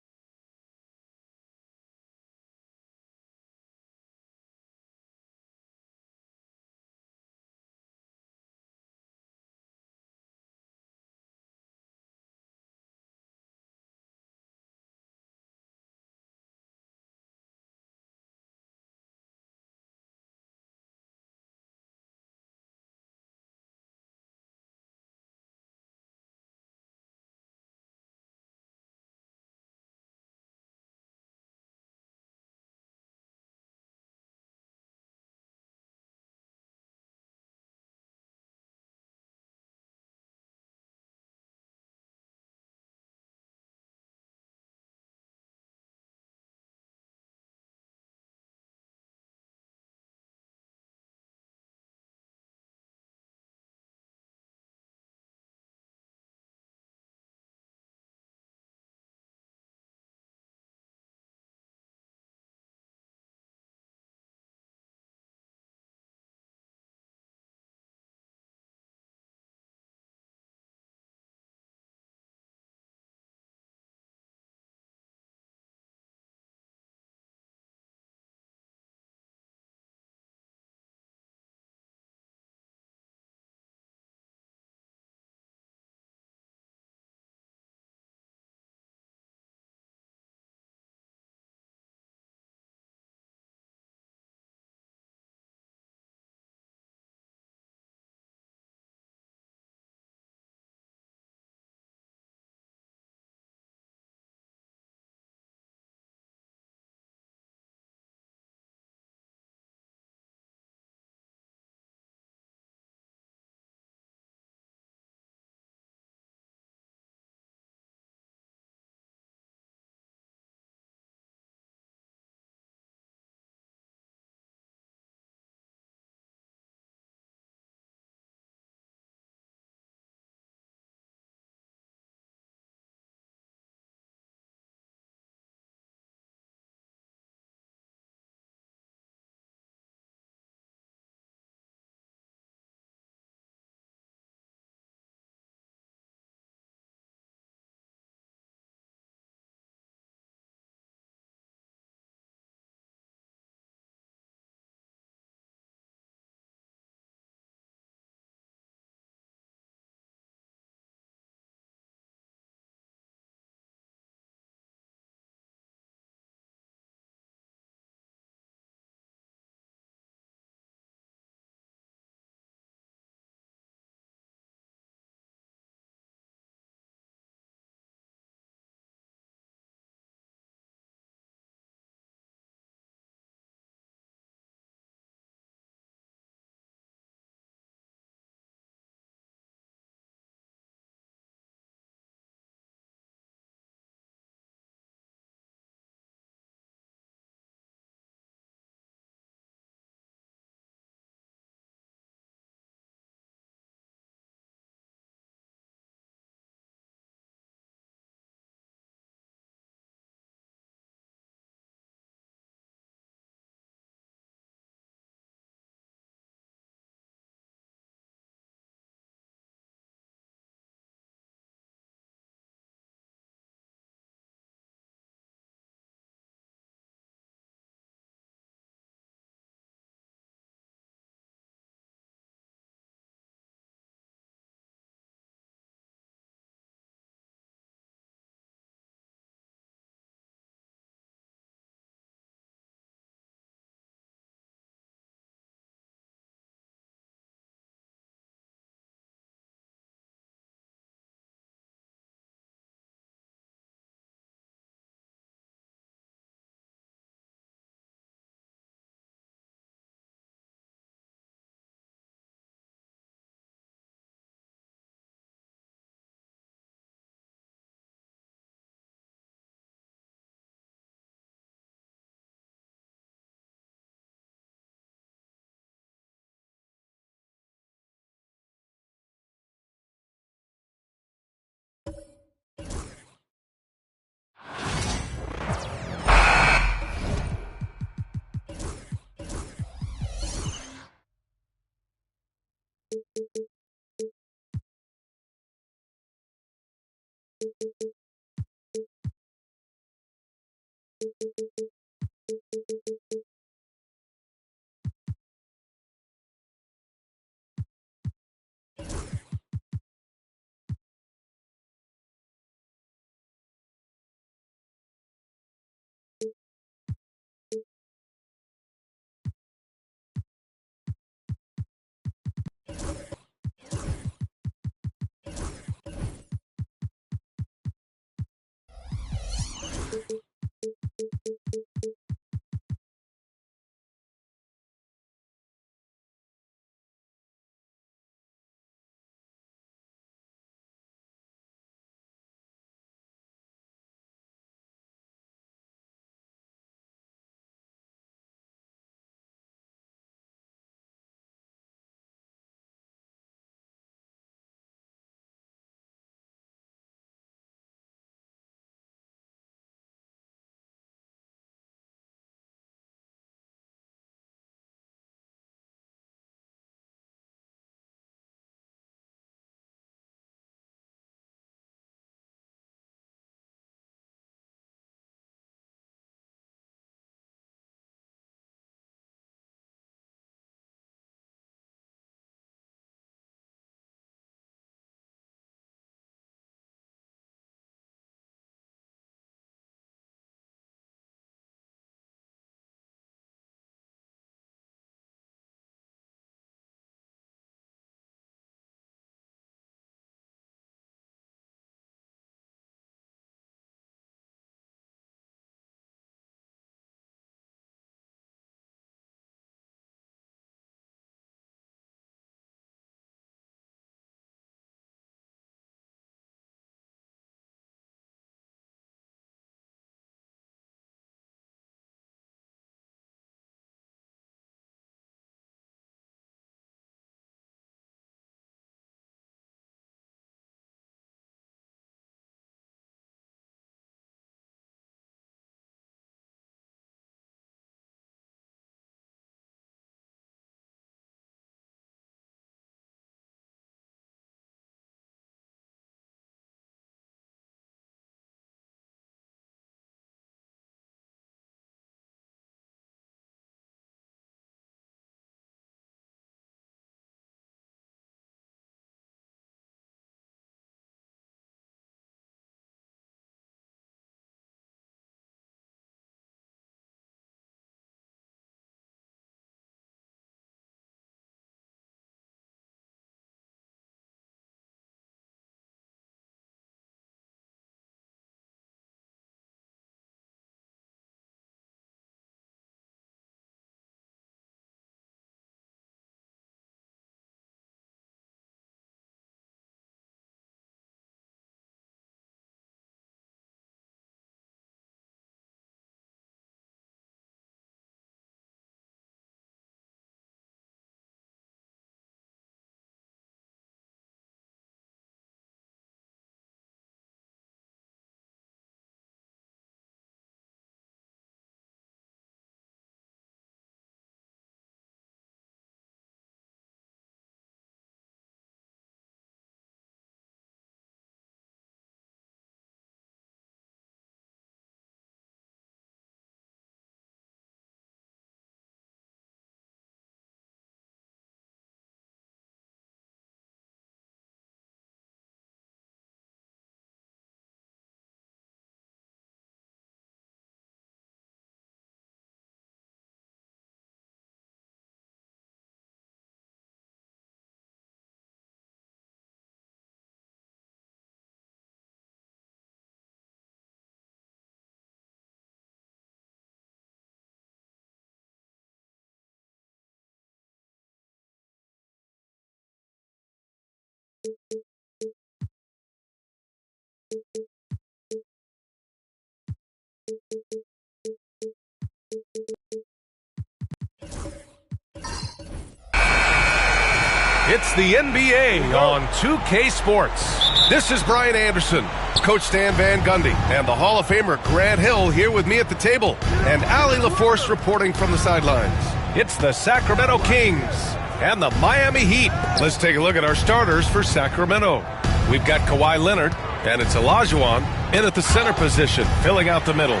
It's the NBA on 2K Sports. This is Brian Anderson, Coach Stan Van Gundy, and the Hall of Famer Grant Hill here with me at the table, and Allie LaForce reporting from the sidelines. It's the Sacramento Kings and the Miami Heat. Let's take a look at our starters for Sacramento. We've got Kawhi Leonard, and it's Olajuwon in at the center position, filling out the middle.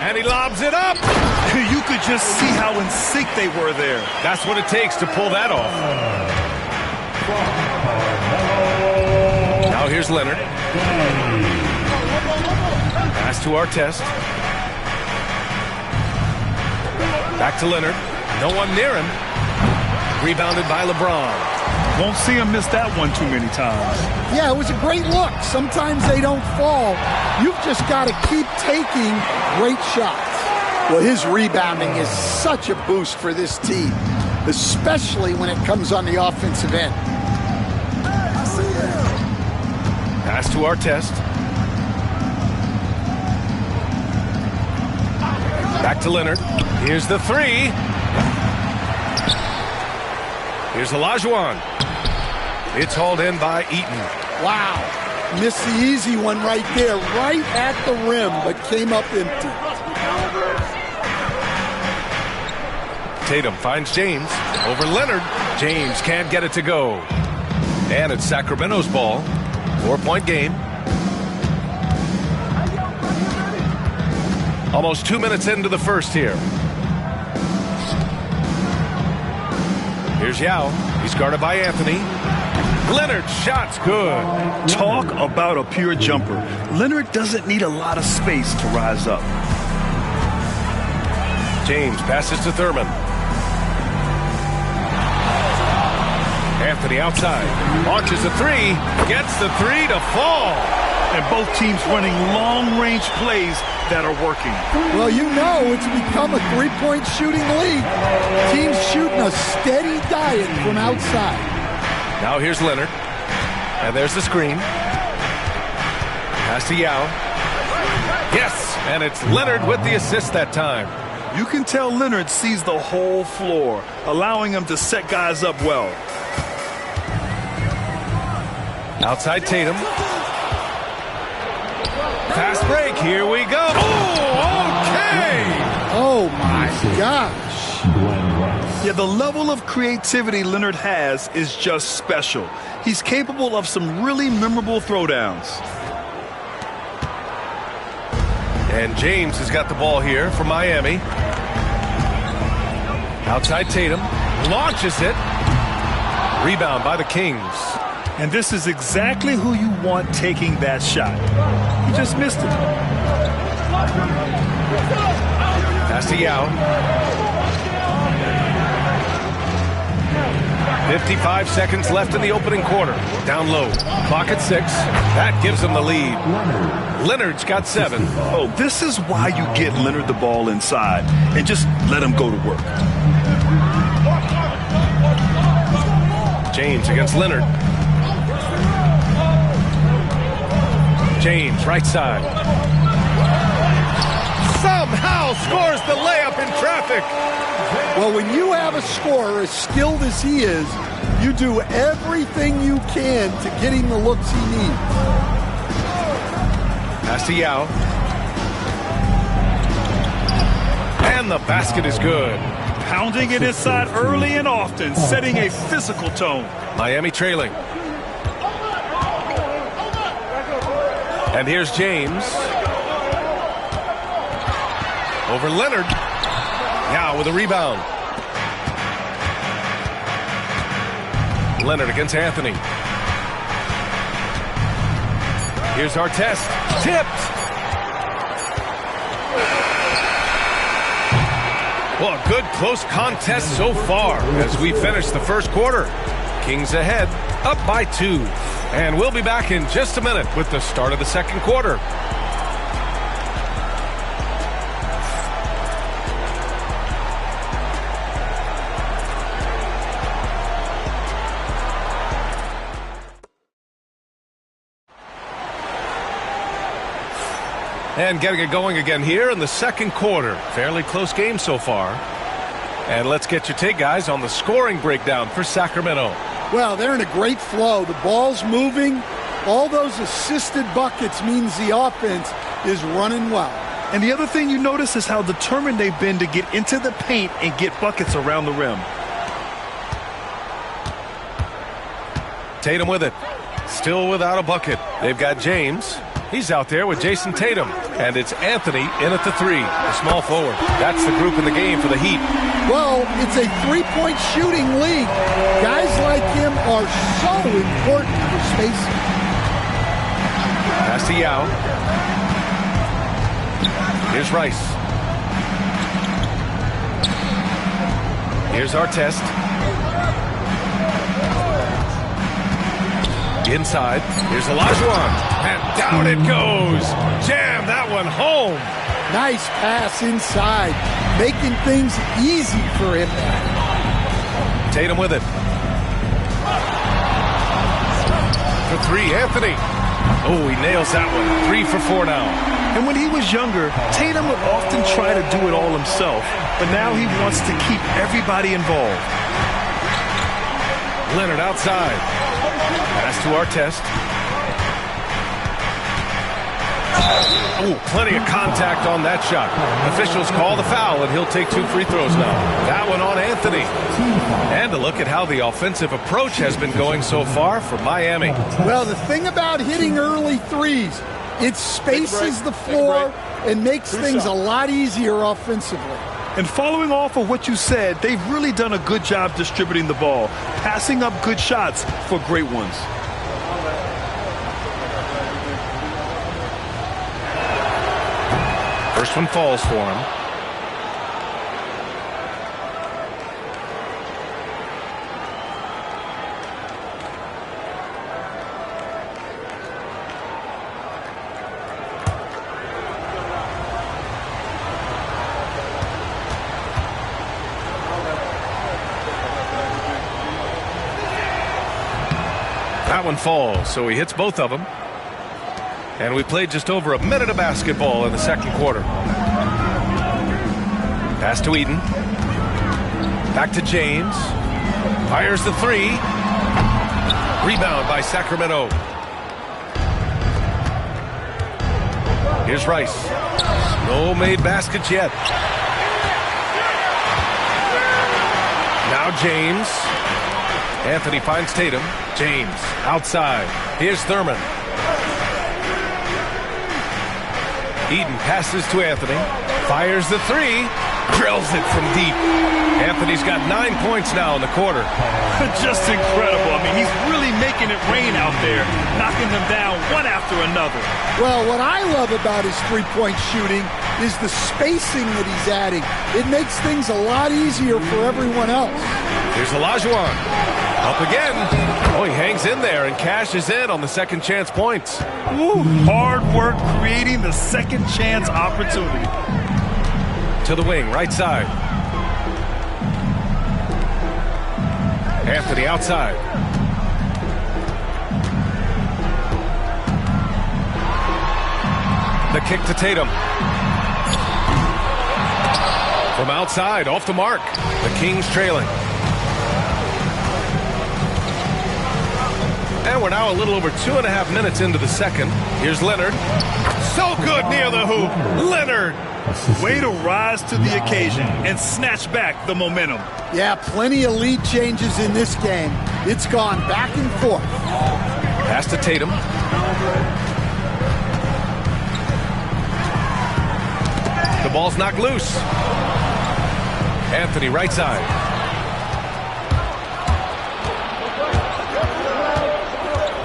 And he lobs it up. You could just see how in sync they were there. That's what it takes to pull that off. Now here's Leonard. Pass to Artest. Back to Leonard. No one near him. Rebounded by LeBron. Won't see him miss that one too many times. Yeah, it was a great look. Sometimes they don't fall. You've just got to keep taking great shots. Well, his rebounding is such a boost for this team, especially when it comes on the offensive end. Pass to Artest. Back to Leonard. Here's the three. Here's Olajuwon. It's hauled in by Eaton. Wow. Missed the easy one right there, right at the rim, but came up empty. Tatum finds James over Leonard. James can't get it to go. And it's Sacramento's ball. 4-point game. Almost 2 minutes into the first here. Here's Yao. He's guarded by Anthony. Leonard's shot's good. Talk about a pure jumper. Leonard doesn't need a lot of space to rise up. James passes to Thurman. Anthony outside. Launches a three. Gets the three to fall. And both teams running long-range plays that are working. Well, you know it's become a three-point shooting league. Teams shooting a steady diet from outside. Now here's Leonard. And there's the screen. Pass to Yao. Yes, and it's Leonard with the assist that time. You can tell Leonard sees the whole floor, allowing him to set guys up well. Outside Tatum. Fast break. Here we go. Oh, okay. Oh, my gosh. Yeah, the level of creativity Leonard has is just special. He's capable of some really memorable throwdowns. And James has got the ball here for Miami. Outside Tatum. Launches it. Rebound by the Kings. And this is exactly who you want taking that shot. He just missed it. Pass to Yao. 55 seconds left in the opening quarter. Down low. Clock at 6. That gives them the lead. Leonard's got 7. Oh, this is why you get Leonard the ball inside and just let him go to work. James against Leonard. James, right side. Somehow scores the layup in traffic. Well, when you have a scorer as skilled as he is, you do everything you can to get him the looks he needs. Pass to Yao. And the basket is good. Pounding it inside early and often, setting a physical tone. Miami trailing. And here's James. Over Leonard. Now with a rebound. Leonard against Anthony. Here's Artest. Tipped. Well, a good close contest so far as we finish the first quarter. Kings ahead, up by 2. And we'll be back in just a minute with the start of the second quarter. And getting it going again here in the second quarter. Fairly close game so far. And let's get your take, guys, on the scoring breakdown for Sacramento. Well, they're in a great flow. The ball's moving. All those assisted buckets means the offense is running well. And the other thing you notice is how determined they've been to get into the paint and get buckets around the rim. Tatum with it. Still without a bucket. They've got James. He's out there with Jason Tatum. And it's Anthony in at the 3, the small forward. That's the group in the game for the Heat. Well, it's a three-point shooting league. Guys like him are so important for spacing. Pass to Yao. Here's Rice. Here's Artest. Inside. Here's Olajuwon. And down it goes. Jam that one home. Nice pass inside. Making things easy for him now. Tatum with it. For 3, Anthony. Oh, he nails that one. 3 for 4 now. And when he was younger, Tatum would often try to do it all himself. But now he wants to keep everybody involved. Leonard outside. Pass to Artest. Oh, plenty of contact on that shot. Officials call the foul, and he'll take 2 free throws now. That one on Anthony. And a look at how the offensive approach has been going so far for Miami. Well, the thing about hitting early threes, it spaces the floor and makes things a lot easier offensively. And following off of what you said, they've really done a good job distributing the ball, passing up good shots for great ones. First one falls for him. That one falls, so he hits both of them. And we played just over a minute of basketball in the second quarter. Pass to Eden. Back to James. Fires the 3. Rebound by Sacramento. Here's Rice. No made baskets yet. Now James. Anthony finds Tatum. James outside. Here's Thurman. Eden passes to Anthony. Fires the 3. Drills it from deep. Anthony's got 9 points now in the quarter. Just incredible. I mean, he's really making it rain out there, knocking them down one after another. Well, what I love about his three-point shooting is the spacing that he's adding. It makes things a lot easier for everyone else. Here's Olajuwon. Up again. Oh, he hangs in there and cashes in on the second chance points. Ooh, hard work creating the second chance opportunity. To the wing, right side. Anthony outside. The kick to Tatum. From outside, off the mark. The Kings trailing. And we're now a little over 2.5 minutes into the second. Here's Leonard. So good near the hoop. Leonard. Way to rise to the occasion and snatch back the momentum. Yeah, plenty of lead changes in this game. It's gone back and forth. Pass to Tatum. The ball's knocked loose. Anthony right side.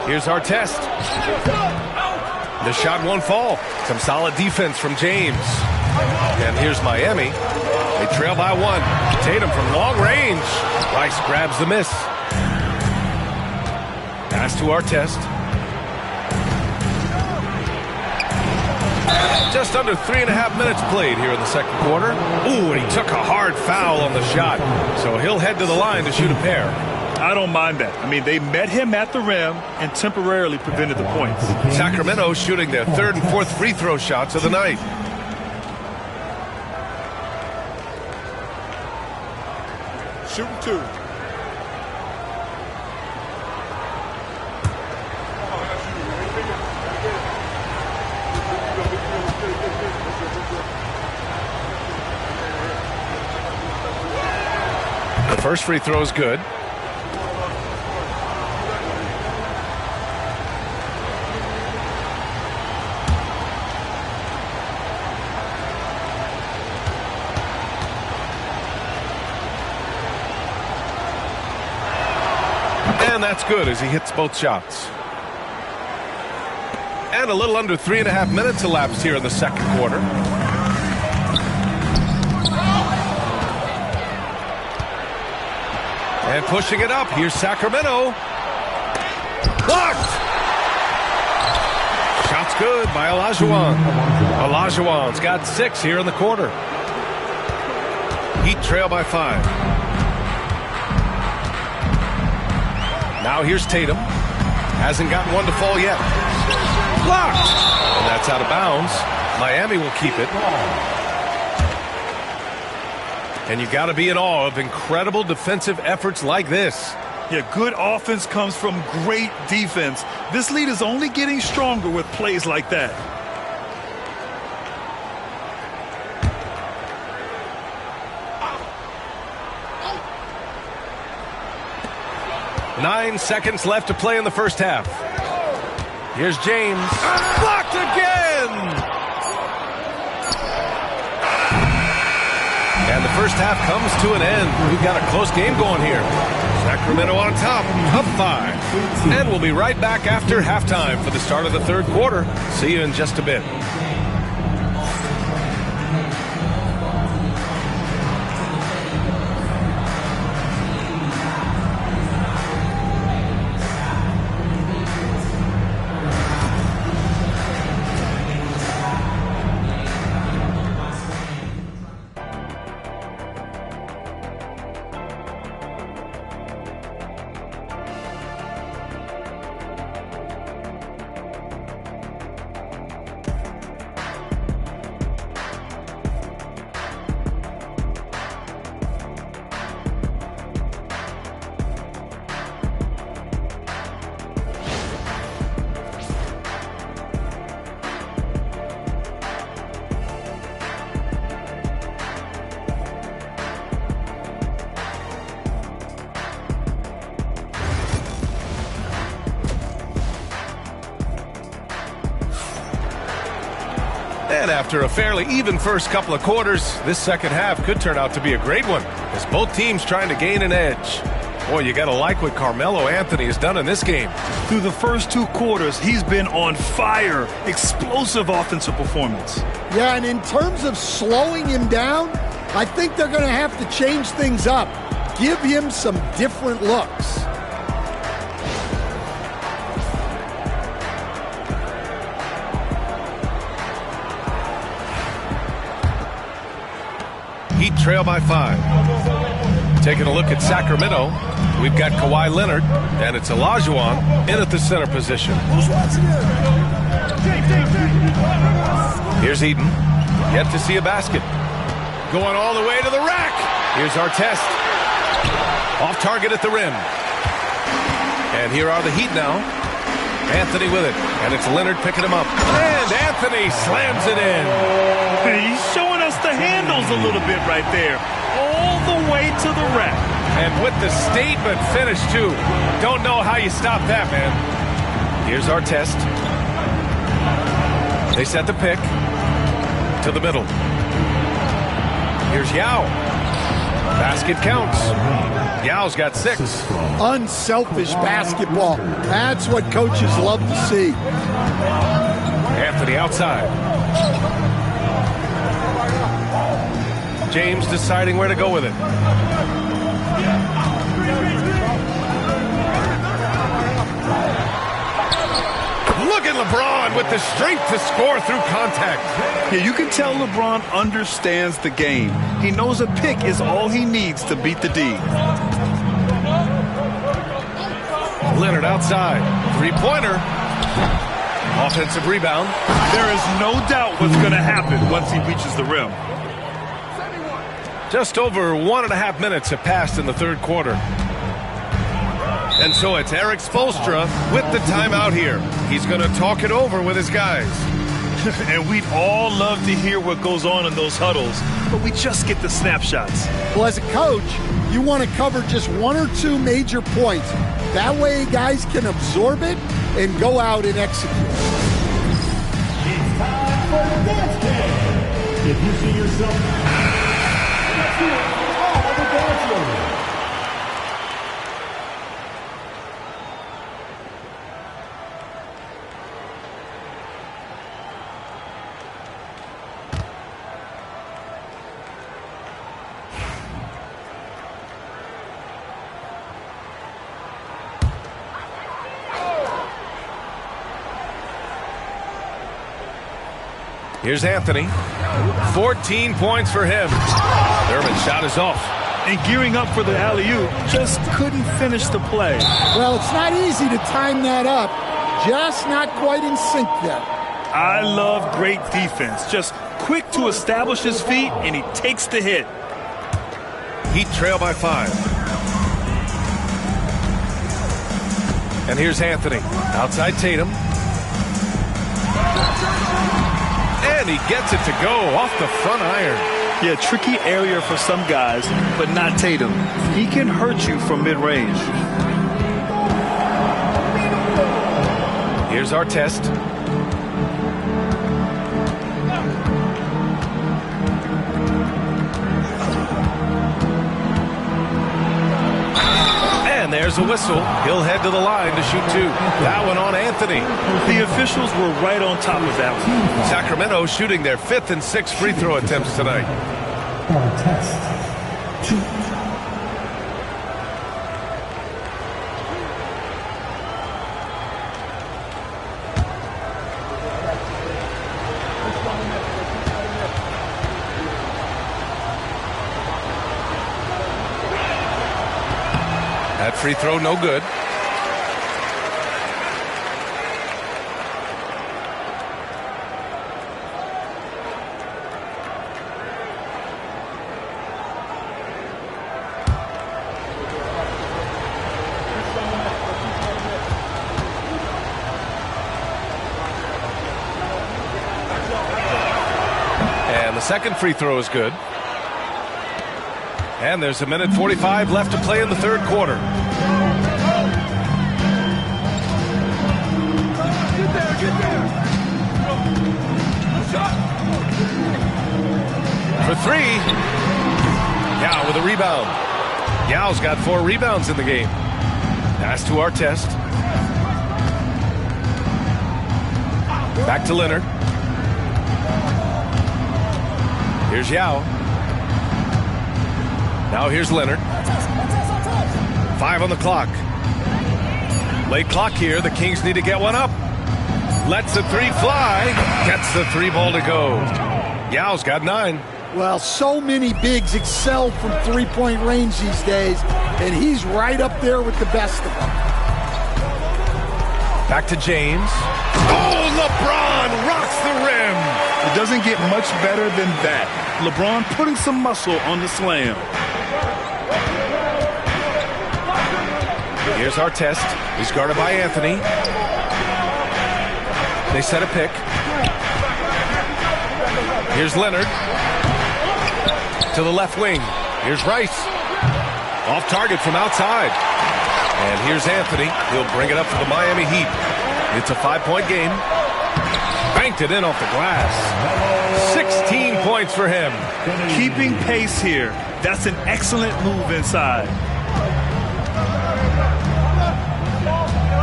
Here's Artest. The shot won't fall. Some solid defense from James. And here's Miami. They trail by 1. Tatum from long range. Rice grabs the miss. Pass to Artest. Just under 3.5 minutes played here in the second quarter. Ooh, and he took a hard foul on the shot. So he'll head to the line to shoot a pair. I don't mind that. I mean, they met him at the rim and temporarily prevented the points. Sacramento shooting their 3rd and 4th free throw shots of the night. Shooting 2. First free throw is good. And that's good as he hits both shots. And a little under 3.5 minutes elapsed here in the second quarter. And pushing it up, here's Sacramento. Blocked! Shot's good by Olajuwon. Olajuwon's got 6 here in the quarter. Heat trail by 5. Now here's Tatum. Hasn't gotten one to fall yet. Blocked! And that's out of bounds. Miami will keep it. And you got to be in awe of incredible defensive efforts like this. Yeah, good offense comes from great defense. This lead is only getting stronger with plays like that. Nine seconds left to play in the first half. Here's James. Blocked again! And the first half comes to an end. We've got a close game going here. Sacramento on top, up 5. And we'll be right back after halftime for the start of the third quarter. See you in just a bit. And after a fairly even first couple of quarters, this second half could turn out to be a great one, as both teams trying to gain an edge. Boy, you got to like what Carmelo Anthony has done in this game. Through the first 2 quarters, he's been on fire. Explosive offensive performance. Yeah, and in terms of slowing him down, I think they're going to have to change things up. Give him some different looks. Heat trail by 5. Taking a look at Sacramento, we've got Kawhi Leonard, and it's Olajuwon in at the center position. Here's Eden, yet to see a basket. Going all the way to the rack. Here's Artest. Off target at the rim. And here are the Heat now. Anthony with it, and it's Leonard picking him up. And Anthony slams it in. He's showing us the handles a little bit right there. All the way to the rack. And with the statement finish, too. Don't know how you stop that, man. Here's Artest. They set the pick to the middle. Here's Yao. Basket counts. Yao's got 6. Unselfish basketball. That's what coaches love to see. Anthony outside. James deciding where to go with it. Look at LeBron with the strength to score through contact. Yeah, you can tell LeBron understands the game. He knows a pick is all he needs to beat the D. Leonard outside. 3-pointer. Offensive rebound. There is no doubt what's going to happen once he reaches the rim. Just over 1.5 minutes have passed in the third quarter. And so it's Eric Spoelstra with the timeout here. He's going to talk it over with his guys. And we'd all love to hear what goes on in those huddles, but we just get the snapshots. Well, as a coach, you want to cover just one or two major points. That way guys can absorb it and go out and execute. It's time for Dance Game. If you see yourself, let's do it all the dance floor. Here's Anthony. 14 points for him. Thurman's shot is off. And gearing up for the alley-oop, just couldn't finish the play. Well, it's not easy to time that up. Just not quite in sync there. I love great defense. Just quick to establish his feet, and he takes the hit. Heat trail by 5. And here's Anthony. Outside Tatum. And he gets it to go off the front iron. Yeah, tricky area for some guys, but not Tatum. He can hurt you from mid-range. Here's our test. And there's a whistle. He'll head to the line to shoot 2. That one on Anthony. The officials were right on top of that one. Sacramento shooting their 5th and 6th free throw attempts tonight. Test 2. That free throw no good. And the second free throw is good. And there's a minute 45 left to play in the third quarter. For 3. Yao with a rebound. Yao's got 4 rebounds in the game. Pass to Artest. Back to Leonard. Here's Yao. Now here's Leonard. 5 on the clock. Late clock here. The Kings need to get one up. Lets the 3 fly. Gets the 3 ball to go. Yao's got 9. Well, so many bigs excel from three-point range these days, and he's right up there with the best of them. Back to James. Oh, LeBron rocks the rim. It doesn't get much better than that. LeBron putting some muscle on the slam. Here's our test. He's guarded by Anthony. They set a pick. Here's Leonard. To the left wing. Here's Rice. Off target from outside. And here's Anthony. He'll bring it up for the Miami Heat. It's a 5-point game. Banked it in off the glass. 16 points for him. Keeping pace here. That's an excellent move inside.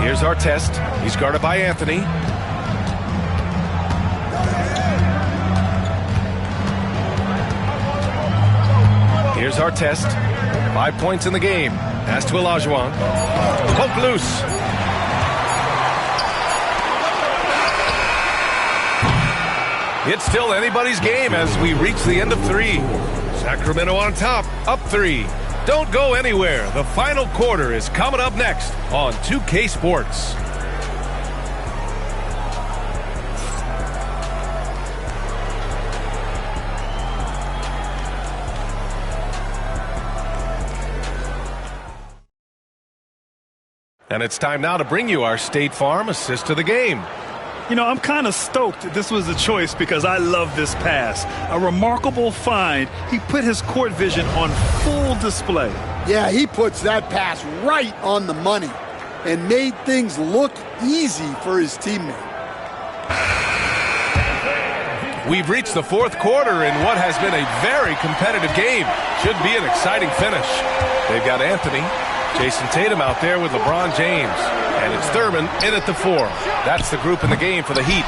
Here's our test. He's guarded by Anthony. Here's our test. 5 points in the game. Pass to Olajuwon. Poke loose. It's still anybody's game as we reach the end of 3. Sacramento on top, up 3. Don't go anywhere. The final quarter is coming up next on 2K Sports. And it's time now to bring you our State Farm assist to the game. You know, I'm kind of stoked that this was a choice because I love this pass. A remarkable find. He put his court vision on full display. Yeah, he puts that pass right on the money and made things look easy for his teammate. We've reached the fourth quarter in what has been a very competitive game. Should be an exciting finish. They've got Anthony, Jason Tatum out there with LeBron James. And it's Thurman in at the 4. That's the group in the game for the Heat.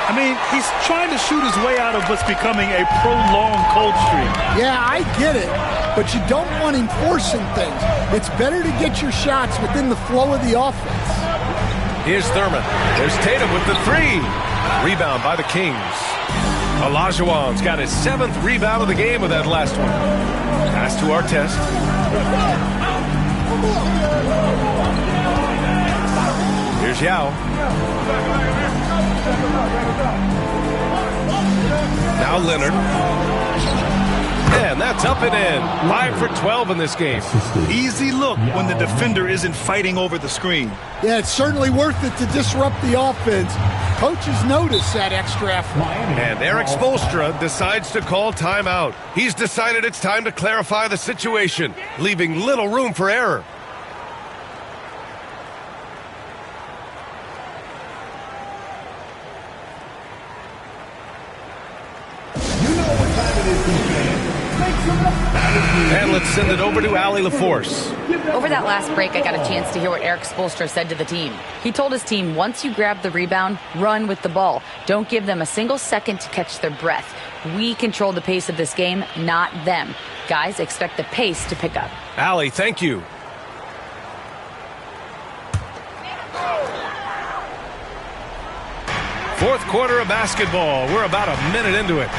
I mean, he's trying to shoot his way out of what's becoming a prolonged cold streak. Yeah, I get it. But you don't want him forcing things. It's better to get your shots within the flow of the offense. Here's Thurman. There's Tatum with the 3. Rebound by the Kings. Olajuwon's got his 7th rebound of the game with that last one. Pass to Artest. Here's Yao. Now Leonard. And that's up and in. 5 for 12 in this game. Easy look when the defender isn't fighting over the screen. Yeah, it's certainly worth it to disrupt the offense. Coaches notice that extra effort. And Eric Spoelstra decides to call timeout. He's decided it's time to clarify the situation, leaving little room for error. And let's send it over to Allie LaForce. Over that last break, I got a chance to hear what Eric Spoelstra said to the team. He told his team, once you grab the rebound, run with the ball. Don't give them a single second to catch their breath. We control the pace of this game, not them. Guys, expect the pace to pick up. Allie, thank you. Fourth quarter of basketball. We're about a minute into it.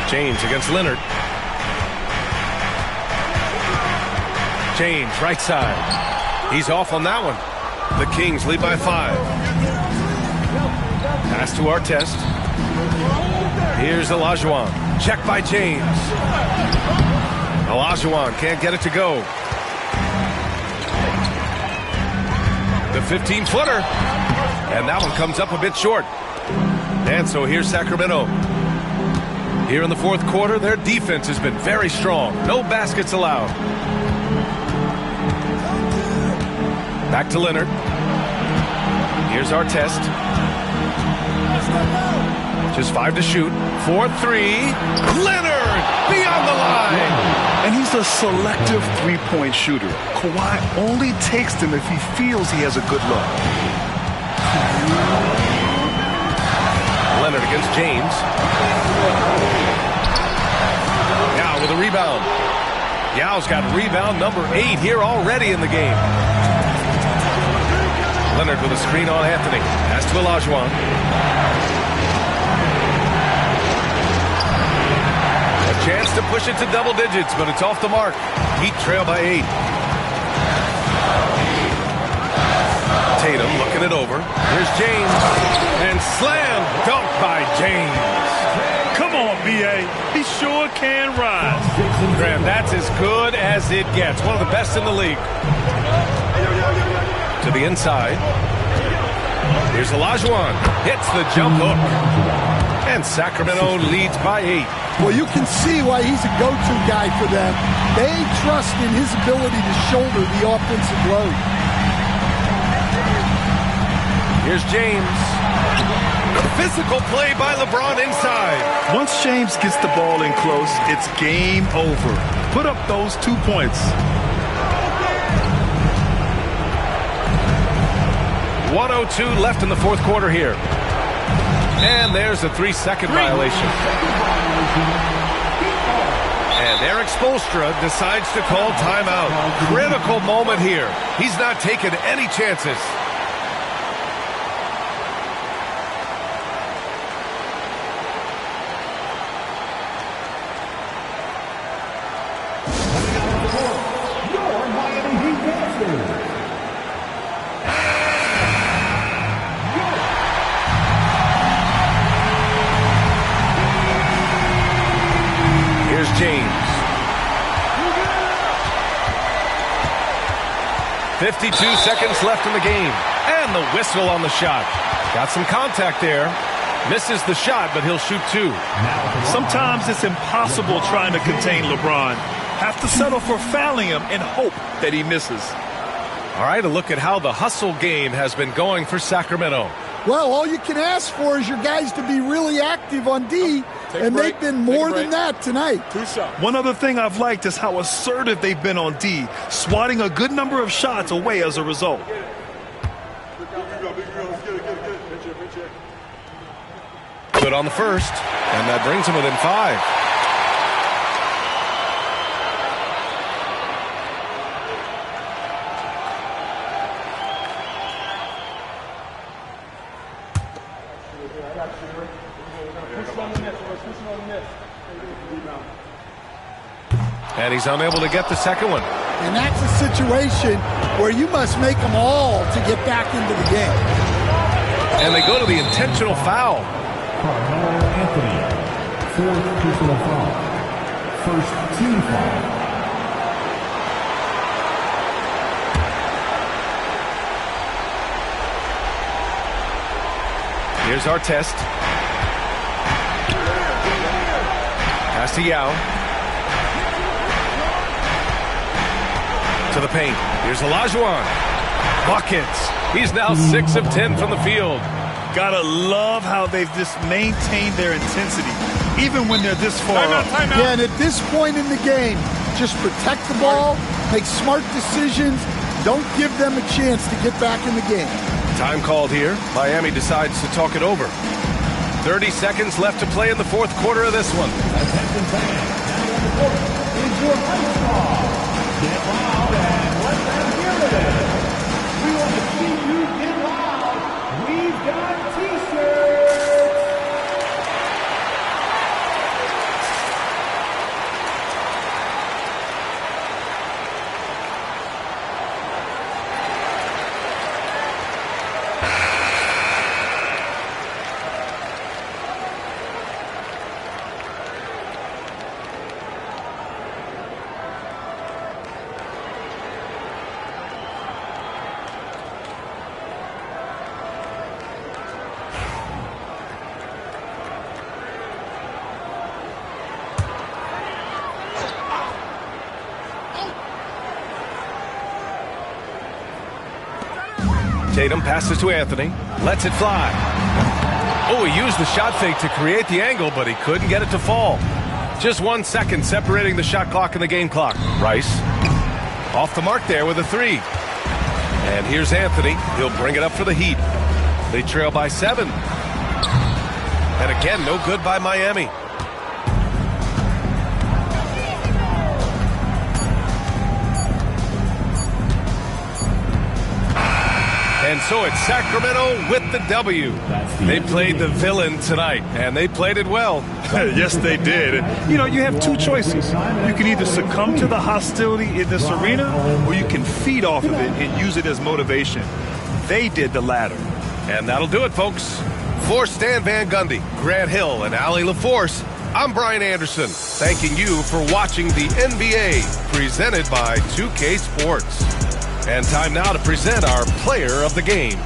James against Leonard. James, right side. He's off on that one. The Kings lead by 5. Pass to Artest. Here's Olajuwon. Check by James. Olajuwon can't get it to go. The 15-footer. And that one comes up a bit short. And so here's Sacramento. Here in the fourth quarter, their defense has been very strong. No baskets allowed. Back to Leonard. Here's Artest. Just 5 to shoot. 4-3. Leonard beyond the line. And he's a selective three-point shooter. Kawhi only takes them if he feels he has a good look. Leonard against James. Yao with a rebound. Yao's got rebound number 8 here already in the game. Leonard with a screen on Anthony. Pass to Olajuwon. A chance to push it to double digits, but it's off the mark. Heat trail by 8. Tatum looking it over. Here's James. And slam dunk by James. Come on, B.A. He sure can rise. Graham, that's as good as it gets. One of the best in the league. To the inside. Here's Olajuwon. Hits the jump hook. And Sacramento leads by 8. Well, you can see why he's a go-to guy for them. They trust in his ability to shoulder the offensive load. Here's James. Physical play by LeBron inside. Once James gets the ball in close, it's game over. Put up those 2 points. 1:02 left in the fourth quarter here. And there's a 3-second violation. And Eric Spoelstra decides to call timeout. Critical moment here. He's not taking any chances. James. 52 seconds left in the game. And the whistle on the shot. Got some contact there. Misses the shot, but he'll shoot 2. Sometimes it's impossible trying to contain LeBron. Have to settle for fouling him and hope that he misses. All right, a look at how the hustle game has been going for Sacramento. Well, all you can ask for is your guys to be really active on D, and they've been more than that tonight. 2 shots. One other thing I've liked is how assertive they've been on D, swatting a good number of shots away as a result. Good on the first, and that brings him within 5. And he's unable to get the second one. And that's a situation where you must make them all to get back into the game. And they go to the intentional foul. Carmelo Anthony, 4th personal foul. First team foul. Here's our test. Pass to Yao. To the paint. Here's Olajuwon. Buckets. He's now 6 of 10 from the field. Gotta love how they've just maintained their intensity, even when they're this far up. Yeah, and at this point in the game, just protect the ball, make smart decisions, don't give them a chance to get back in the game. Time called here. Miami decides to talk it over. 30 seconds left to play in the 4th quarter of this one. Attention fans, now on the court is your ice star. Get loud and let them hear it. We want to see you get loud. We've got T-shirts. Tatum passes to Anthony. Lets it fly. Oh, he used the shot fake to create the angle, but he couldn't get it to fall. Just 1 second separating the shot clock and the game clock. Rice off the mark there with a 3. And here's Anthony. He'll bring it up for the Heat. They trail by 7. And again, no good by Miami. And so it's Sacramento with the W. They played the villain tonight, and they played it well. Yes, they did. You know, you have 2 choices. You can either succumb to the hostility in this arena, or you can feed off of it and use it as motivation. They did the latter. And that'll do it, folks. For Stan Van Gundy, Grant Hill, and Allie LaForce, I'm Brian Anderson, thanking you for watching the NBA, presented by 2K Sports. And time now to present our player of the game.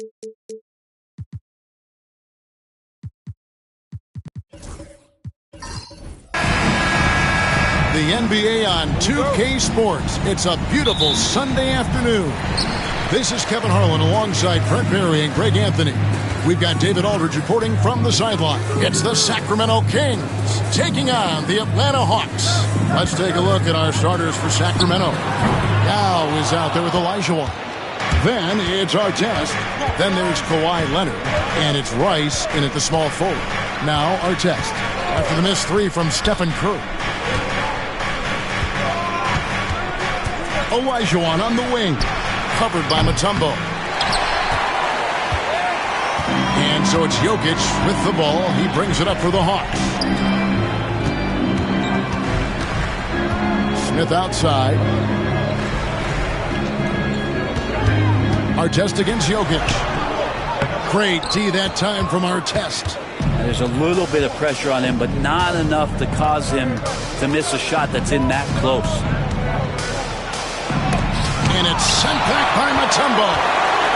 The NBA on 2K Sports. It's a beautiful Sunday afternoon. This is Kevin Harlan alongside Brent Barry and Greg Anthony. We've got David Aldridge reporting from the sideline. It's the Sacramento Kings taking on the Atlanta Hawks. Let's take a look at our starters for Sacramento. Yao is out there with Olajuwon. Then it's Artest. Then there's Kawhi Leonard. And it's Rice in at the small forward. Now Artest. After the missed three from Stephen Curry. Olajuwon on the wing. Covered by Mutombo. And so it's Jokic with the ball. He brings it up for the Hawks. Smith outside. Artest against Jokic. Great D that time from Artest. There's a little bit of pressure on him, but not enough to cause him to miss a shot that's in that close. And it's sent back by Mutombo.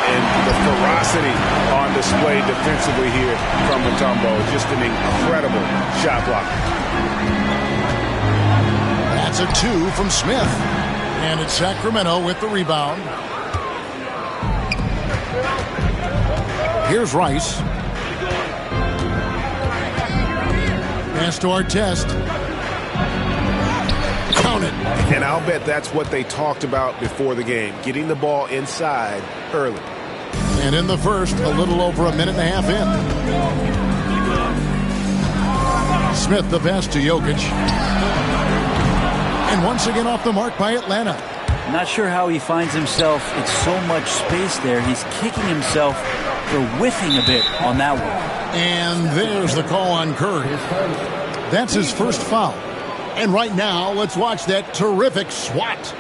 And the ferocity on display defensively here from Mutombo. Just an incredible shot block. That's a 2 from Smith. And it's Sacramento with the rebound. Here's Rice. Pass to Artest. Count it. And I'll bet that's what they talked about before the game. Getting the ball inside early. And in the first, a little over a minute and a half in. Smith the pass to Jokic. And once again off the mark by Atlanta. Not sure how he finds himself in so much space there. He's kicking himself for whiffing a bit on that one. And there's the call on Curry. That's his first foul. And right now, let's watch that terrific swat.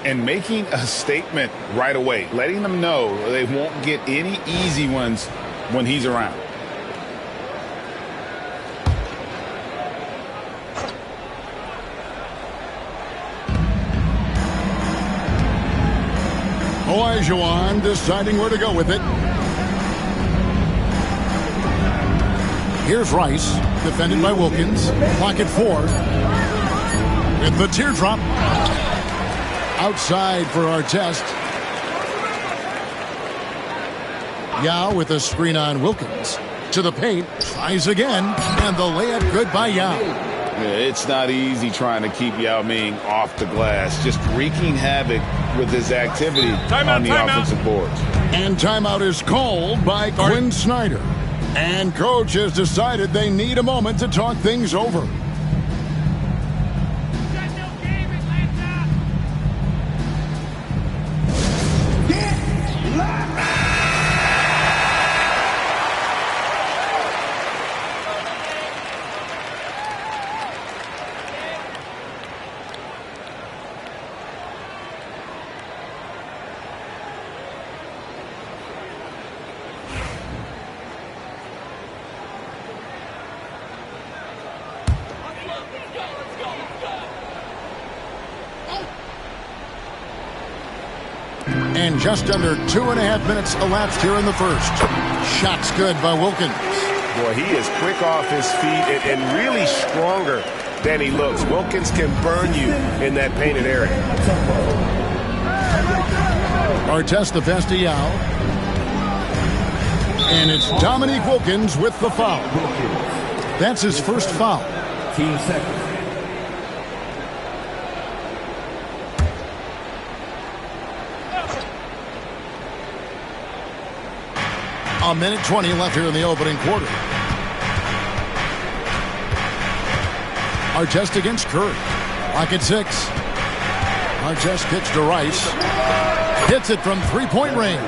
And making a statement right away, letting them know they won't get any easy ones when he's around. Olajuwon deciding where to go with it. Here's Rice, defended by Wilkins. Pocket 4. With the teardrop. Outside for Artest. Yao with a screen on Wilkins. To the paint. Tries again. And the layup good by Yao. Yeah, it's not easy trying to keep Yao Ming off the glass. Just wreaking havoc with his activity on the offensive boards. And timeout is called by Quinn Snyder. And coach has decided they need a moment to talk things over. And just under 2.5 minutes elapsed here in the first. Shots good by Wilkins. Boy, he is quick off his feet and really stronger than he looks. Wilkins can burn you in that painted area. Artest the pass to Yao. And it's Dominique Wilkins with the foul. That's his first foul. 15 seconds. A minute 20 left here in the opening quarter. Artest against Curry. Lock at 6. Artest kicks to Rice. Hits it from three-point range.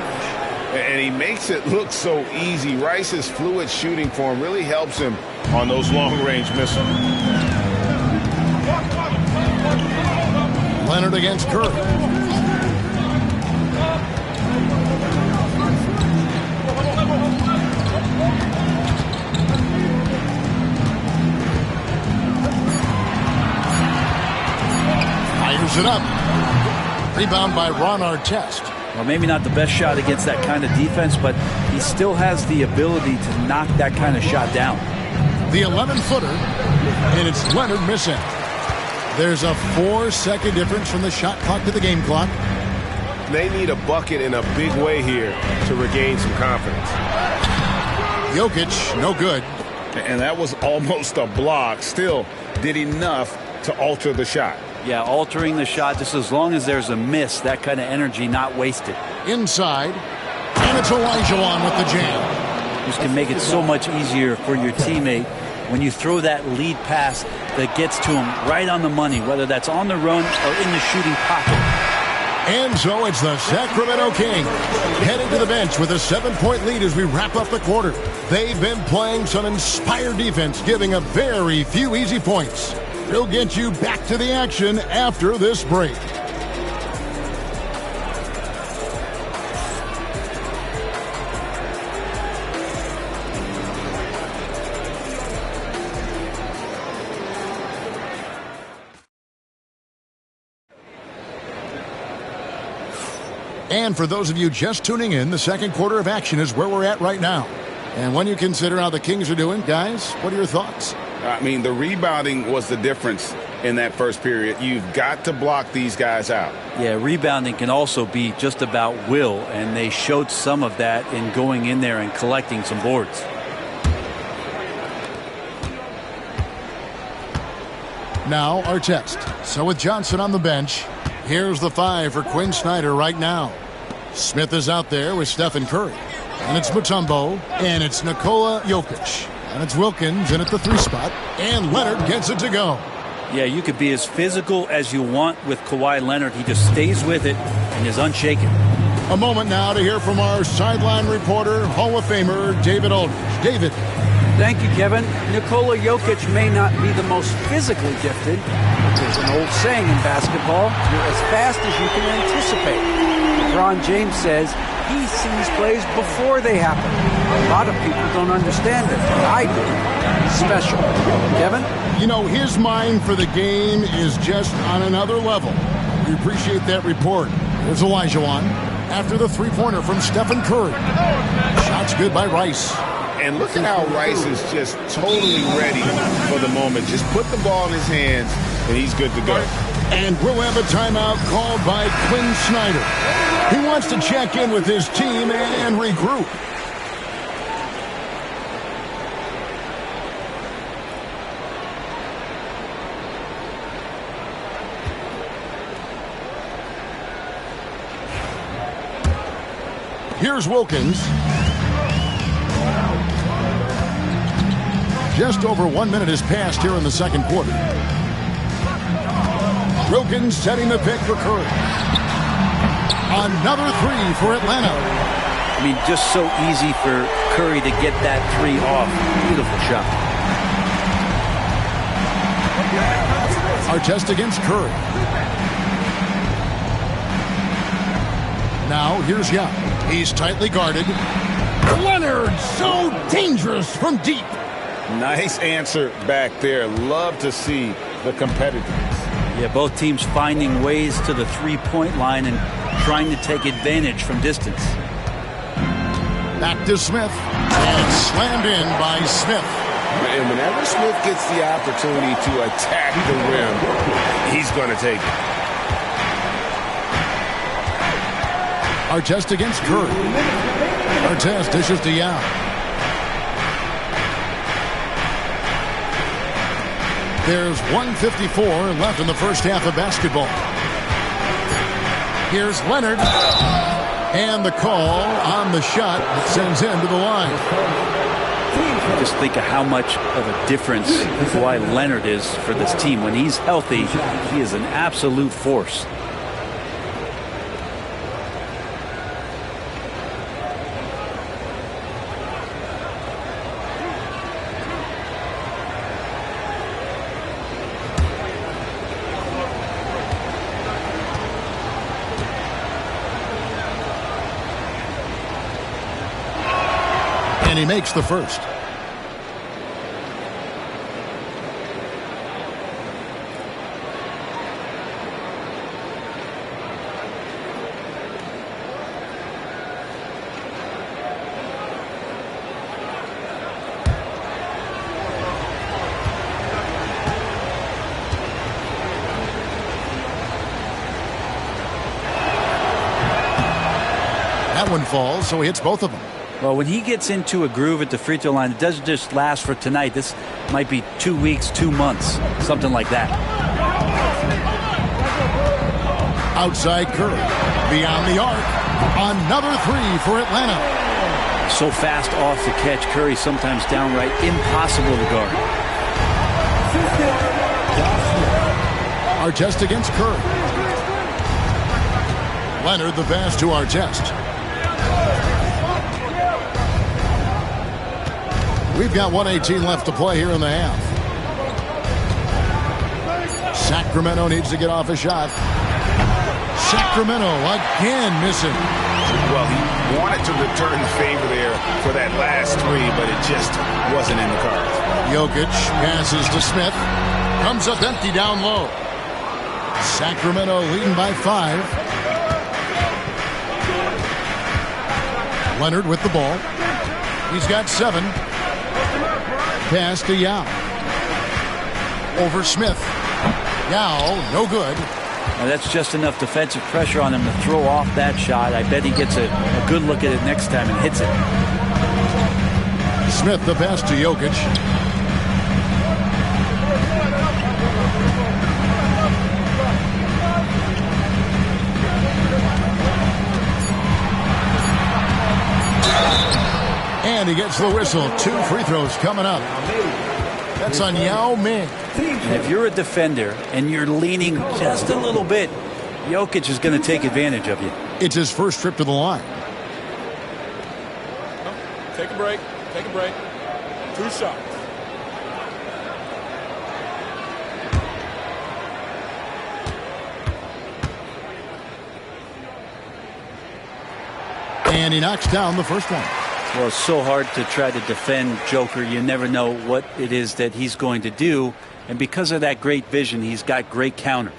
And he makes it look so easy. Rice's fluid shooting form really helps him on those long-range missiles. Leonard against Curry. Fires it up. Rebound by Ron Artest. Well, maybe not the best shot against that kind of defense, but he still has the ability to knock that kind of shot down. The 11-footer, and it's Leonard missing. There's a 4-second difference from the shot clock to the game clock. They need a bucket in a big way here to regain some confidence. Jokic, no good. And that was almost a block. Still did enough to alter the shot. Yeah, altering the shot, just as long as there's a miss, that kind of energy not wasted. Inside, and it's Olajuwon with the jam. Just can make it so much easier for your teammate when you throw that lead pass that gets to him right on the money, whether that's on the run or in the shooting pocket. And so it's the Sacramento Kings heading to the bench with a 7-point lead as we wrap up the quarter. They've been playing some inspired defense, giving up very few easy points. We'll get you back to the action after this break. And for those of you just tuning in, the second quarter of action is where we're at right now. And when you consider how the Kings are doing, guys, what are your thoughts? I mean, the rebounding was the difference in that first period. You've got to block these guys out. Yeah, rebounding can also be just about will, and they showed some of that in going in there and collecting some boards. Now our test. So with Johnson on the bench, here's the 5 for Quinn Snyder right now. Smith is out there with Stephen Curry. And it's Mutombo. And it's Nikola Jokic. And it's Wilkins in at the 3 spot. And Leonard gets it to go. Yeah, you could be as physical as you want with Kawhi Leonard. He just stays with it and is unshaken. A moment now to hear from our sideline reporter, Hall of Famer David Aldridge. David. Thank you, Kevin. Nikola Jokic may not be the most physically gifted, but there's an old saying in basketball, you're as fast as you can anticipate. LeBron James says he sees plays before they happen. A lot of people don't understand it, but I do. He's special. Kevin? You know, his mind for the game is just on another level. We appreciate that report. Here's Olajuwon after the 3-pointer from Stephen Curry. Shot's good by Rice. And look at how Rice is just totally ready for the moment. Just put the ball in his hands, and he's good to go. And we'll have a timeout called by Quinn Snyder. He wants to check in with his team and regroup. Here's Wilkins. Just over 1 minute has passed here in the second quarter. Wilkins setting the pick for Curry. Another 3 for Atlanta. I mean, just so easy for Curry to get that 3 off. Beautiful shot. Our test against Curry. Now, here's Young. He's tightly guarded. Leonard, so dangerous from deep. Nice answer back there. Love to see the competitiveness. Yeah, both teams finding ways to the 3-point line and trying to take advantage from distance. Back to Smith. And slammed in by Smith. And whenever Smith gets the opportunity to attack the rim, he's going to take it. Our test against Curry. Our test dishes to Young. There's 1:54 left in the first half of basketball. Here's Leonard. And the call on the shot that sends him to the line. Just think of how much of a difference Kawhi Leonard is for this team. When he's healthy, he is an absolute force. And he makes the first. That one falls, so he hits both of them. Well, when he gets into a groove at the free throw line, it doesn't just last for tonight. This might be 2 weeks, 2 months, something like that. Outside Curry. Beyond the arc. Another three for Atlanta. So fast off the catch. Curry sometimes downright impossible to guard. Artest against Curry. Leonard the pass to Artest. We've got 1:18 left to play here in the half. Sacramento needs to get off a shot. Sacramento again missing. Well, he wanted to return the favor there for that last three, but it just wasn't in the cards. Jokic passes to Smith. Comes up empty down low. Sacramento leading by 5. Leonard with the ball. He's got 7. Pass to Yao. Over Smith. Yao, no good. Now that's just enough defensive pressure on him to throw off that shot. I bet he gets a good look at it next time and hits it. Smith the pass to Jokic. And he gets the whistle. 2 free throws coming up. That's on Yao Ming. And if you're a defender and you're leaning just a little bit, Jokic is going to take advantage of you. It's his first trip to the line. Take a break. Take a break. 2 shots. And he knocks down the first one. Well, it's so hard to try to defend Joker. You never know what it is that he's going to do. And because of that great vision, he's got great counters.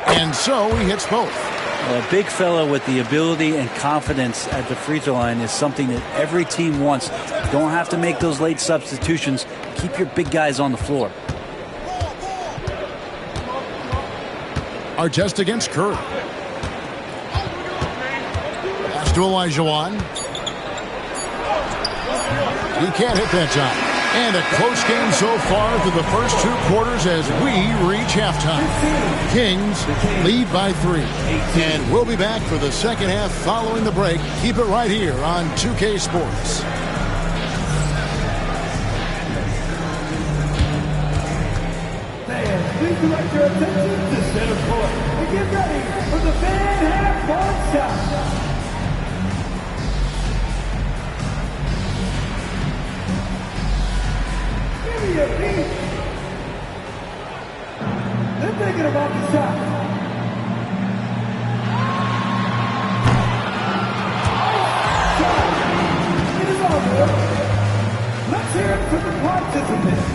And so he hits both. Well, a big fella with the ability and confidence at the free throw line is something that every team wants. You don't have to make those late substitutions. Keep your big guys on the floor. Artest against Curry. Pass to Olajuwon. He can't hit that time. And a close game so far through the first 2 quarters as we reach halftime. Kings lead by 3. And we'll be back for the second half following the break. Keep it right here on 2K Sports. Fans, please direct your attention to center court and get ready for the fan half-court shot. Give me a beat. They're thinking about the shot. It is all good. Let's hear it from the participants.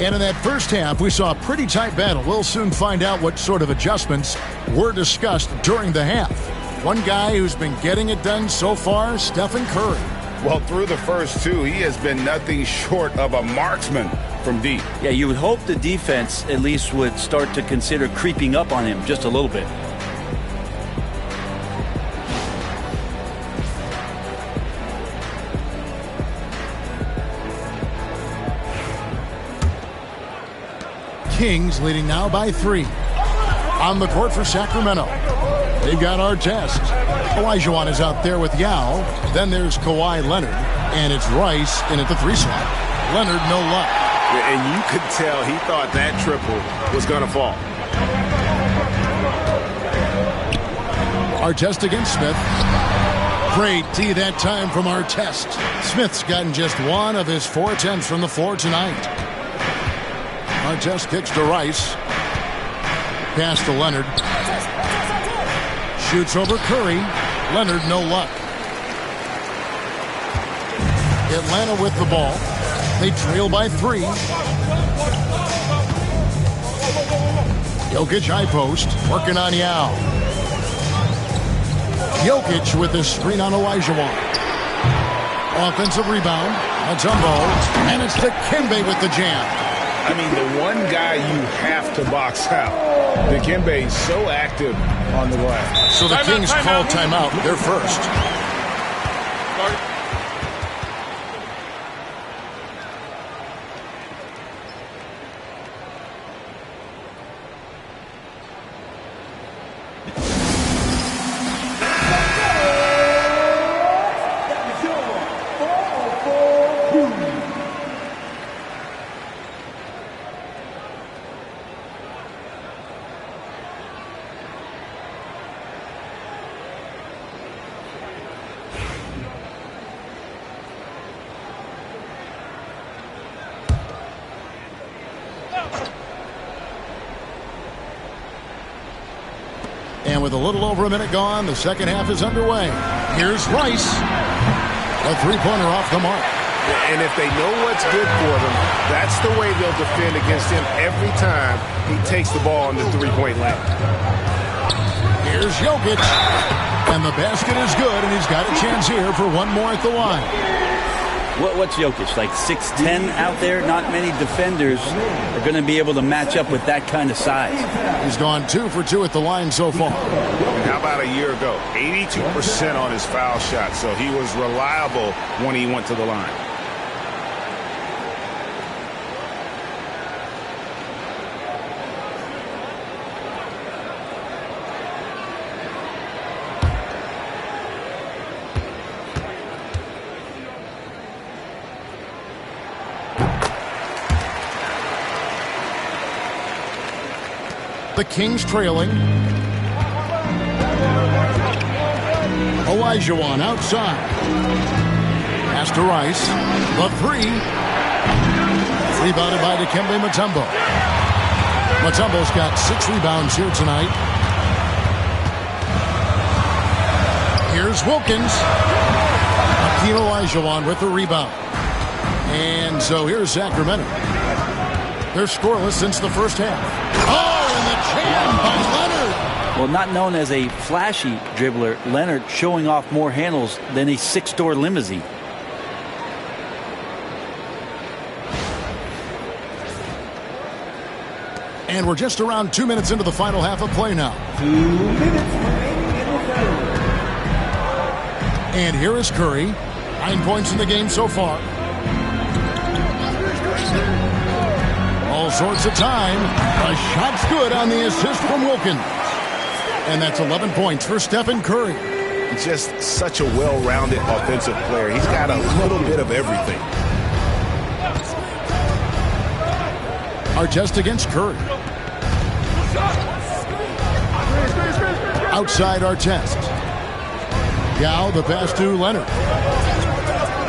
And in that first half, we saw a pretty tight battle. We'll soon find out what sort of adjustments were discussed during the half. One guy who's been getting it done so far, Stephen Curry. Well, through the first 2, he has been nothing short of a marksman from deep. Yeah, you would hope the defense at least would start to consider creeping up on him just a little bit. Kings leading now by 3. On the court for Sacramento. They've got Artest. Olajuwon is out there with Yao. Then there's Kawhi Leonard. And it's Rice in at the 3 slot. Leonard, no luck. And you could tell he thought that triple was going to fall. Artest against Smith. Great D that time from Artest. Smith's gotten just 1 of his 4 attempts from the floor tonight. Artest kicks to Rice. Pass to Leonard. Shoots over Curry. Leonard, no luck. Atlanta with the ball. They trail by 3. Jokic high post. Working on Yao. Jokic with the screen on Olajuwon. Offensive rebound. Mutombo. And it's Dikembe with the jam. I mean, the one guy you have to box out. Dikembe is so active on the glass. So the Kings call timeout. They're first. And with a little over a minute gone, the second half is underway. Here's Rice. A 3-pointer off the mark. And if they know what's good for them, that's the way they'll defend against him every time he takes the ball in the 3-point line. Here's Jokic. And the basket is good, and he's got a chance here for one more at the line. What's Jokic, like 6'10" out there? Not many defenders are going to be able to match up with that kind of size. He's gone 2 for 2 at the line so far. And how about a year ago? 82% on his foul shot, so he was reliable when he went to the line. The Kings trailing. Olajuwon outside. Pass to Rice. The 3. Rebounded by Dikembe Mutombo. Mutombo's got 6 rebounds here tonight. Here's Wilkins. Hakeem Olajuwon with the rebound. And so here's Sacramento. They're scoreless since the first half. Jam by Leonard. Well, not known as a flashy dribbler, Leonard showing off more handles than a 6-door limousine. And we're just around 2 minutes into the final half of play now. 2 minutes remaining in the third. And here is Curry. 9 points in the game so far. All sorts of time. A shot's good on the assist from Wilkins. And that's 11 points for Stephen Curry. Just such a well-rounded offensive player. He's got a little bit of everything. Artest against Curry. Outside Artest. Yao, the pass to Leonard.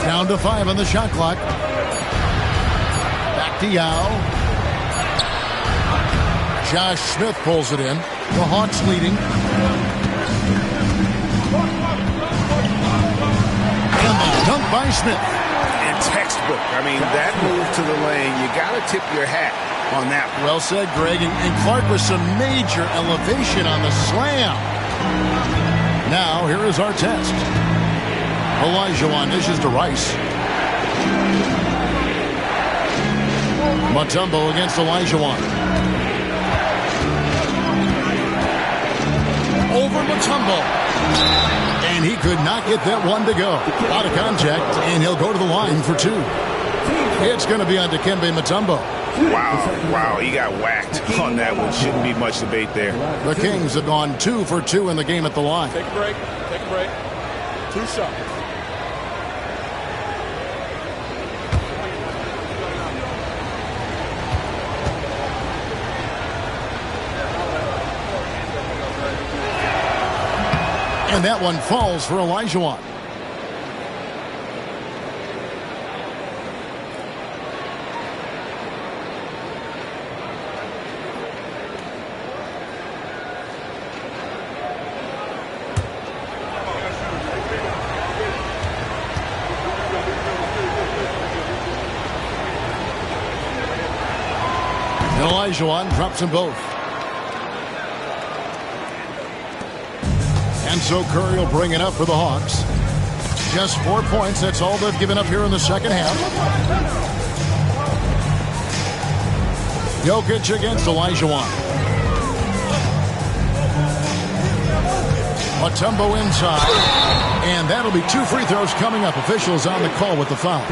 Down to 5 on the shot clock. Back to Yao. Josh Smith pulls it in. The Hawks leading. And the dunk by Smith. And textbook. I mean, that move to the lane, you got to tip your hat on that. Well said, Greg. And Clark with some major elevation on the slam. Now, here is Artest. Olajuwon dishes to Rice. Mutombo against Olajuwon. Over Mutombo. And he could not get that one to go. Out of contact, and he'll go to the line for 2. It's going to be on Dikembe Mutombo. Wow, he got whacked on that one. Shouldn't be much debate there. The Kings have gone 2 for 2 in the game at the line. Take a break. 2 shots. And that one falls for Olajuwon. Olajuwon drops them both. And so Curry will bring it up for the Hawks. Just 4 points. That's all they've given up here in the second half. Jokic against Olajuwon. Mutombo inside. And that'll be 2 free throws coming up. Officials on the call with the foul.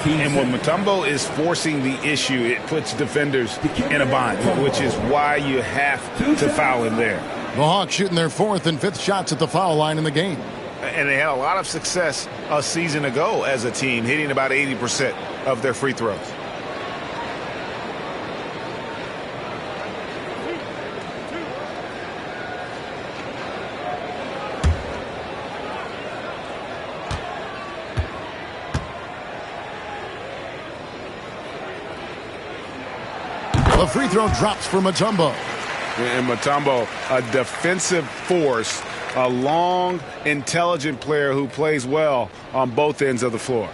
And when Mutombo is forcing the issue, it puts defenders in a bind, which is why you have to foul him there. The Hawks shooting their 4th and 5th shots at the foul line in the game. And they had a lot of success a season ago as a team, hitting about 80% of their free throws. The free throw drops for Mutombo. And Mutombo, a defensive force, a long, intelligent player who plays well on both ends of the floor.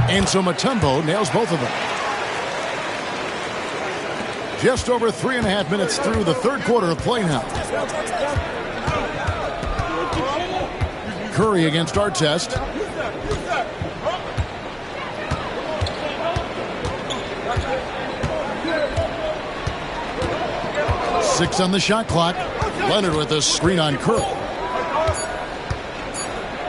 And so Mutombo nails both of them. Just over 3.5 minutes through the third quarter of play now. Curry against Artest. Six on the shot clock. Leonard with a screen on Curry.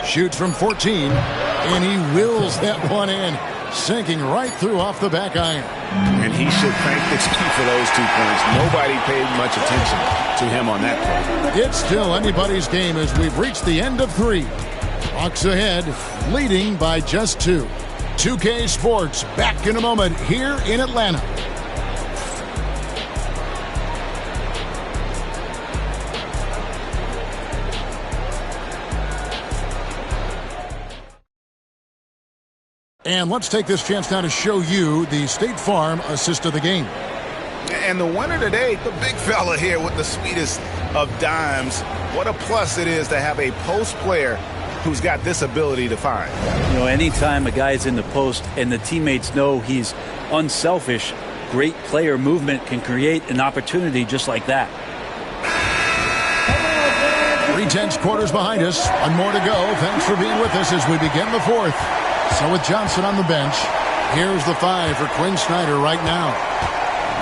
Shoots from 14, and he wills that one in, sinking right through off the back iron. And he should thank the team for those 2 points. Nobody paid much attention to him on that play. It's still anybody's game as we've reached the end of 3. Hawks ahead, leading by just 2. 2K Sports back in a moment here in Atlanta. And let's take this chance now to show you the State Farm assist of the game. And the winner today, the big fella here with the sweetest of dimes. What a plus it is to have a post player who's got this ability to find. You know, anytime a guy's in the post and the teammates know he's unselfish, great player movement can create an opportunity just like that. 3 tenths quarters behind us. 1 more to go. Thanks for being with us as we begin the 4th. So with Johnson on the bench, here's the 5 for Quinn Snyder right now.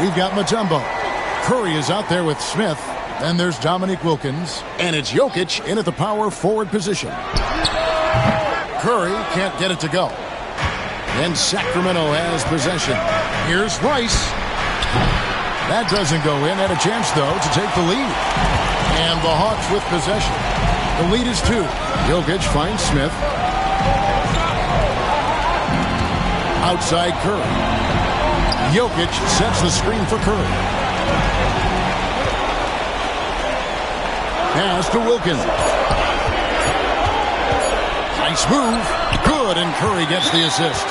We've got Mutombo. Curry is out there with Smith. Then there's Dominique Wilkins. And it's Jokic in at the power forward position. Curry can't get it to go. And Sacramento has possession. Here's Rice. That doesn't go in. Had a chance, though, to take the lead. And the Hawks with possession. The lead is 2. Jokic finds Smith. Outside Curry. Jokic sets the screen for Curry. Pass to Wilkins. Nice move. Good, and Curry gets the assist.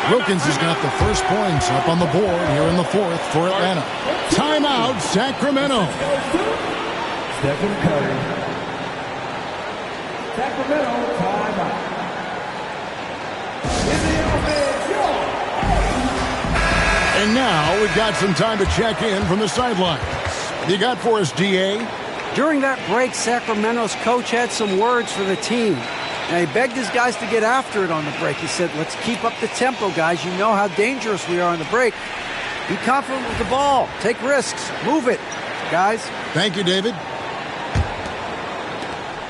Wilkins has got the first points up on the board here in the 4th for Atlanta. Timeout, Sacramento. Stephen Curry. Sacramento, timeout. And now we've got some time to check in from the sidelines. What you got for us, DA? During that break, Sacramento's coach had some words for the team. And he begged his guys to get after it on the break. He said, let's keep up the tempo, guys. You know how dangerous we are on the break. Be confident with the ball. Take risks. Move it, guys. Thank you, David.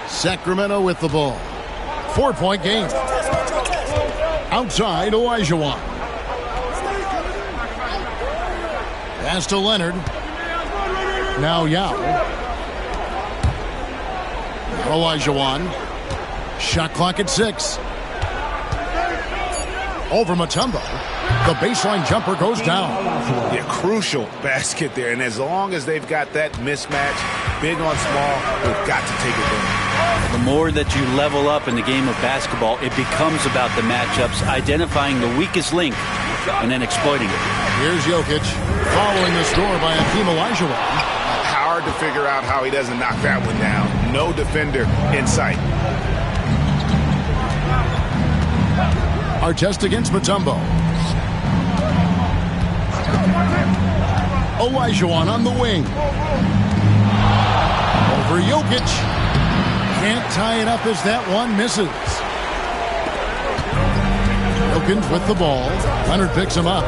Sacramento with the ball. 4-point game. Outside, Olajuwon. Pass to Leonard. Now Yao. Olajuwon. Shot clock at 6. Over Mutombo. The baseline jumper goes down. Yeah, crucial basket there. And as long as they've got that mismatch, big on small, they've got to take it The more that you level up in the game of basketball, it becomes about the matchups, identifying the weakest link, and then exploiting it. Here's Jokic following the score by Hakeem Olajuwon. Hard to figure out how he doesn't knock that one down. No defender in sight. Artest against Mutombo. Olajuwon on the wing. Over Jokic. Can't tie it up as that one misses. Wilkins with the ball. Leonard picks him up.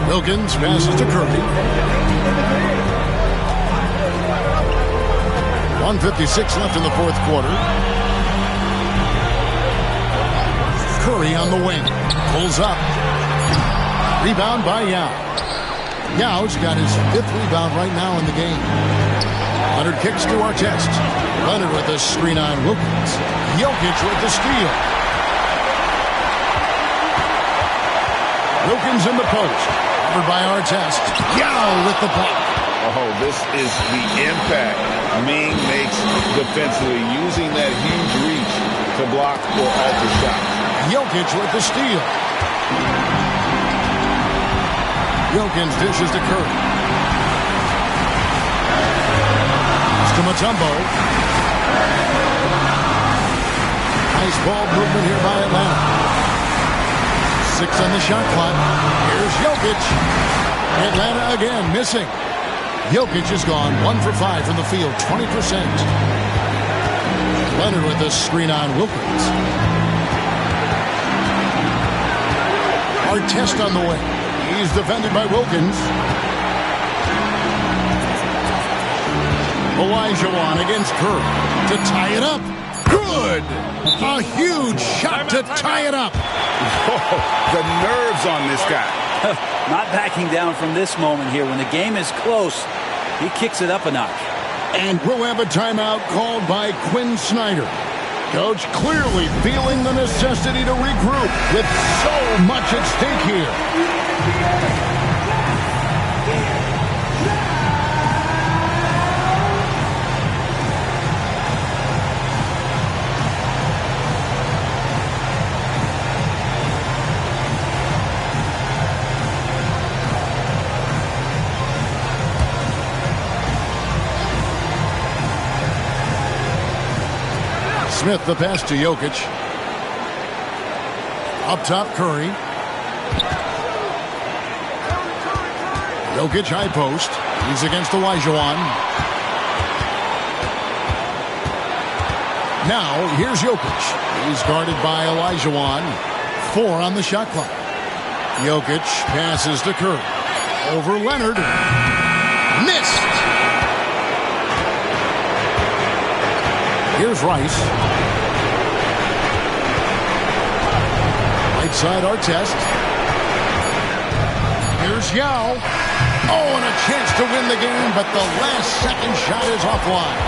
Wilkins passes to Curry. 1:56 left in the fourth quarter. Curry on the wing. Pulls up. Rebound by Yao. Yao's got his 5th rebound right now in the game. Leonard kicks to Artest. Leonard with a screen on Wilkins. Jokic with the steal. Wilkins in the post. Covered by Artest. Yao with the block. Oh, this is the impact Ming makes defensively, using that huge reach to block or alter shots. Jokic with the steal. Wilkins dishes to Curry. It's to Mutombo. Nice ball movement here by Atlanta. 6 on the shot clock. Here's Jokic. Atlanta again missing. Jokic has gone 1 for 5 from the field, 20%. Leonard with the screen on Wilkins. Artest on the way. He's defended by Wilkins. Olajuwon against Curry to tie it up. Good! A huge shot to tie it up. Oh, the nerves on this guy. Not backing down from this moment here. When the game is close, he kicks it up a notch. And we'll have a timeout called by Quinn Snyder. Coach clearly feeling the necessity to regroup with so much at stake here. Smith the pass to Jokic. Up top, Curry. Jokic high post. He's against Olajuwon. Now, here's Jokic. He's guarded by Olajuwon. 4 on the shot clock. Jokic passes to Curry. Over Leonard. Missed. Here's Rice. Right side, Artest. Here's Yao. Oh, and a chance to win the game, but the last second shot is offline.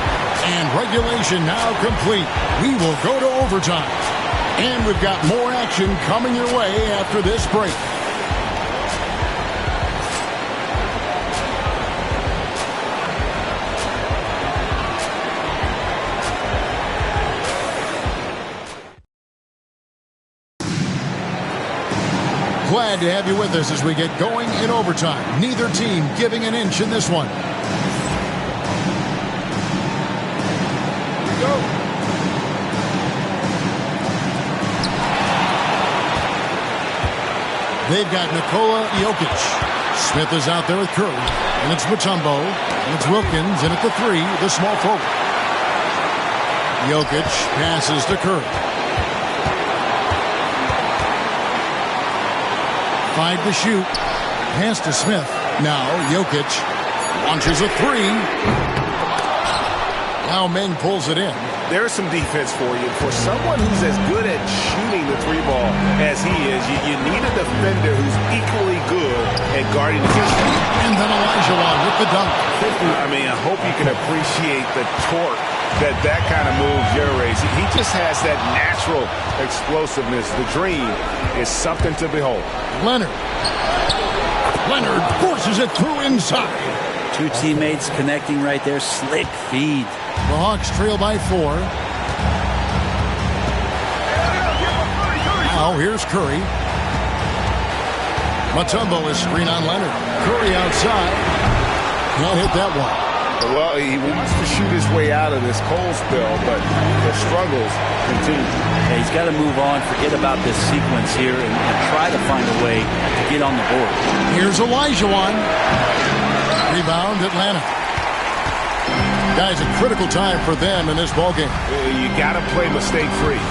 And regulation now complete. We will go to overtime. And we've got more action coming your way after this break. Glad to have you with us as we get going in overtime. Neither team giving an inch in this one. Here we go. They've got Nikola Jokic. Smith is out there with Curry. And it's Mutombo. And it's Wilkins. And at the 3, the small forward. Jokic passes to Curry. 5 to shoot. Pass to Smith. Now Jokic launches a three. Now Meng pulls it in. There's some defense for you. For someone who's as good at shooting the three ball as he is, you need a defender who's equally good at guarding against him. And then Olajuwon with the dunk. I mean, I hope you can appreciate the torque that kind of move generates. He just has that natural explosiveness. The dream is something to behold. Leonard forces it through inside. Two teammates connecting right there. Slick feed. The Hawks trail by 4. Now here's Curry. Mutombo is screen on Leonard. Curry outside. Can't hit that one. Well, he wants to shoot his way out of this cold spell, but the struggles continue. Yeah, he's got to move on, forget about this sequence here, and try to find a way to get on the board. Here's Olajuwon. Rebound, Atlanta. Guys, a critical time for them in this ballgame. You got to play mistake-free.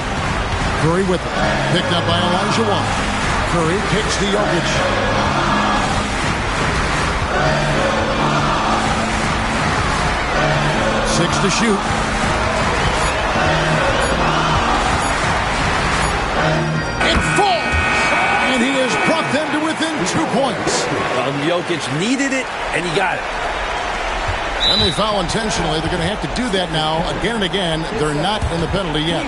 Curry with it. Picked up by Olajuwon. Curry kicks to Jokic. Six to shoot. It falls! And he has brought them to within 2 points. Jokic needed it, and he got it. And they foul intentionally. They're going to have to do that now again and again. They're not in the penalty yet.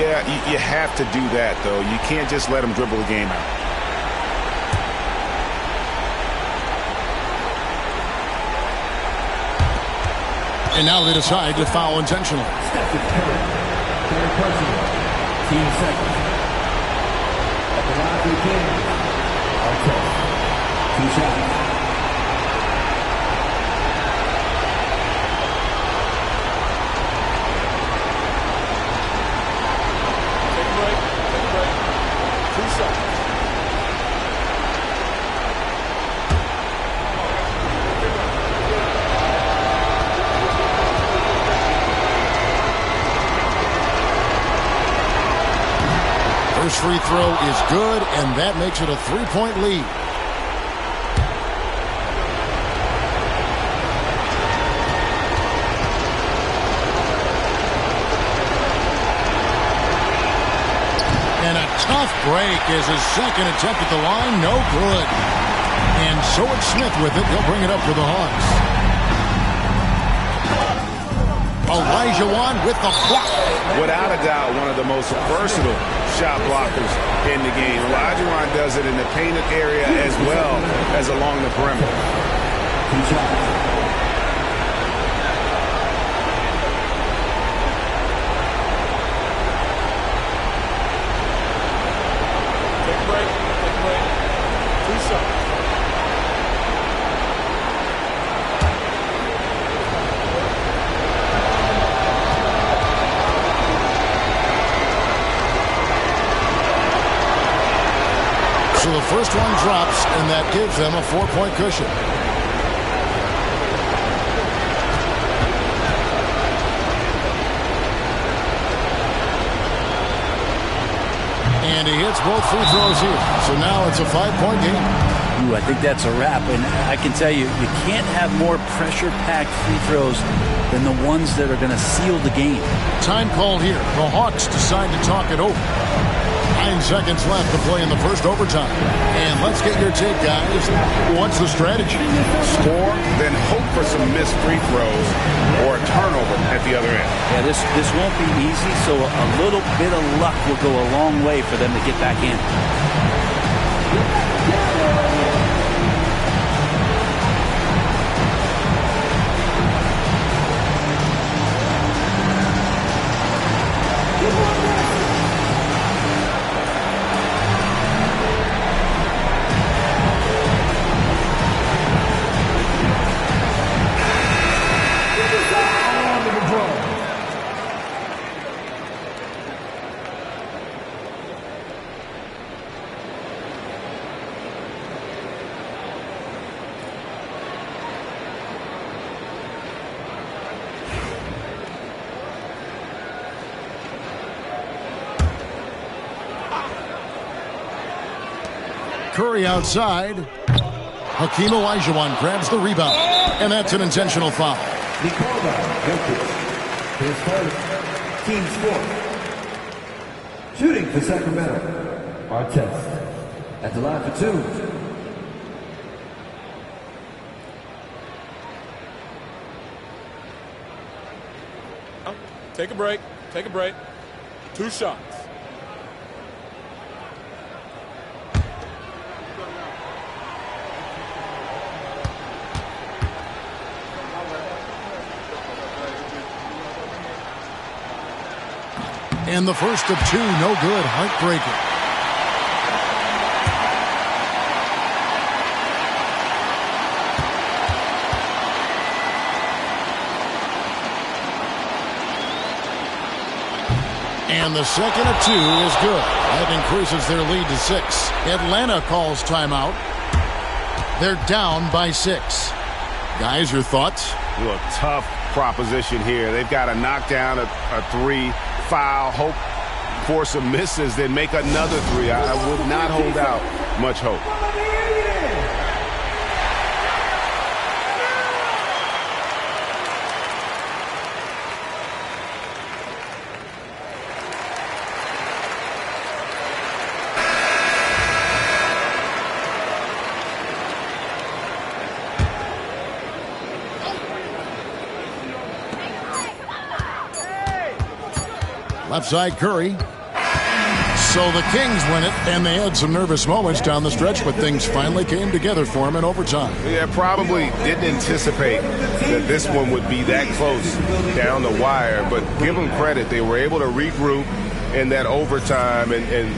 Yeah, you have to do that, though. You can't just let them dribble the game out. And now they decide to foul intentionally. Team second. At the line for the game. Two shots. Take a break. 2 seconds. First free throw is good, and that makes it a 3-point lead. And a tough break is his second attempt at the line. No good. And so it's Smith with it. He'll bring it up for the Hawks. Olajuwon with the block. Without a doubt, one of the most versatile shot blockers in the game. Olajuwon does it in the painted area as well as along the perimeter. Take a break. 2 seconds. So the first one drops, and that gives them a 4-point cushion. And he hits both free throws here. So now it's a 5-point game. Ooh, I think that's a wrap. And I can tell you, you can't have more pressure-packed free throws than the ones that are going to seal the game. Time called here. The Hawks decide to talk it over. 9 seconds left to play in the first overtime. And let's get your take, guys. What's the strategy? Score, then hope for some missed free throws or a turnover at the other end. Yeah, this won't be easy, so a little bit of luck will go a long way for them to get back in. Curry outside. Hakeem Olajuwon grabs the rebound, and that's an intentional foul. The call by Jokic. His first, team score. Shooting for Sacramento, Artest. At the line for two. Take a break. Take a break. 2 shots. And the first of 2, no good. Heartbreaker. And the second of 2 is good. That increases their lead to 6. Atlanta calls timeout. They're down by 6. Guys, your thoughts? Well, tough proposition here. They've got to knock down a 3, foul, hope for some misses, then make another 3. I would not hold out much hope. Left side Curry. So the Kings win it, and they had some nervous moments down the stretch, but things finally came together for them in overtime. Yeah, probably didn't anticipate that this one would be that close down the wire, but give them credit. They were able to regroup in that overtime and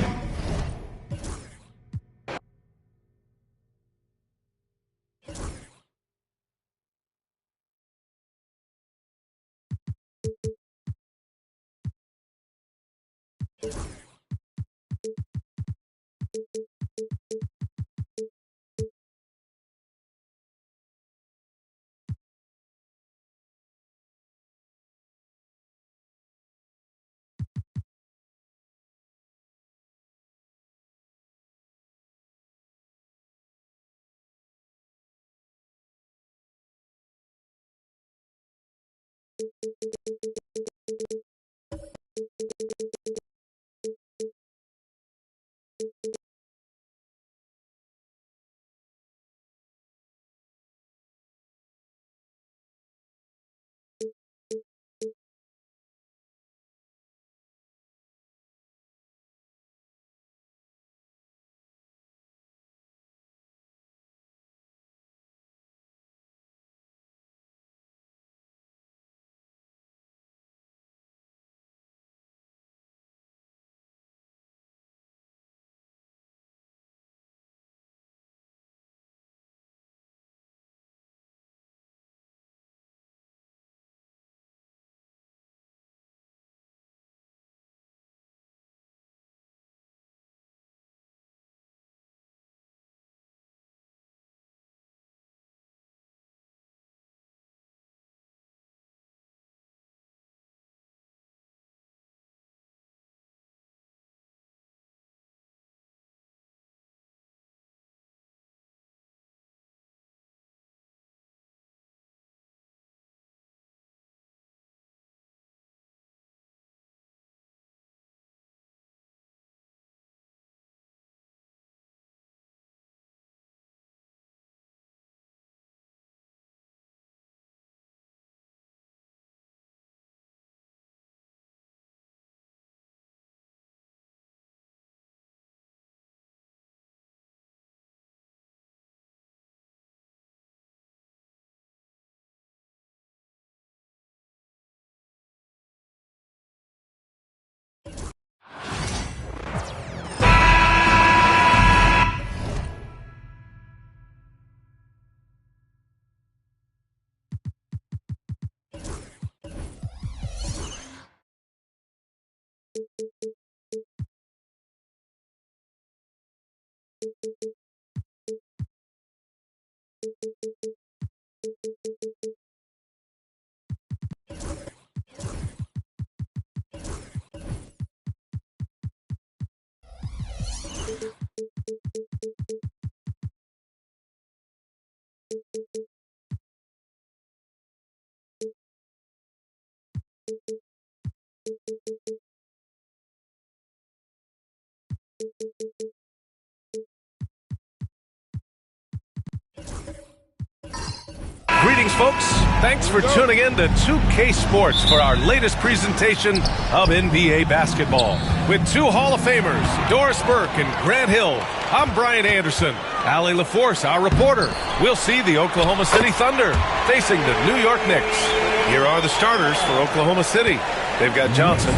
Greetings, folks. Thanks for tuning in to 2K Sports for our latest presentation of NBA basketball. With two Hall of Famers, Doris Burke and Grant Hill, I'm Brian Anderson. Allie LaForce, our reporter. We'll see the Oklahoma City Thunder facing the New York Knicks. Here are the starters for Oklahoma City. They've got Johnson,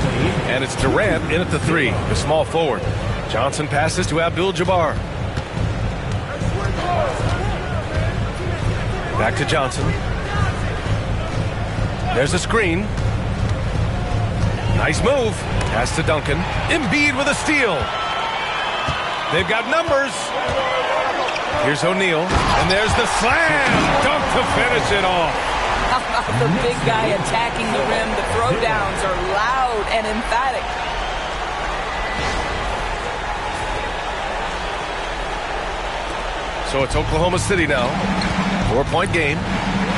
and it's Durant in at the 3, the small forward. Johnson passes to Abdul-Jabbar. Back to Johnson. There's a screen. Nice move. Pass to Duncan. Embiid with a steal. They've got numbers. Here's O'Neal. And there's the slam. Dunk to finish it off. The big guy attacking the rim. The throwdowns are loud and emphatic. So it's Oklahoma City now. 4-point game.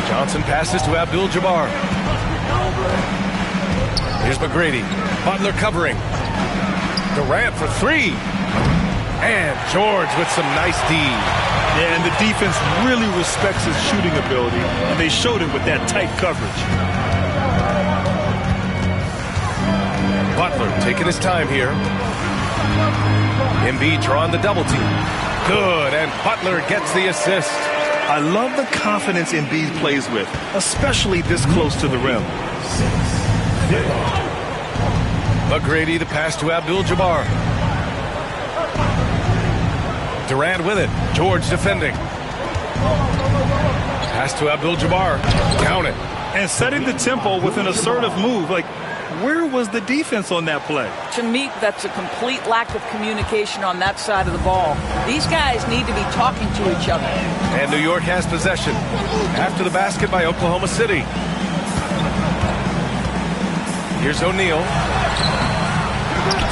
Johnson passes to Abdul-Jabbar. Here's McGrady. Butler covering. Durant for 3. And George with some nice D. Yeah, and the defense really respects his shooting ability, and they showed it with that tight coverage. Butler taking his time here. Embiid drawing the double team. Good, and Butler gets the assist. I love the confidence Embiid plays with, especially this close to the rim. McGrady, the pass to Abdul-Jabbar. Durant with it. George defending. Pass to Abdul-Jabbar. Count it. And setting the tempo with an assertive move. Like, where was the defense on that play? To me, that's a complete lack of communication on that side of the ball. These guys need to be talking to each other. And New York has possession. After the basket by Oklahoma City. Here's O'Neal.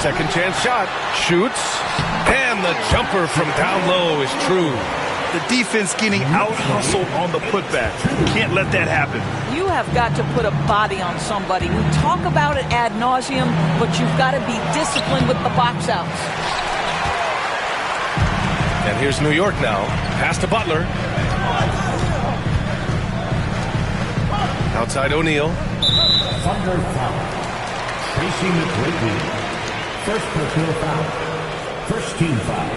Second chance shot. Shoots. And the jumper from down low is true. The defense getting out-hustled on the putback. Can't let that happen. You have got to put a body on somebody. We talk about it ad nauseum, but you've got to be disciplined with the box outs. And here's New York now. Pass to Butler. Outside O'Neal. Thunder foul. Facing the great lead. First personal foul. First team foul.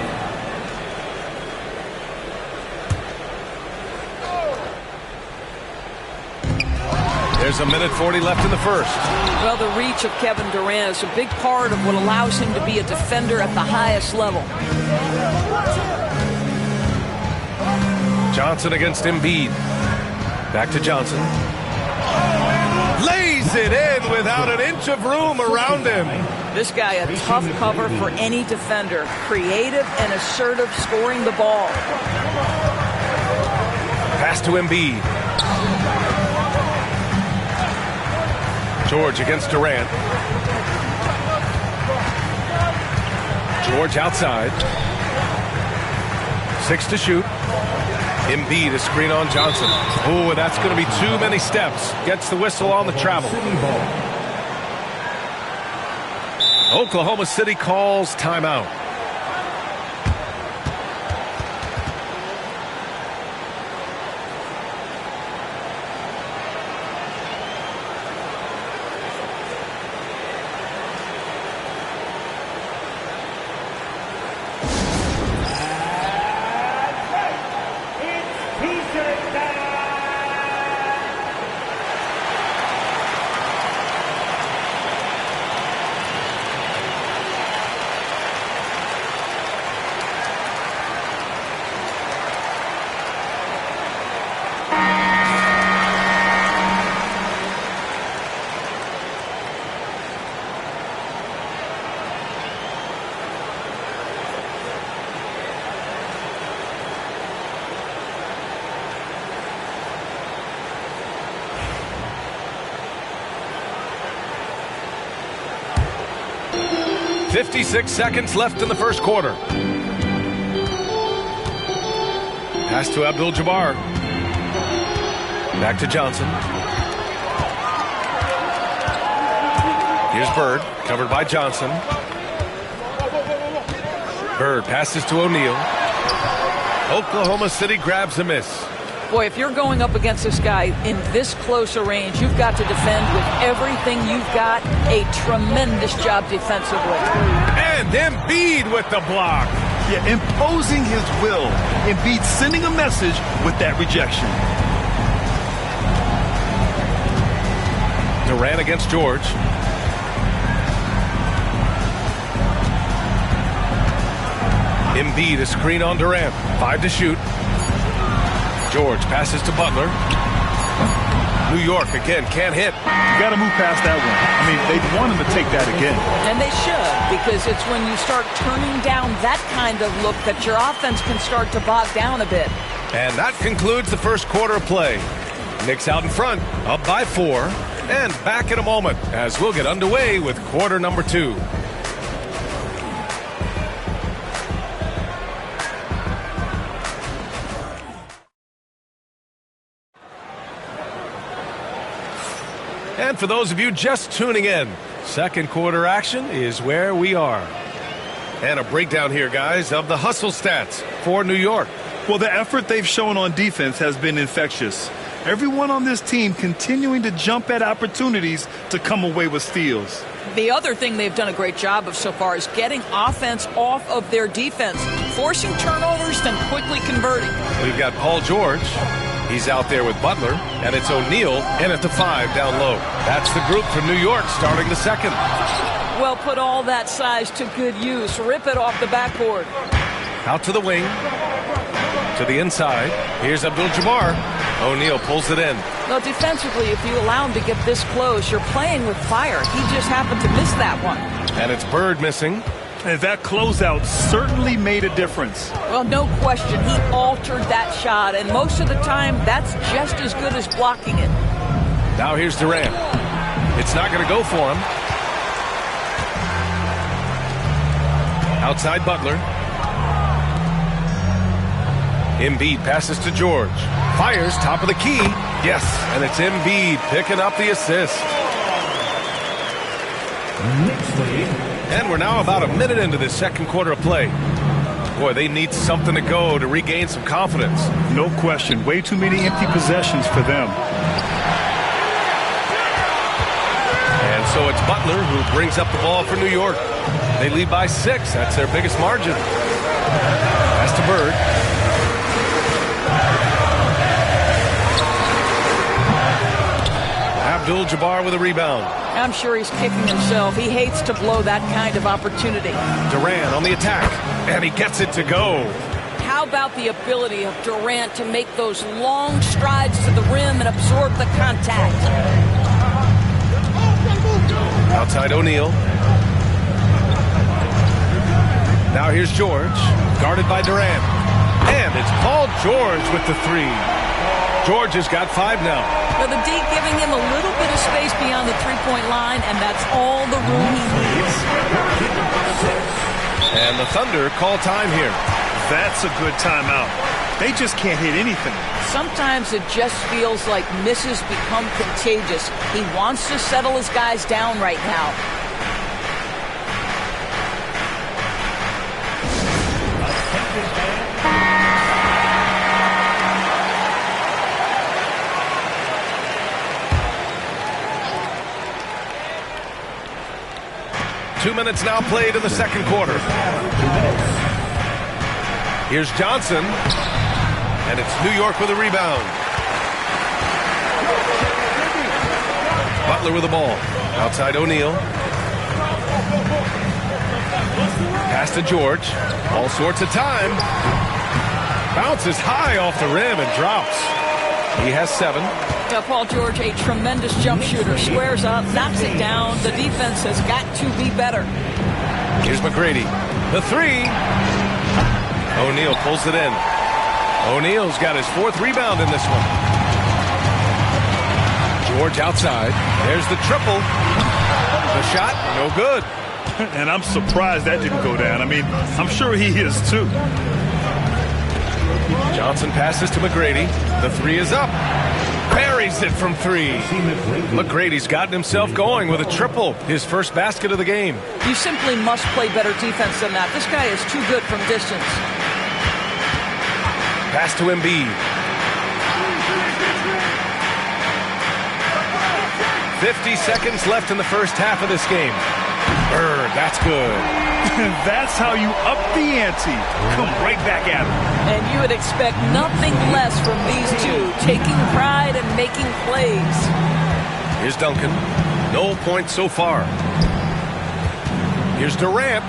There's a minute 40 left in the first. Well, the reach of Kevin Durant is a big part of what allows him to be a defender at the highest level. Johnson against Embiid. Back to Johnson. Lays it in without an inch of room around him. This guy, a tough cover for any defender. Creative and assertive scoring the ball. Pass to Embiid. George against Durant. George outside. 6 to shoot. Embiid, a screen on Johnson. Oh, and that's going to be too many steps. Gets the whistle on the travel. Oklahoma City calls timeout. .56 seconds left in the first quarter. Pass to Abdul-Jabbar. Back to Johnson. Here's Bird, covered by Johnson. Bird passes to O'Neal. Oklahoma City grabs a miss. Boy, if you're going up against this guy in this close a range, you've got to defend with everything you've got. A tremendous job defensively. And Embiid with the block. Yeah, imposing his will. Embiid sending a message with that rejection. Durant against George. Embiid a screen on Durant. 5 to shoot. George passes to Butler. New York again can't hit. You got to move past that one. I mean, they want him to take that again. And they should, because it's when you start turning down that kind of look that your offense can start to bog down a bit. And that concludes the first quarter of play. Knicks out in front, up by 4, and back in a moment as we'll get underway with quarter number 2. And for those of you just tuning in, second quarter action is where we are. And a breakdown here, guys, of the hustle stats for New York. Well, the effort they've shown on defense has been infectious. Everyone on this team continuing to jump at opportunities to come away with steals. The other thing they've done a great job of so far is getting offense off of their defense, forcing turnovers, then quickly converting. We've got Paul George. He's out there with Butler, and it's O'Neal in at the 5 down low. That's the group from New York starting the second. Well, put all that size to good use. Rip it off the backboard. Out to the wing. To the inside. Here's Abdul-Jabbar. O'Neal pulls it in. Well, defensively, if you allow him to get this close, you're playing with fire. He just happened to miss that one. And it's Bird missing. And that closeout certainly made a difference. Well, no question. He altered that shot, and most of the time, that's just as good as blocking it. Now here's Durant. It's not going to go for him. Outside Butler. Embiid passes to George. Fires, top of the key. Yes, and it's Embiid picking up the assist. And we're now about a minute into this second quarter of play. Boy, they need something to go to regain some confidence. No question. Way too many empty possessions for them. And so it's Butler who brings up the ball for New York. They lead by 6. That's their biggest margin. Pass to Bird. Abdul-Jabbar with a rebound. I'm sure he's kicking himself. He hates to blow that kind of opportunity. Durant on the attack, and he gets it to go. How about the ability of Durant to make those long strides to the rim and absorb the contact? Outside O'Neal. Now here's George, guarded by Durant. And it's Paul George with the 3. George has got 5 now. Well, the D giving him a little bit of space beyond the three-point line, and that's all the room he needs. And the Thunder call time here. That's a good timeout. They just can't hit anything. Sometimes it just feels like misses become contagious. He wants to settle his guys down right now. Two minutes now played in the second quarter. Here's Johnson, and it's New York with a rebound. Butler with the ball. Outside O'Neal. Pass to George. All sorts of time. Bounces high off the rim and drops. He has 7. Paul George, a tremendous jump shooter. Squares up, knocks it down. The defense has got to be better. Here's McGrady. The 3. O'Neal pulls it in. O'Neal's got his 4th rebound in this one. George outside. There's the triple. The shot, no good. And I'm surprised that didn't go down. I mean, I'm sure he is too. Johnson passes to McGrady. The 3 is up. Buries it from 3. McGrady's gotten himself going with a triple. His first basket of the game. You simply must play better defense than that. This guy is too good from distance. Pass to Embiid. 50 seconds left in the first half of this game. Bird, that's good. That's how you up the ante. Come right back at him. And you would expect nothing less from these two, taking pride and making plays. Here's Duncan. No points so far. Here's Durant.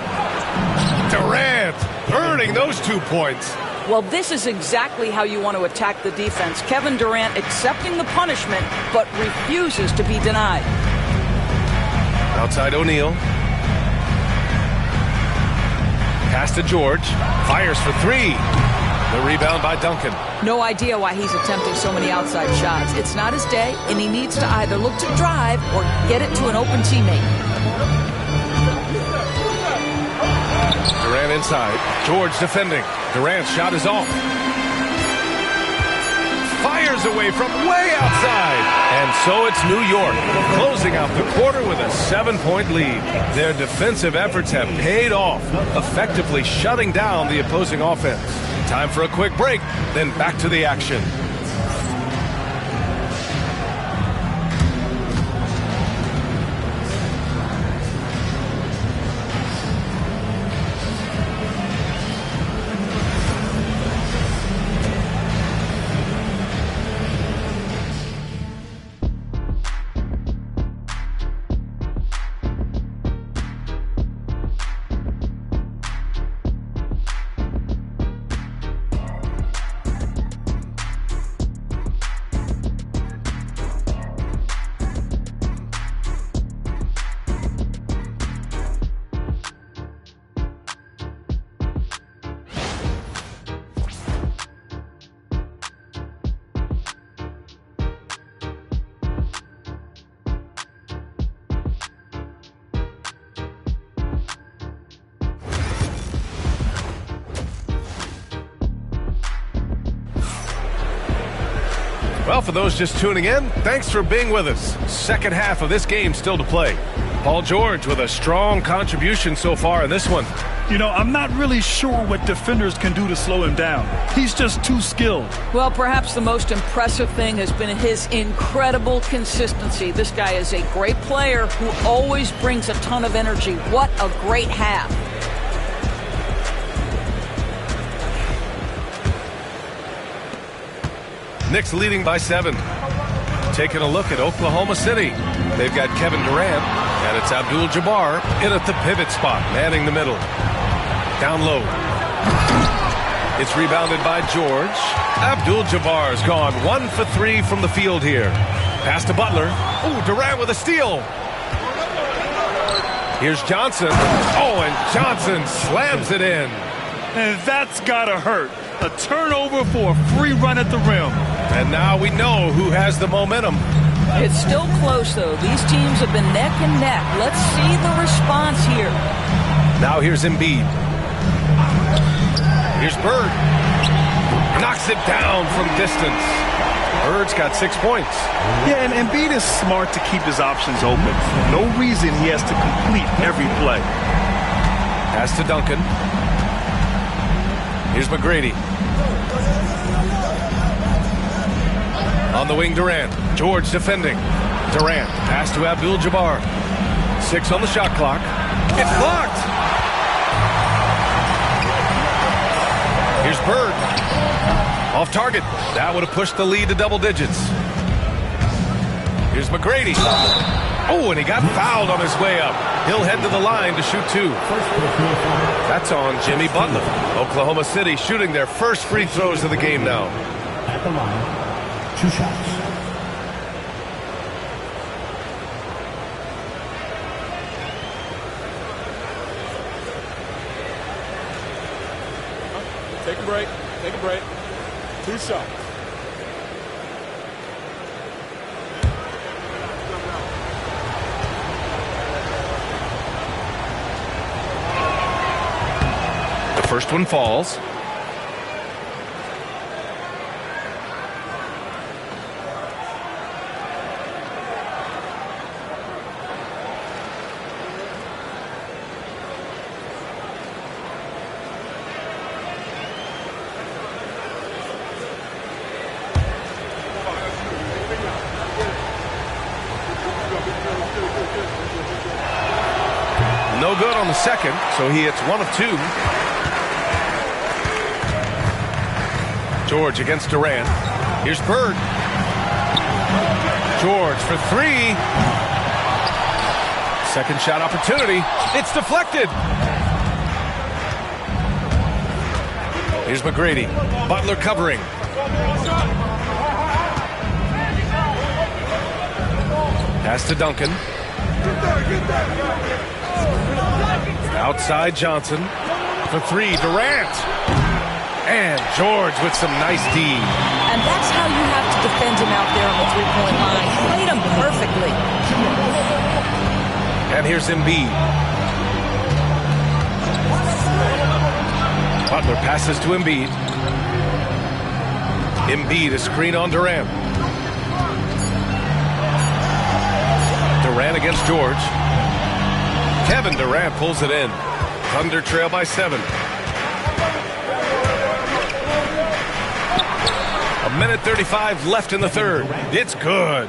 Durant earning those 2 points. Well, this is exactly how you want to attack the defense. Kevin Durant accepting the punishment, but refuses to be denied. Outside O'Neal. Pass to George. Fires for 3. The rebound by Duncan. No idea why he's attempting so many outside shots. It's not his day, and he needs to either look to drive or get it to an open teammate. Durant inside. George defending. Durant's shot is off. Fires away from way outside. And so it's New York closing out the quarter with a 7-point lead. Their defensive efforts have paid off, effectively shutting down the opposing offense. Time for a quick break, then back to the action. Well, for those just tuning in, thanks for being with us. Second half of this game still to play. Paul George with a strong contribution so far in this one. You know, I'm not really sure what defenders can do to slow him down. He's just too skilled. Well, perhaps the most impressive thing has been his incredible consistency. This guy is a great player who always brings a ton of energy. What a great half. Knicks leading by 7. Taking a look at Oklahoma City. They've got Kevin Durant, and it's Abdul-Jabbar in at the pivot spot, manning the middle. Down low. It's rebounded by George. Abdul-Jabbar's gone 1 for 3 from the field here. Pass to Butler. Ooh, Durant with a steal. Here's Johnson. Oh, and Johnson slams it in. And that's gotta hurt. A turnover for a free run at the rim. And now we know who has the momentum. It's still close, though. These teams have been neck and neck. Let's see the response here. Now here's Embiid. Here's Bird. Knocks it down from distance. Bird's got 6 points. Yeah, and Embiid is smart to keep his options open. No reason he has to complete every play. Pass to Duncan. Here's McGrady. On the wing, Durant. George defending. Durant. Pass to Abdul-Jabbar. 6 on the shot clock. It's blocked. Here's Bird. Off target. That would have pushed the lead to double digits. Here's McGrady. Oh, and he got fouled on his way up. He'll head to the line to shoot 2. That's on Jimmy Butler. Oklahoma City shooting their first free throws of the game now. At the line, 2 shots. Take a break. Take a break. 2 shots. The first one falls. No good on the second, so he hits 1 of 2. George against Durant. Here's Bird. George for 3. Second shot opportunity. It's deflected. Here's McGrady. Butler covering. Pass to Duncan. Outside Johnson. For 3, Durant. And George with some nice D. And that's how you have to defend him out there on the three-point line. Played him perfectly. And here's Embiid. Butler passes to Embiid. Embiid, a screen on Durant. Durant against George. Kevin Durant pulls it in. Thunder trail by 7. 1:35 left in the third. It's good.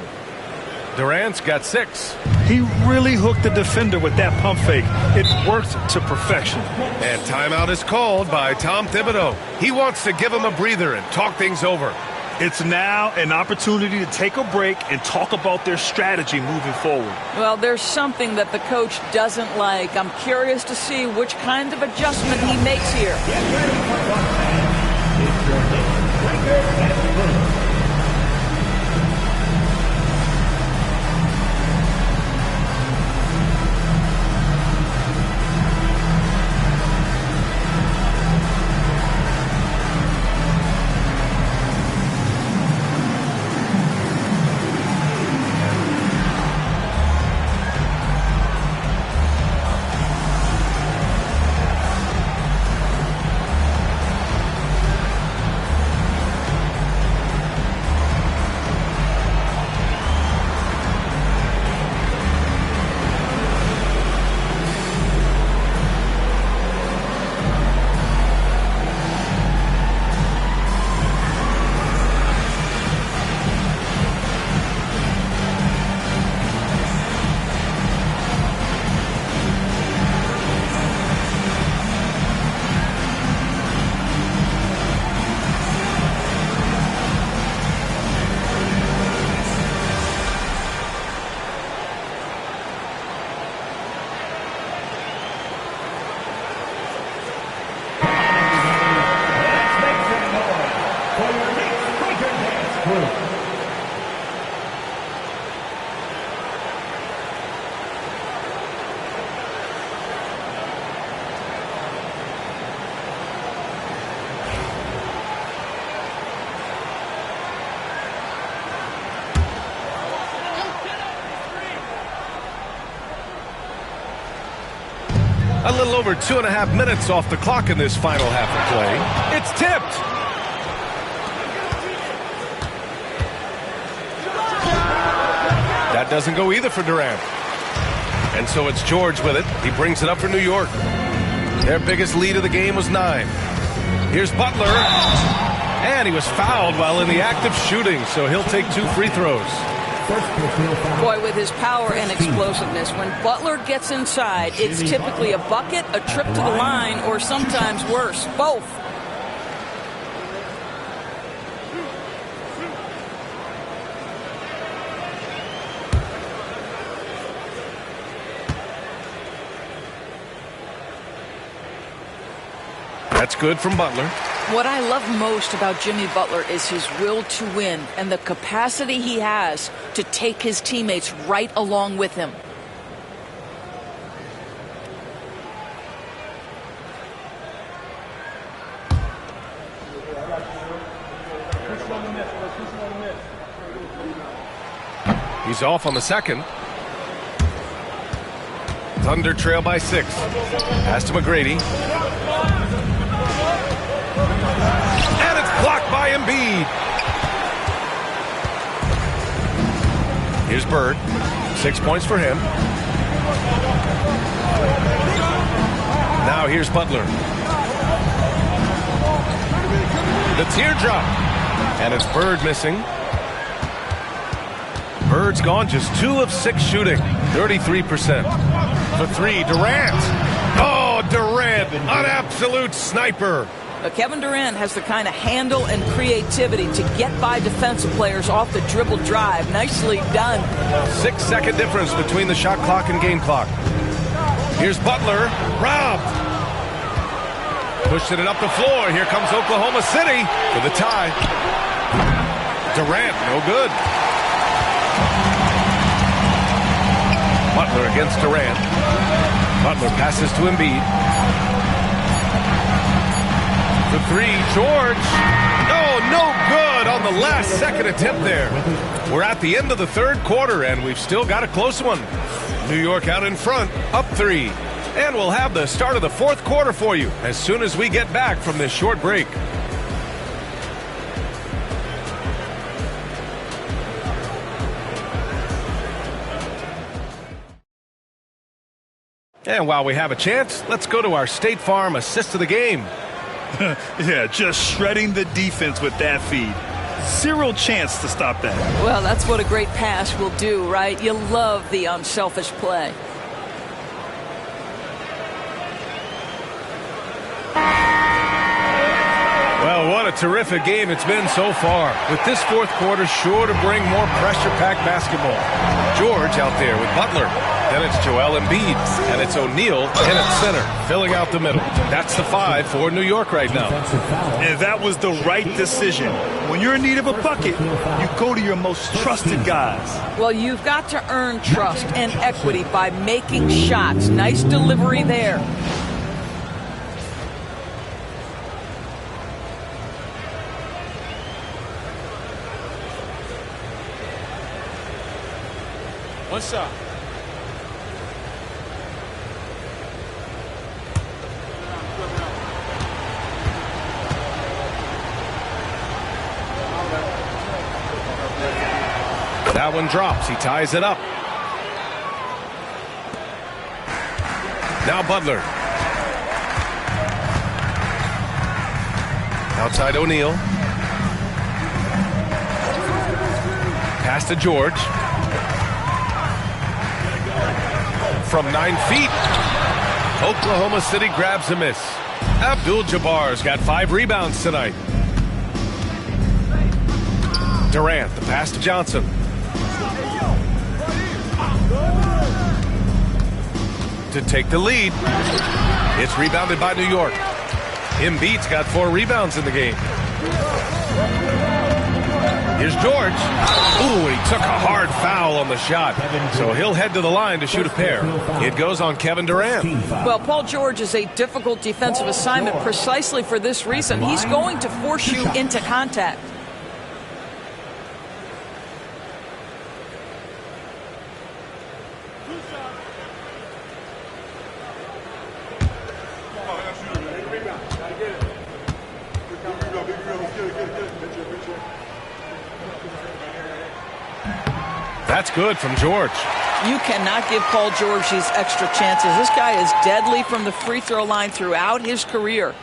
Durant's got 6. He really hooked the defender with that pump fake. It worked to perfection. And timeout is called by Tom Thibodeau. He wants to give him a breather and talk things over. It's now an opportunity to take a break and talk about their strategy moving forward. Well, there's something that the coach doesn't like. I'm curious to see which kind of adjustment he makes here. A little over 2.5 minutes off the clock in this final half of play. It's tipped. That doesn't go either for Durant. And so it's George with it. He brings it up for New York. Their biggest lead of the game was 9. Here's Butler. And he was fouled while in the act of shooting, so he'll take 2 free throws. Boy, with his power and explosiveness, when Butler gets inside, it's typically a bucket, a trip to the line, or sometimes worse, both. That's good from Butler. What I love most about Jimmy Butler is his will to win and the capacity he has to take his teammates right along with him. He's off on the second. Thunder trail by 6. Pass to McGrady. And it's blocked by Embiid. Here's Bird. 6 points for him. Now here's Butler. The teardrop. And it's Bird missing. Bird's gone just 2 of 6 shooting, 33%. For three, Durant. Oh, Durant, an absolute sniper. But Kevin Durant has the kind of handle and creativity to get by defensive players off the dribble drive. Nicely done. 6-second difference between the shot clock and game clock. Here's Butler. Robbed. Pushing it up the floor. Here comes Oklahoma City for the tie. Durant, no good. Butler against Durant. Butler passes to Embiid. For three, George. No good on the last second attempt there. We're at the end of the third quarter, and we've still got a close one. New York out in front, up 3. And we'll have the start of the fourth quarter for you as soon as we get back from this short break. And while we have a chance, let's go to our State Farm assist of the game. Yeah, just shredding the defense with that feed. Zero chance to stop that. Well, that's what a great pass will do, right? You love the unselfish play. Well, what a terrific game it's been so far. With this fourth quarter sure to bring more pressure-packed basketball. George out there with Butler. Then it's Joel Embiid. And it's O'Neal in at center, filling out the middle. That's the 5 for New York right now. And that was the right decision. When you're in need of a bucket, you go to your most trusted guys. Well, you've got to earn trust and equity by making shots. Nice delivery there. One shot. That one drops. He ties it up. Now Butler. Outside O'Neal. Pass to George. From 9 feet. Oklahoma City grabs a miss. Abdul-Jabbar's got 5 rebounds tonight. Durant, the pass to Johnson. To take the lead. It's rebounded by New York. Embiid's got 4 rebounds in the game. Here's George. Ooh, he took a hard foul on the shot. So he'll head to the line to shoot a pair. It goes on Kevin Durant. Well, Paul George is a difficult defensive assignment precisely for this reason. He's going to force you into contact. That's good from George. You cannot give Paul George these extra chances. This guy is deadly from the free throw line throughout his career.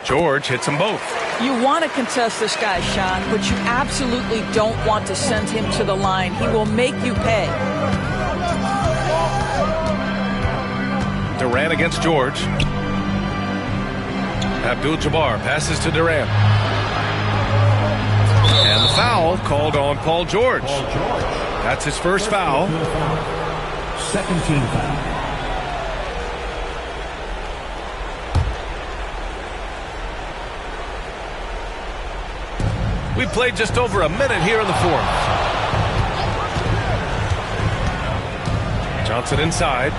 George hits them both. You want to contest this guy's shot, but you absolutely don't want to send him to the line. He will make you pay. Durant against George. Abdul-Jabbar passes to Durant. And the foul called on Paul George. That's his first foul. Second team foul. We played just over a minute here in the fourth. Johnson inside.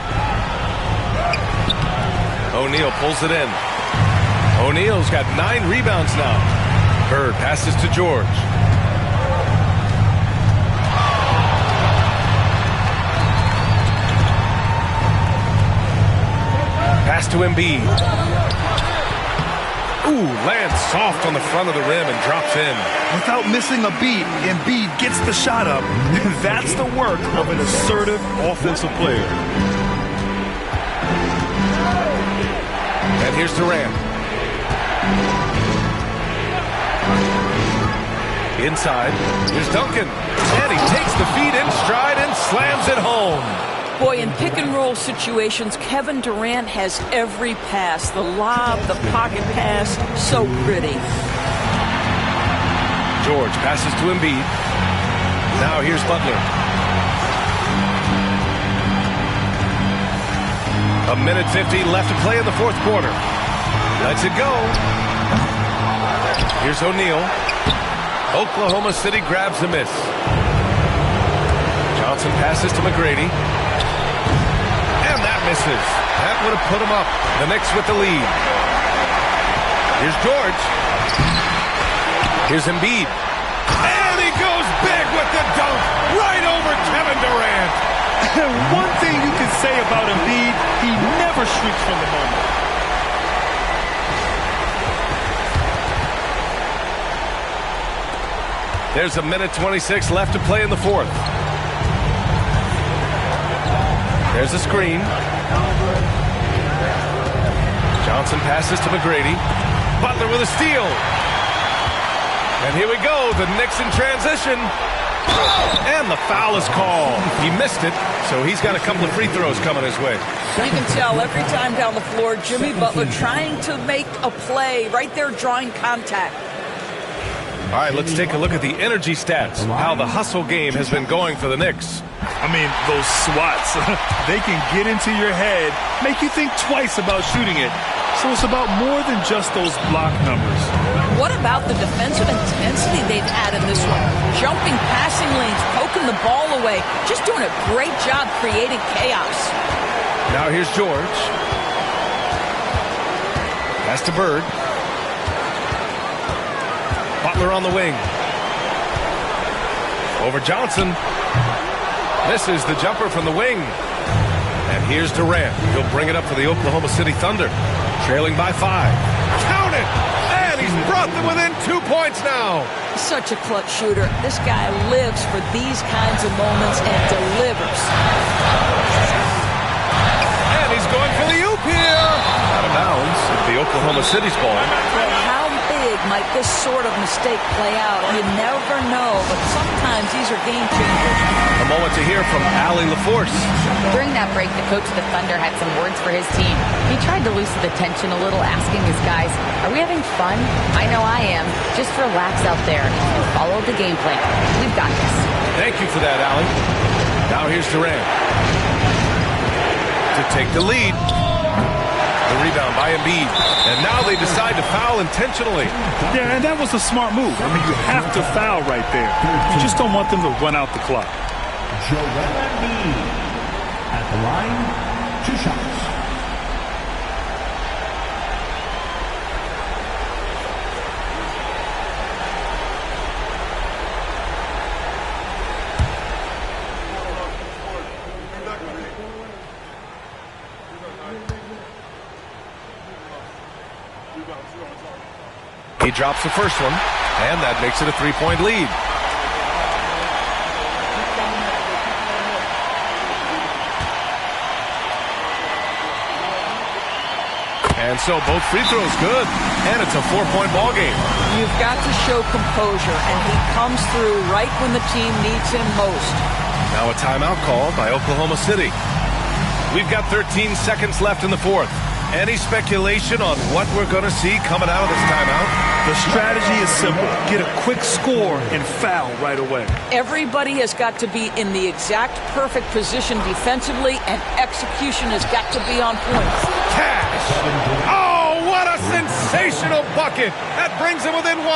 O'Neal pulls it in. O'Neal's got 9 rebounds now. Bird passes to George. Pass to Embiid. Ooh, lands soft on the front of the rim and drops in. Without missing a beat, Embiid gets the shot up. That's the work of an assertive offensive player. And here's Durant. Inside, here's Duncan. And he takes the feed in stride and slams it home. Boy, in pick-and-roll situations, Kevin Durant has every pass. The lob, the pocket pass, so pretty. George passes to Embiid. Now here's Butler. A minute 50 left to play in the fourth quarter. Lets it go. Here's O'Neal. Oklahoma City grabs the miss. Johnson passes to McGrady. And that misses. That would have put him up. The Knicks with the lead. Here's George. Here's Embiid. And he goes big with the dunk right over Kevin Durant. One thing you can say about Embiid, he never shrinks from the moment. There's a minute 26 left to play in the fourth. There's a screen. Johnson passes to McGrady. Butler with a steal. And here we go, the Knicks in transition. And the foul is called. He missed it, so he's got a couple of free throws coming his way. You can tell every time down the floor, Jimmy Butler trying to make a play, right there drawing contact. All right, let's take a look at the energy stats, how the hustle game has been going for the Knicks. I mean, those swats, they can get into your head, make you think twice about shooting it. So it's about more than just those block numbers. What about the defensive intensity they've had in this one? Jumping passing lanes, poking the ball away, just doing a great job creating chaos. Now here's George. Pass to Bird. Butler on the wing. Over Johnson. Misses the jumper from the wing. And here's Durant. He'll bring it up for the Oklahoma City Thunder. Trailing by 5. Count it! And he's brought them within 2 points now. Such a clutch shooter. This guy lives for these kinds of moments and delivers. And he's going for the oop here. Out of bounds. The Oklahoma City's ball. How big might this sort of mistake play out? You never know, but sometimes these are game changers. A moment to hear from Allie LaForce. During that break, the coach of the Thunder had some words for his team. He tried to loosen the tension a little, asking his guys, are we having fun? I know I am. Just relax out there and follow the game plan. We've got this. Thank you for that, Allie. Now here's Durant. To take the lead. The rebound by Embiid. And now they decide to foul intentionally. Yeah, and that was a smart move. I mean, you have to foul right there. You just don't want them to run out the clock. Joel Embiid at the line, 2 shots. He drops the first one, and that makes it a 3-point lead. And so both free throws good, and it's a 4-point ball game. You've got to show composure, and he comes through right when the team needs him most. Now a timeout called by Oklahoma City. We've got 13 seconds left in the fourth. Any speculation on what we're going to see coming out of this timeout? The strategy is simple. Get a quick score and foul right away. Everybody has got to be in the exact perfect position defensively, and execution has got to be on point. Cash! Oh, what a sensational bucket! That brings them within 1.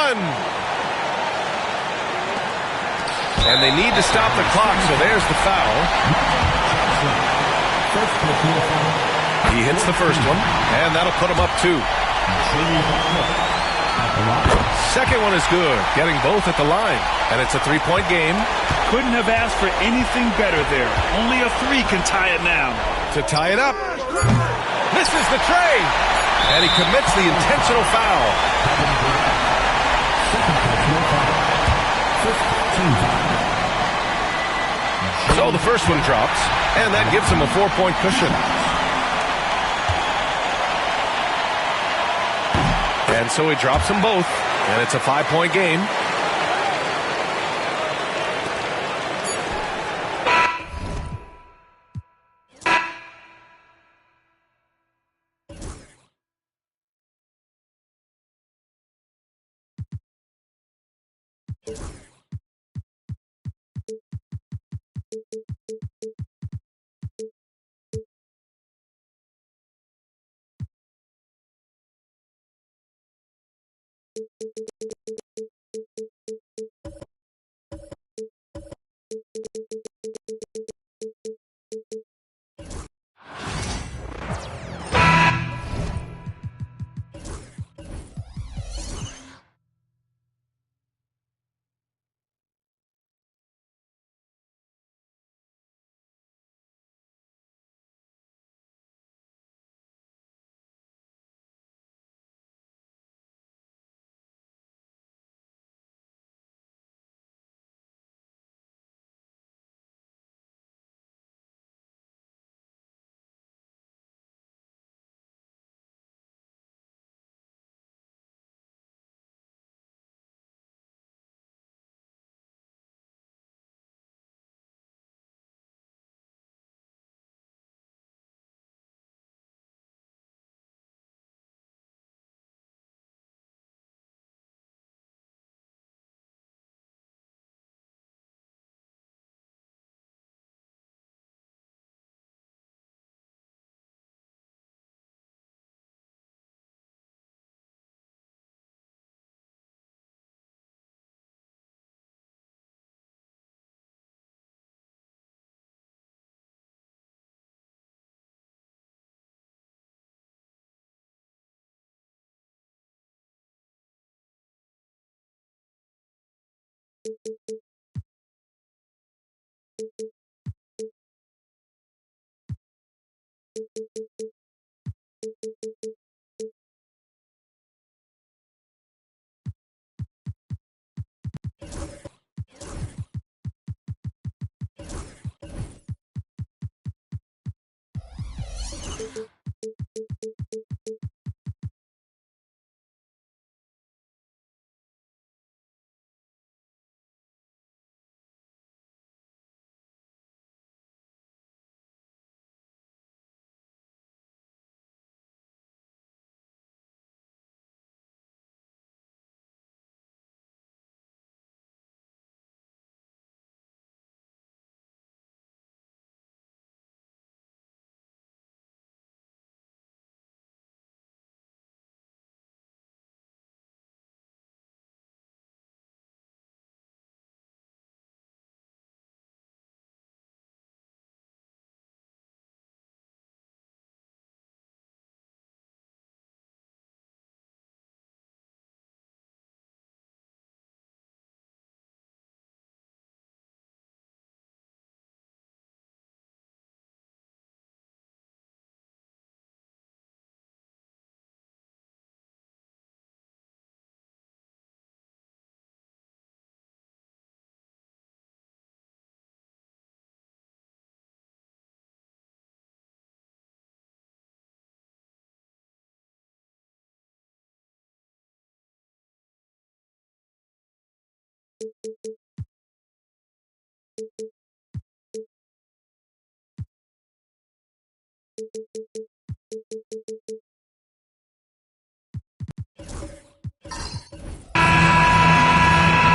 And they need to stop the clock, so there's the foul. He hits the first one, and that'll put him up 2. Second one is good, getting both at the line. And it's a 3-point game. Couldn't have asked for anything better there. Only a 3 can tie it now. To tie it up. Misses the tray. And he commits the intentional foul. So the first one drops, and that gives him a 4-point cushion. And so he drops them both, and it's a 5-point game.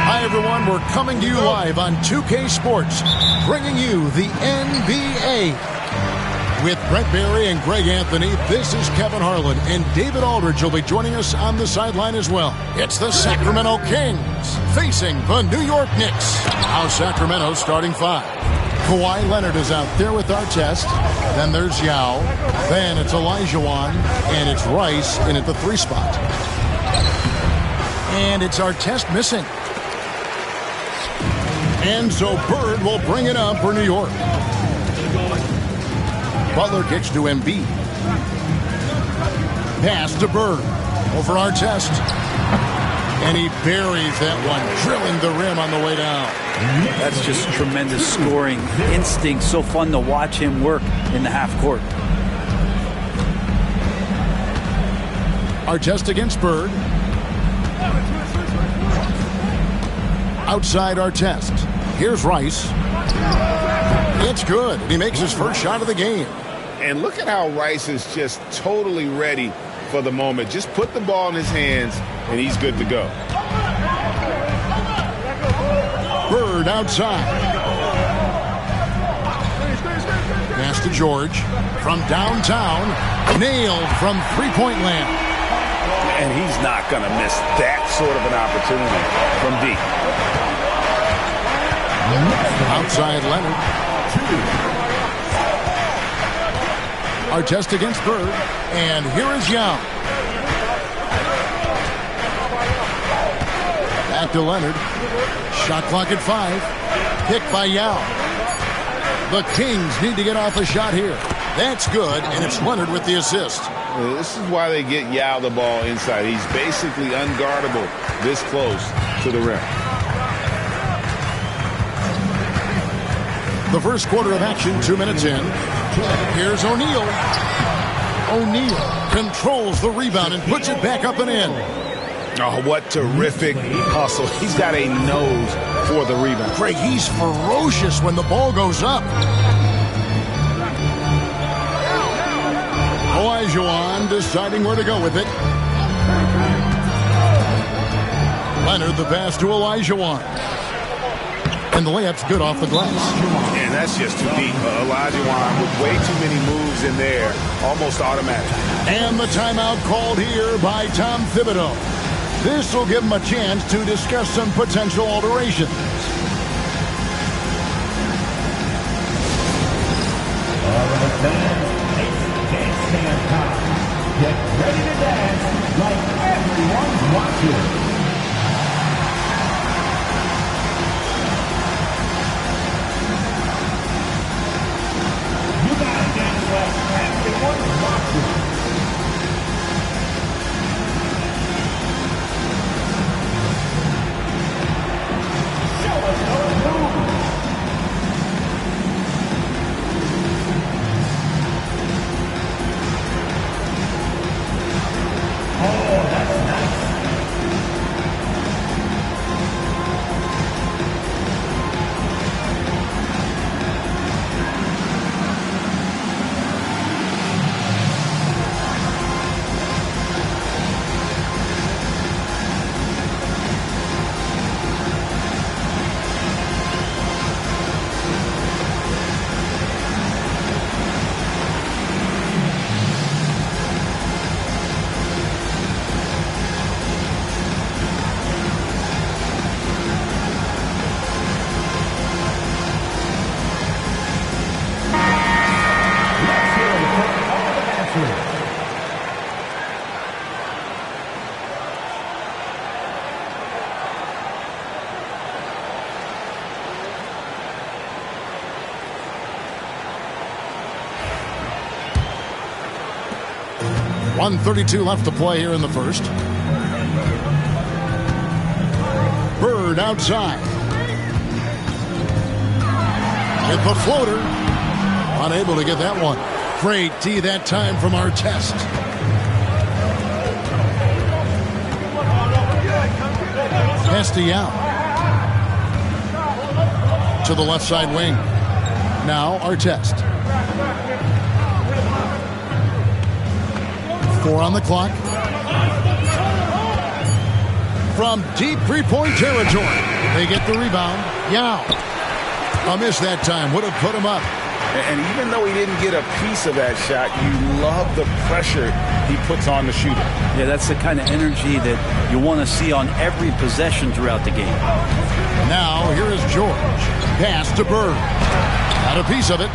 Hi, everyone. We're coming to you live on 2K Sports, bringing you the NBA. With Brent Barry and Greg Anthony, this is Kevin Harlan, and David Aldridge will be joining us on the sideline as well. It's the Sacramento Kings facing the New York Knicks. Now Sacramento starting five. Kawhi Leonard is out there with Artest. Then there's Yao. Then it's Olajuwon, and it's Rice in at the 3 spot. And it's Artest missing. And so Bird will bring it up for New York. Butler kicks to Embiid. Pass to Bird. Over Artest. And he buries that one, drilling the rim on the way down. That's just tremendous scoring instinct. So fun to watch him work in the half court. Artest against Bird. Outside Artest. Here's Rice. It's good. And he makes his first shot of the game. And look at how Rice is just totally ready for the moment. Just put the ball in his hands, and he's good to go. Bird outside. Pass to George. From downtown. Nailed from three-point land. And he's not going to miss that sort of an opportunity from deep. Outside Leonard. Artest against Bird. And here is Young. Back to Leonard. Shot clock at 5. Pick by Yao. The Kings need to get off a shot here. That's good, and it's Leonard with the assist. This is why they get Yao the ball inside. He's basically unguardable this close to the rim. The first quarter of action, 2 minutes in. Here's O'Neal. O'Neal controls the rebound and puts it back up and in. Oh, what terrific hustle. He's got a nose for the rebound. Craig, he's ferocious when the ball goes up. Olajuwon deciding where to go with it. Leonard the pass to Olajuwon. And the layup's good off the glass. And that's just too deep. Olajuwon with way too many moves in there. Almost automatic. And the timeout called here by Tom Thibodeau. This will give him a chance to discuss some potential alterations. All right, fans, can't stand time. Get ready to dance like everyone's watching. You gotta dance like everyone's watching. .132 left to play here in the first. Bird outside. With the floater. Unable to get that one. Great D that time from Artest. Yao. To the left side wing. Now Artest. 4 on the clock. From deep three-point territory. They get the rebound. Yao. A miss that time. Would have put him up. And even though he didn't get a piece of that shot, you love the pressure he puts on the shooter. Yeah, that's the kind of energy that you want to see on every possession throughout the game. Now, here is George. Pass to Bird. Got a piece of it.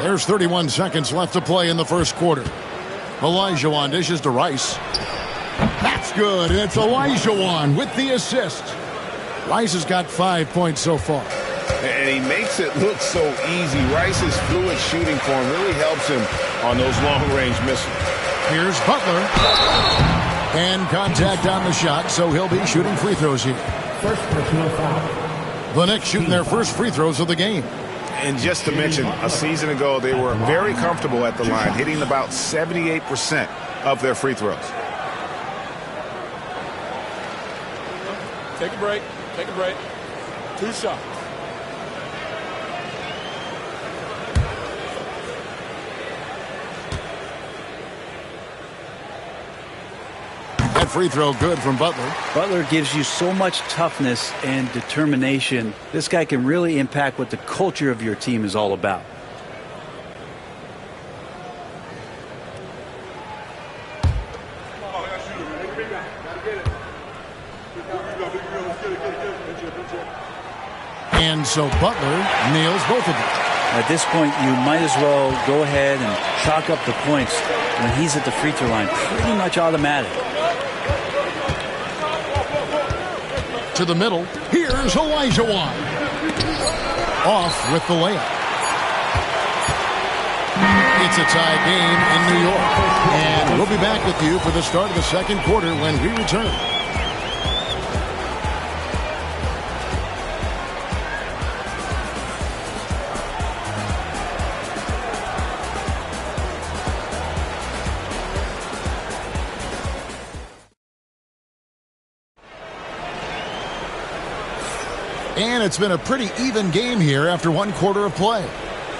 There's 31 seconds left to play in the first quarter. Olajuwon dishes to Rice. That's good, and it's Olajuwon with the assist. Rice has got 5 points so far. And he makes it look so easy. Rice's fluid shooting form really helps him on those long-range missiles. Here's Butler. And contact on the shot, so he'll be shooting free throws here. First personal foul. The Knicks shooting their first free throws of the game. And just to mention, a season ago, they were very comfortable at the line, hitting about 78% of their free throws. Take a break. Take a break. 2 shots. That free throw good from Butler. Butler gives you so much toughness and determination. This guy can really impact what the culture of your team is all about. And so Butler nails both of them. At this point, you might as well go ahead and chalk up the points when he's at the free throw line. Pretty much automatic. To the middle. Here's Olajuwon. Off with the layup. It's a tie game in New York. And we'll be back with you for the start of the second quarter when we return. And it's been a pretty even game here after one quarter of play.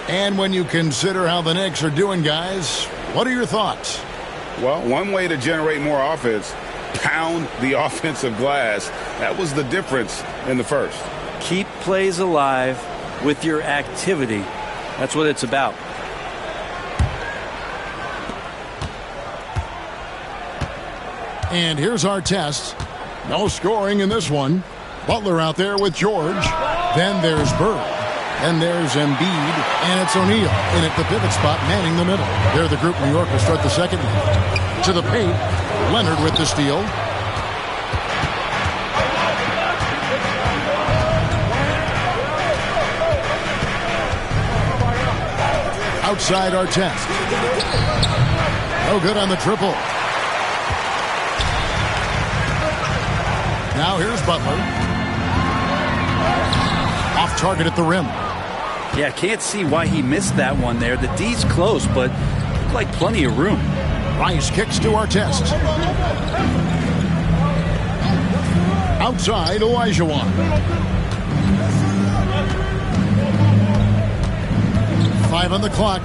And when you consider how the Knicks are doing, guys, what are your thoughts? Well, one way to generate more offense, pound the offensive glass. That was the difference in the first. Keep plays alive with your activity. That's what it's about. And here's our test. No scoring in this one. Butler out there with George. Then there's Bird. And there's Embiid. And it's O'Neal in at the pivot spot, manning the middle. They're the group New York will start the second half. To the paint. Leonard with the steal. Outside our test. No good on the triple. Now here's Butler. Off target at the rim. Yeah, can't see why he missed that one there. The D's close, but looked like plenty of room. Rice kicks to our test. Outside, Olajuwon. 5 on the clock.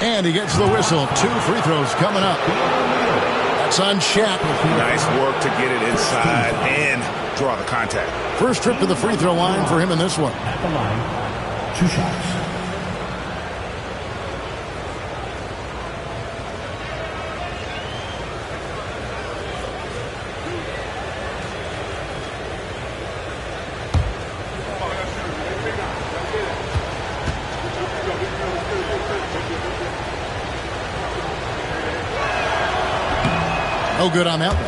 And he gets the whistle. 2 free throws coming up. That's on Shaq. Nice work to get it inside and draw the contact. First trip to the free throw line for him in this one. At the line, 2 shots. No good on that one.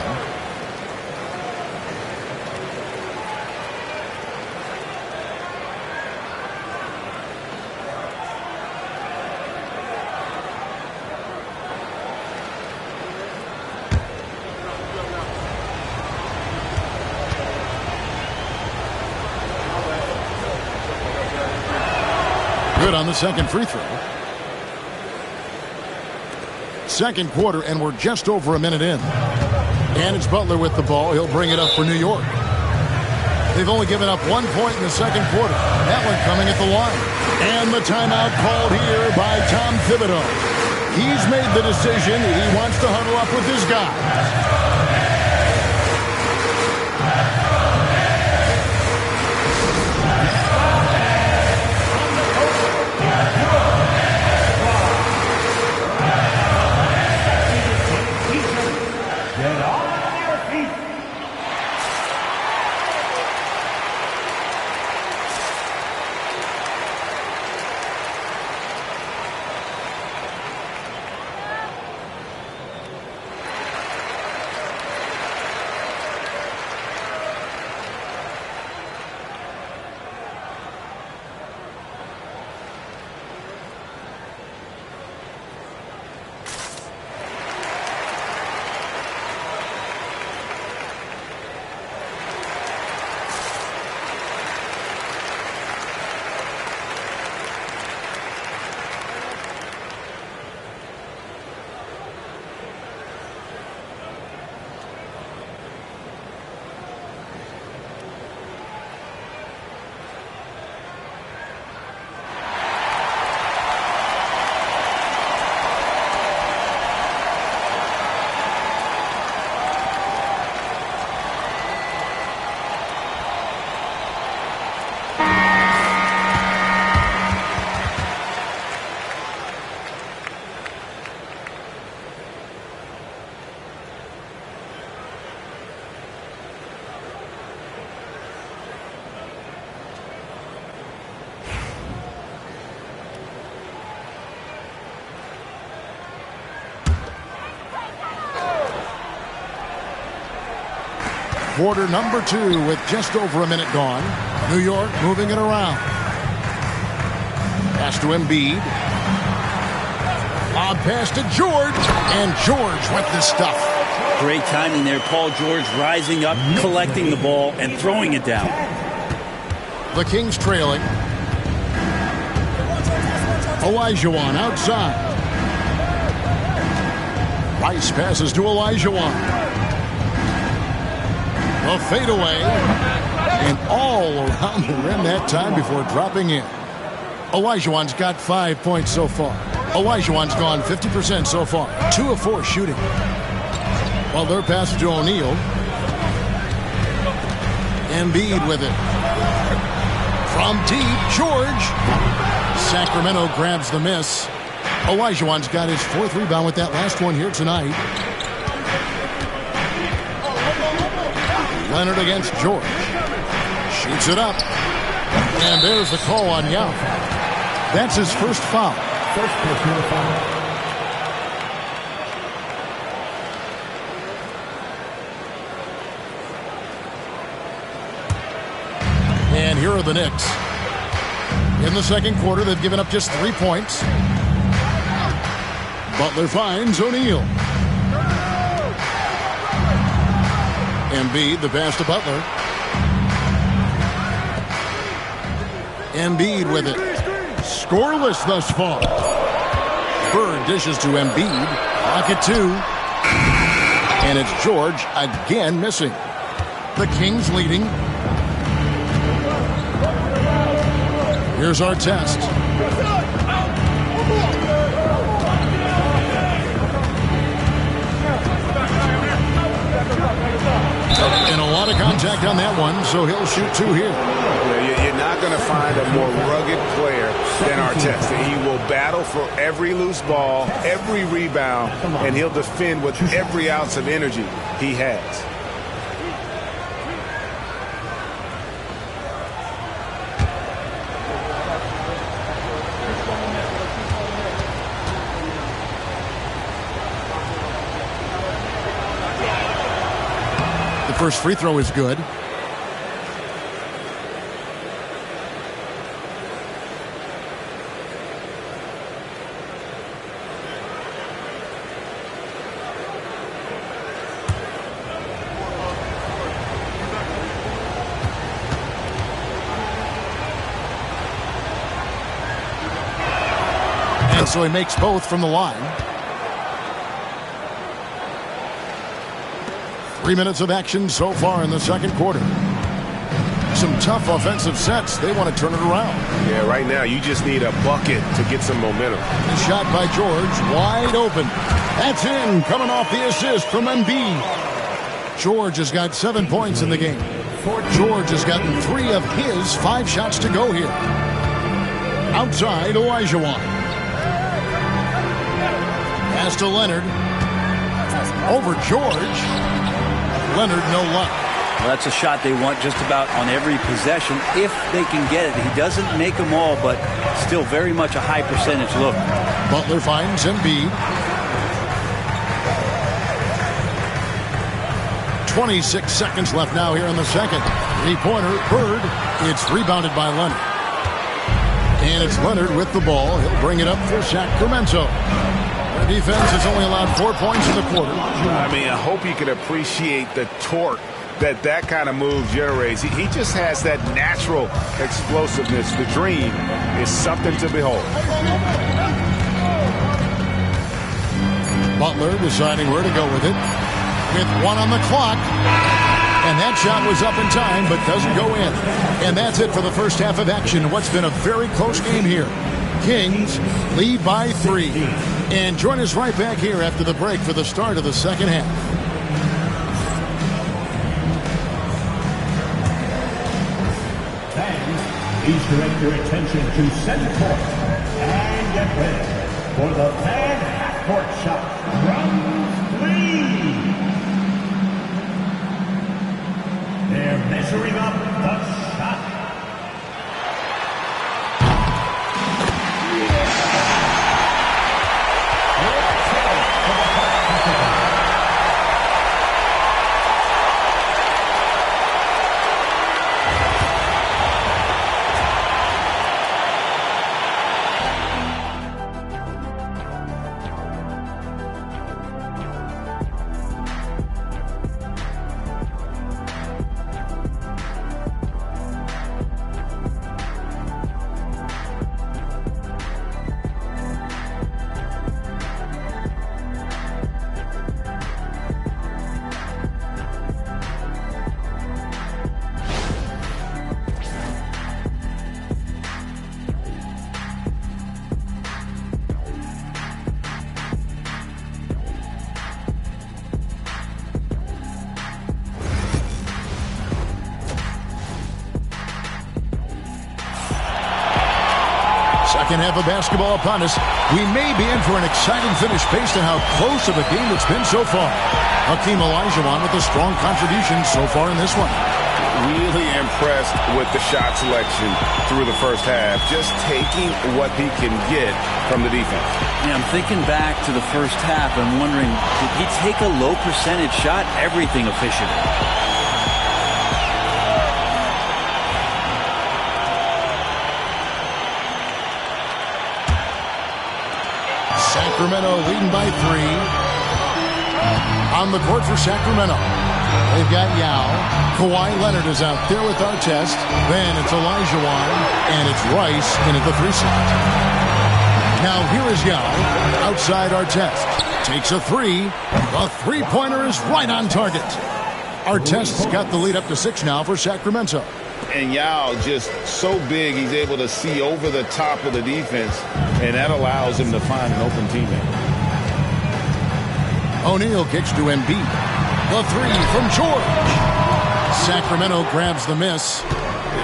Good on the second free throw. Second quarter, and we're just over a minute in. And it's Butler with the ball. He'll bring it up for New York. They've only given up 1 point in the second quarter. That one coming at the line. And the timeout called here by Tom Thibodeau. He's made the decision. He wants to huddle up with his guys. quarter number 2 with just over a minute gone. New York moving it around. Pass to Embiid. Lob pass to George, and George with the stuff. Great timing there. Paul George rising up, collecting the ball, and throwing it down. The Kings trailing. Olajuwon outside. Rice passes to Olajuwon. The fadeaway. And all around the rim that time before dropping in. Olajuwon's got 5 points so far. Olajuwon's gone 50% so far. 2 of 4 shooting. Butler passes to O'Neal. Embiid with it. From deep, George. Sacramento grabs the miss. Olajuwon's got his 4th rebound with that last one here tonight. Leonard against George. Shoots it up. And there's the call on Yao. That's his first foul. First personal foul. And here are the Knicks. In the second quarter, they've given up just 3 points. Butler finds O'Neal. Embiid, the pass to Butler. Embiid with it. Scoreless thus far. Bird dishes to Embiid. Pocket 2. And it's George again missing. The Kings leading. Here's our test. And a lot of contact on that one, so he'll shoot 2 here. You're not going to find a more rugged player than Artest. He will battle for every loose ball, every rebound, and he'll defend with every ounce of energy he has. First free throw is good. And so he makes both from the line. 3 minutes of action so far in the second quarter. Some tough offensive sets. They want to turn it around. Yeah, right now you just need a bucket to get some momentum. The shot by George, wide open. That's in, coming off the assist from Embiid. George has got 7 points in the game. George has gotten 3 of his 5 shots to go here. Outside, Olajuwon. Pass to Leonard. Over George. Leonard, no luck. Well, that's a shot they want just about on every possession if they can get it. He doesn't make them all, but still very much a high percentage look. Butler finds Embiid. 26 seconds left now here in the second. 3-pointer, Bird. It's rebounded by Leonard. And it's Leonard with the ball. He'll bring it up for Sacramento. Their defense has only allowed 4 points in the quarter. I mean, I hope you can appreciate the torque that kind of move generates. He just has that natural explosiveness. The dream is something to behold. Butler deciding where to go with it. With 1 on the clock. And that shot was up in time, but doesn't go in. And that's it for the first half of action. What's been a very close game here. Kings lead by 3. And join us right back here after the break for the start of the second half. Fans, please direct your attention to center court and get ready for the fan half-court shot from 3. They're measuring up the shot. Second half of basketball upon us. We may be in for an exciting finish based on how close of a game it's been so far. Hakeem Olajuwon with a strong contribution so far in this one. Really impressed with the shot selection through the first half. Just taking what he can get from the defense. Yeah, I'm thinking back to the first half and wondering, did he take a low percentage shot? Everything efficient. Sacramento leading by 3. On the court for Sacramento, they've got Yao. Kawhi Leonard is out there with Artest. Then it's Olajuwon, and it's Rice in at the 3 slot. Now here is Yao, outside Artest. Takes a 3. The three-pointer is right on target. Artest's got the lead up to 6 now for Sacramento. And Yao just so big, he's able to see over the top of the defense, and that allows him to find an open teammate. O'Neal kicks to Embiid. The 3 from George. Sacramento grabs the miss.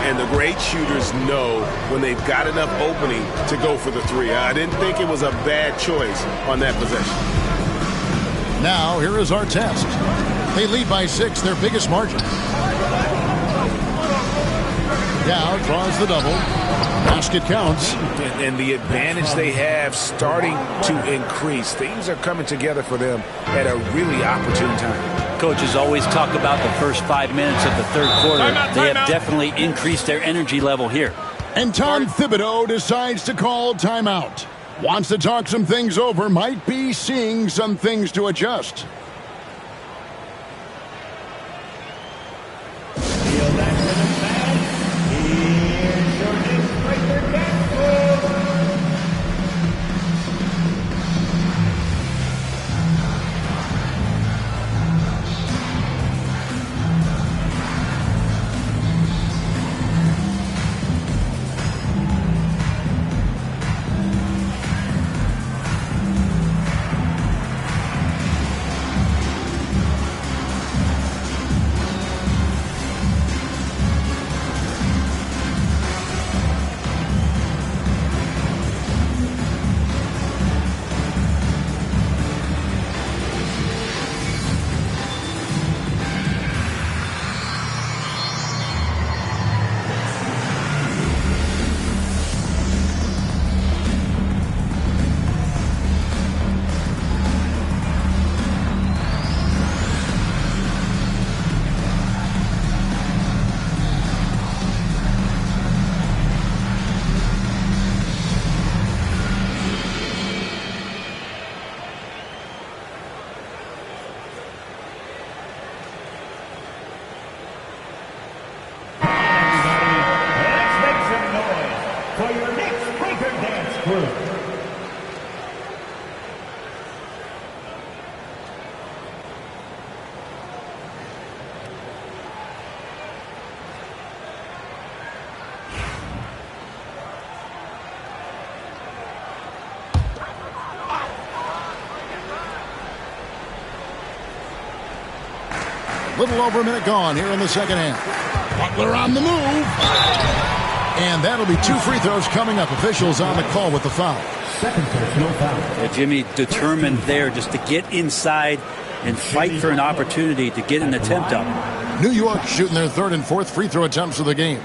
And the great shooters know when they've got enough opening to go for the 3. I didn't think it was a bad choice on that possession. Now here is Artest. They lead by 6, their biggest margin. Yao draws the double. Basket counts. And the advantage they have starting to increase. Things are coming together for them at a really opportune time. Coaches always talk about the first 5 minutes of the third quarter. They have definitely increased their energy level here. And Tom Thibodeau decides to call timeout. Wants to talk some things over. Might be seeing some things to adjust. Little over a minute gone here in the second half. Butler on the move. And that'll be 2 free throws coming up. Officials on the call with the foul. Second personal foul. Yeah, Jimmy determined there just to get inside and fight for an opportunity to get an attempt up. New York shooting their 3rd and 4th free throw attempts of the game.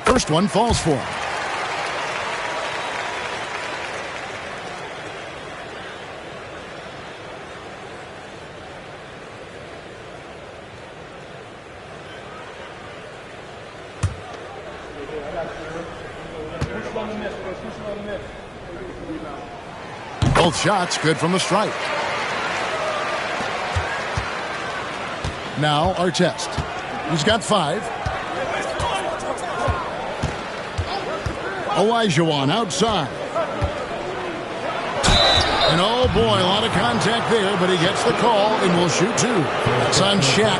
First one falls for him. Both shots good from the stripe. Now Artest. He's got 5. Olajuwon outside. And oh boy, a lot of contact there, but he gets the call and will shoot 2. That's on Shaq.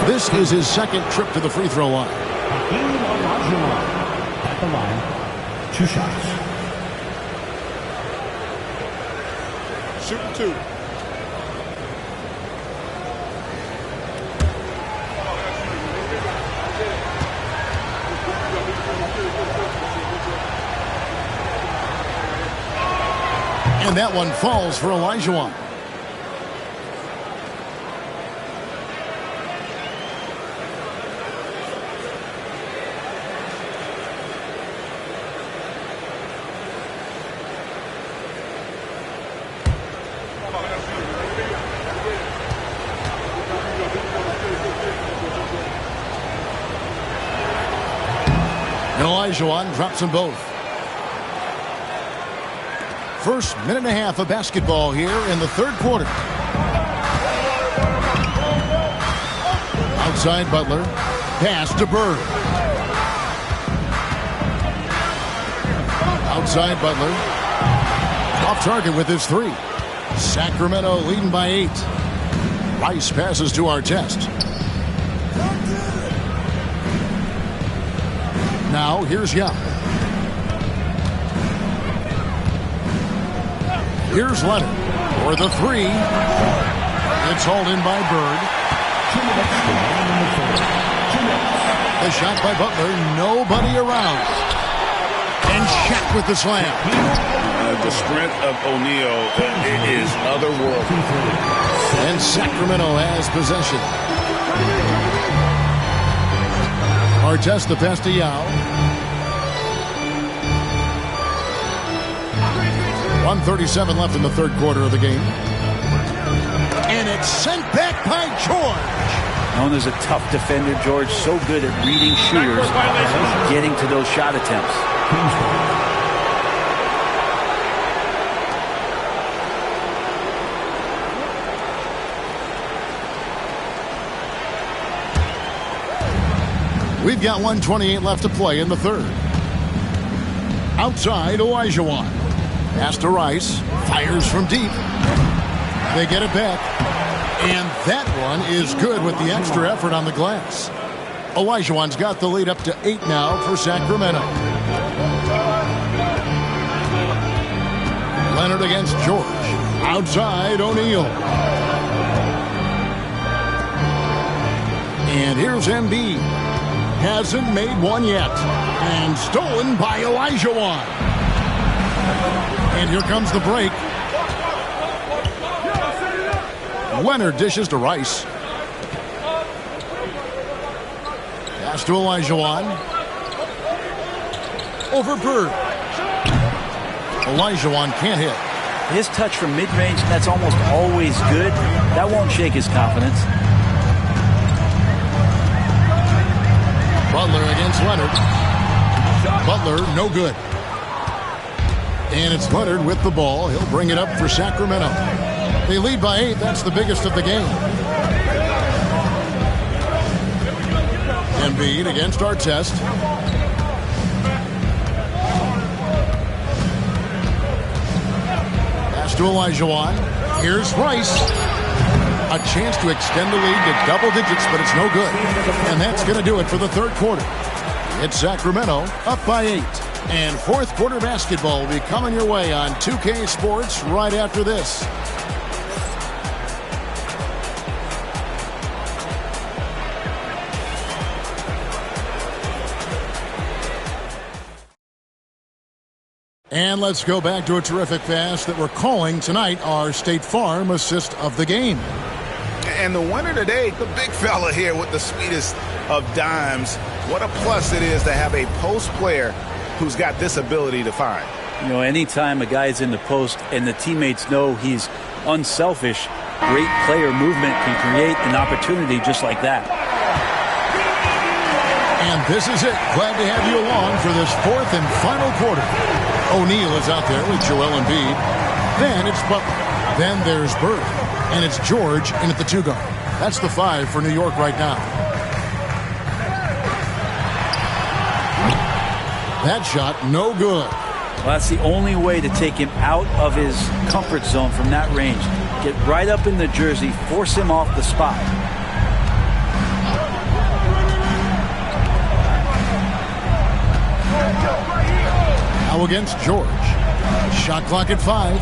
This is his 2nd trip to the free throw line. At the line 2 shots. Shooting 2. And that one falls for Olajuwon. And Olajuwon drops them both. First minute and a half of basketball here in the third quarter. Outside Butler. Pass to Bird. Outside Butler. Off target with his 3. Sacramento leading by 8. Rice passes to Artest. Now here's Young. Here's Leonard for the 3. It's hauled in by Bird. The shot by Butler. Nobody around. And Shaq with the slam. The strength of O'Neal is otherworldly. And Sacramento has possession. Artest the pass to Yao. 1:37 left in the third quarter of the game. And it's sent back by George. Known as a tough defender, George, so good at reading shooters, getting to those shot attempts. We've got 1:28 left to play in the third. Outside, Olajuwon. Pass to Rice. Fires from deep. They get it back. And that one is good with the extra effort on the glass. Olajuwon's got the lead up to 8 now for Sacramento. Leonard against George. Outside, O'Neal. And here's Embiid. Hasn't made one yet. And stolen by Olajuwon. And here comes the break. Leonard dishes to Rice. Pass to Olajuwon. Over Bird. Olajuwon can't hit. His touch from mid-range, that's almost always good. That won't shake his confidence. Butler against Leonard. Butler, no good. And it's Leonard with the ball. He'll bring it up for Sacramento. They lead by 8. That's the biggest of the game. Embiid against Artest. Pass to Olajuwon. Here's Rice. A chance to extend the lead to double digits, but it's no good. And that's going to do it for the third quarter. It's Sacramento up by 8. And fourth quarter basketball will be coming your way on 2K Sports right after this. And let's go back to a terrific pass that we're calling tonight our State Farm assist of the game. And the winner today, the big fella here with the sweetest of dimes. What a plus it is to have a post player who's got this ability to find. You know, anytime a guy's in the post and the teammates know he's unselfish, great player movement can create an opportunity just like that. And this is it. Glad to have you along for this fourth and final quarter. O'Neal is out there with Joel Embiid. Then it's Butler. Then there's Bird. And it's George in at the 2 guard. That's the 5 for New York right now. That shot, no good. Well, that's the only way to take him out of his comfort zone from that range. Get right up in the jersey, force him off the spot. against George. Shot clock at 5.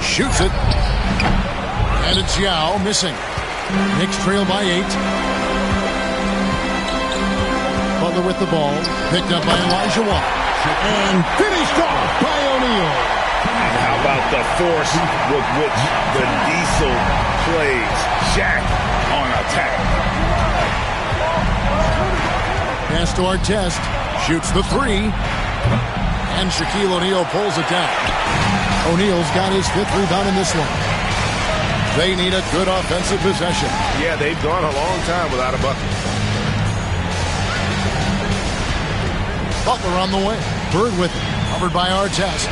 Shoots it. And it's Yao missing. Knicks trail by 8. Butler with the ball. Picked up by Elijah Wan. And finished off by O'Neal. How about the force with which the Diesel plays Shaq on attack? Pass to Artest. Shoots the 3. And Shaquille O'Neal pulls it down. O'Neal's got his 5th rebound in this one. They need a good offensive possession. Yeah, they've gone a long time without a bucket. Butler on the way. Bird with it. Covered by Artest.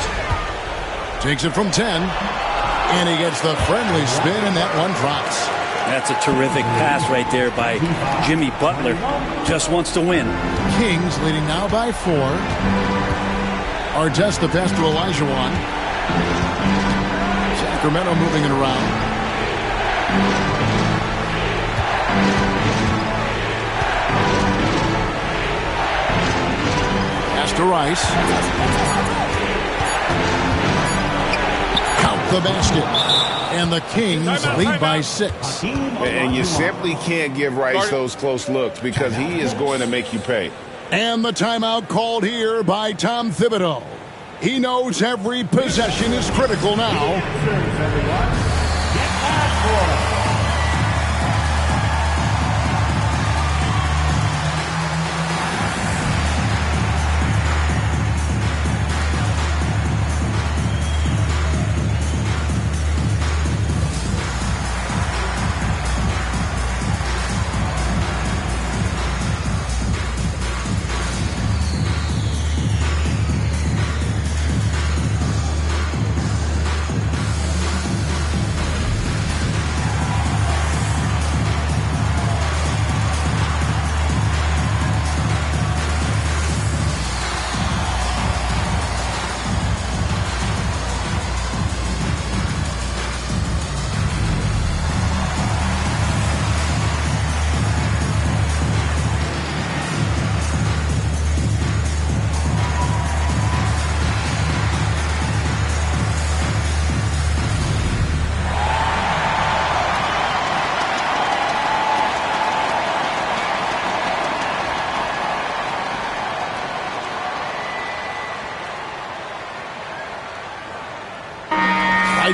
Takes it from 10. And he gets the friendly spin, and that one drops. That's a terrific pass right there by Jimmy Butler. Just wants to win. Kings leading now by 4. Artest the pass to Elijah Wan. Sacramento moving it around. Pass to Rice. Count the basket. And the Kings lead by 6. And you simply can't give Rice those close looks because he is going to make you pay. And the timeout called here by Tom Thibodeau. He knows every possession is critical now.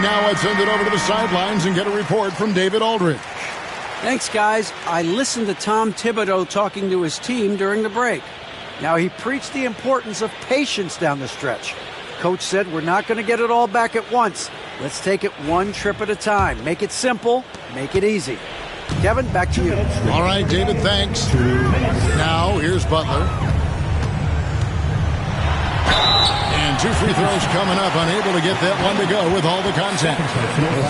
Now let's send it over to the sidelines and get a report from David Aldridge. Thanks, guys. I listened to Tom Thibodeau talking to his team during the break. Now, he preached the importance of patience down the stretch. Coach said we're not going to get it all back at once. Let's take it one trip at a time. Make it simple. Make it easy. Kevin, back to you. All right, David, thanks. Now, here's Butler. And 2 free throws coming up, unable to get that one to go with all the contact.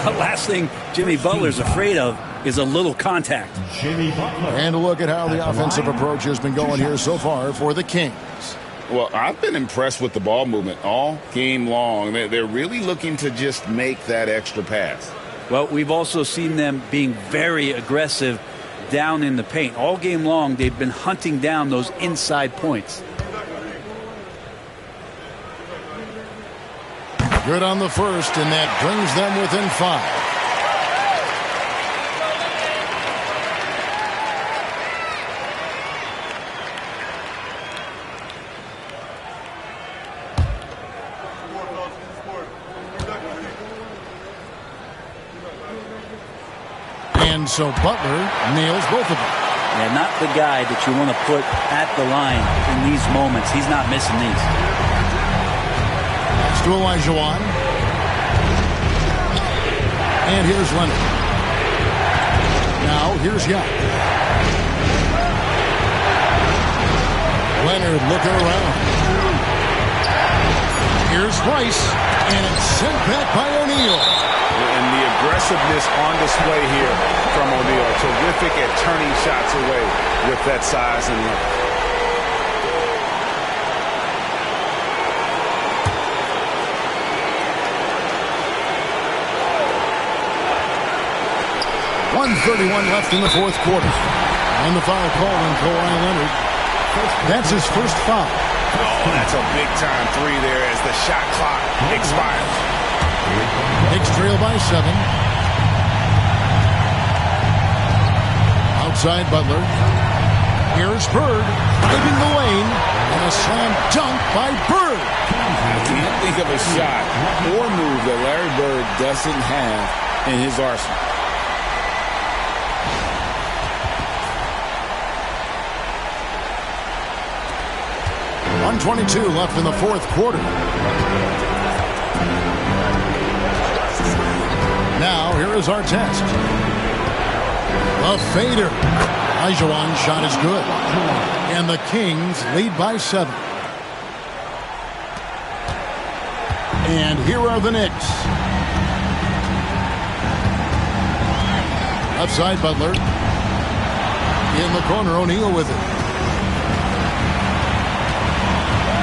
The last thing Jimmy Butler's afraid of is a little contact. And a look at how the offensive approach has been going here so far for the Kings. Well, I've been impressed with the ball movement all game long. They're really looking to just make that extra pass. Well, we've also seen them being very aggressive down in the paint. All game long, they've been hunting down those inside points. Good on the first, and that brings them within 5. And so Butler nails both of them. Yeah, not the guy that you want to put at the line in these moments. He's not missing these. To Elijah Wan. And here's Leonard. Now here's Yao. Leonard looking around. Here's Rice. And it's sent back by O'Neal. And the aggressiveness on display here from O'Neal. Terrific at turning shots away with that size and length. 1:31 left in the fourth quarter. And the foul called on Kawhi Leonard. That's his first foul. Oh, that's a big-time three there as the shot clock expires. Knicks trail by 7. Outside Butler. Here's Bird driving the lane, and a slam dunk by Bird. I can't think of a shot or move that Larry Bird doesn't have in his arsenal. .122 left in the fourth quarter. Now, here is our test. A fader. Olajuwon's shot is good. And the Kings lead by 7. And here are the Knicks. Left side, Butler. In the corner, O'Neal with it.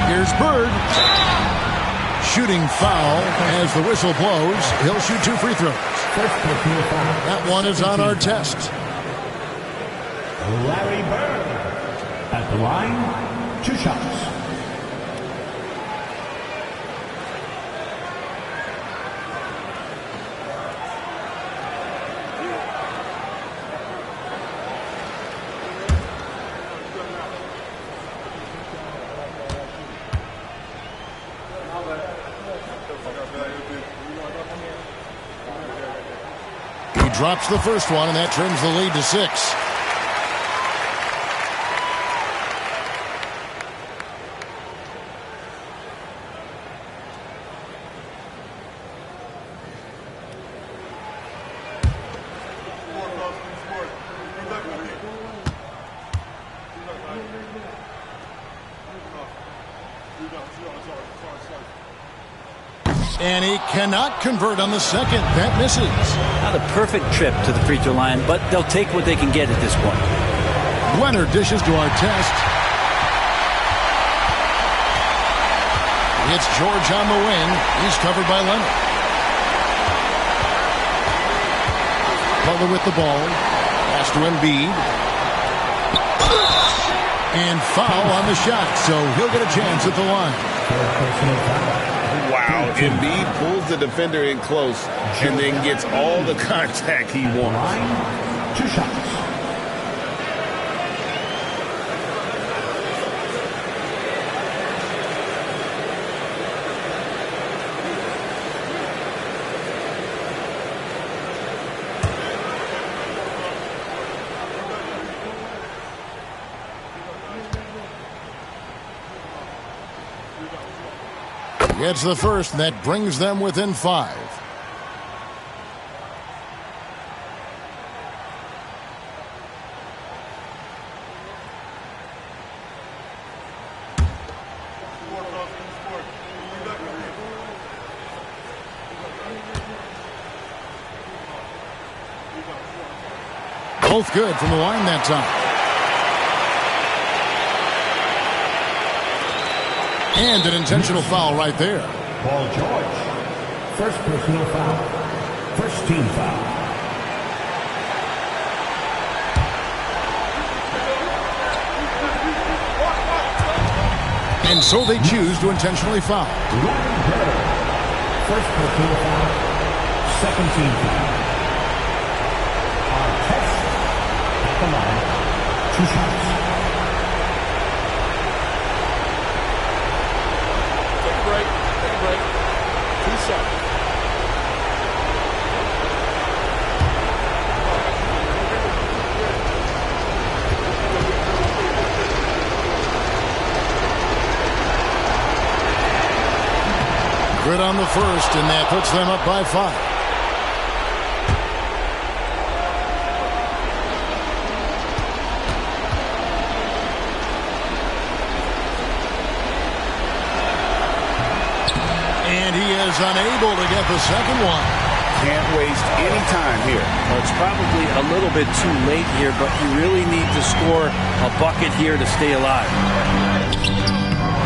Here's Bird. Shooting foul as the whistle blows. He'll shoot 2 free throws. That one is on our test. Larry Bird at the line, 2 shots. He drops the first one, and that turns the lead to 6. And he cannot convert on the second. That misses. Not a perfect trip to the free throw line, but they'll take what they can get at this point. Leonard dishes to our test. It's George on the wing. He's covered by Leonard. Butler with the ball. Pass to Embiid. And foul on the shot, so he'll get a chance at the line. Wow, Embiid pulls the defender in close and then gets all the contact he wants. 2 shots. Gets the first, and that brings them within 5. Both good from the line that time. And an intentional foul right there. Paul George. First personal foul. First team foul. And so they choose to intentionally foul. First personal foul. Second team foul. Our test at the line. 2 shots. Good on the first, and that puts them up by 5. And he is unable to get the second one. Can't waste any time here. Well, it's probably a little bit too late here, but you really need to score a bucket here to stay alive.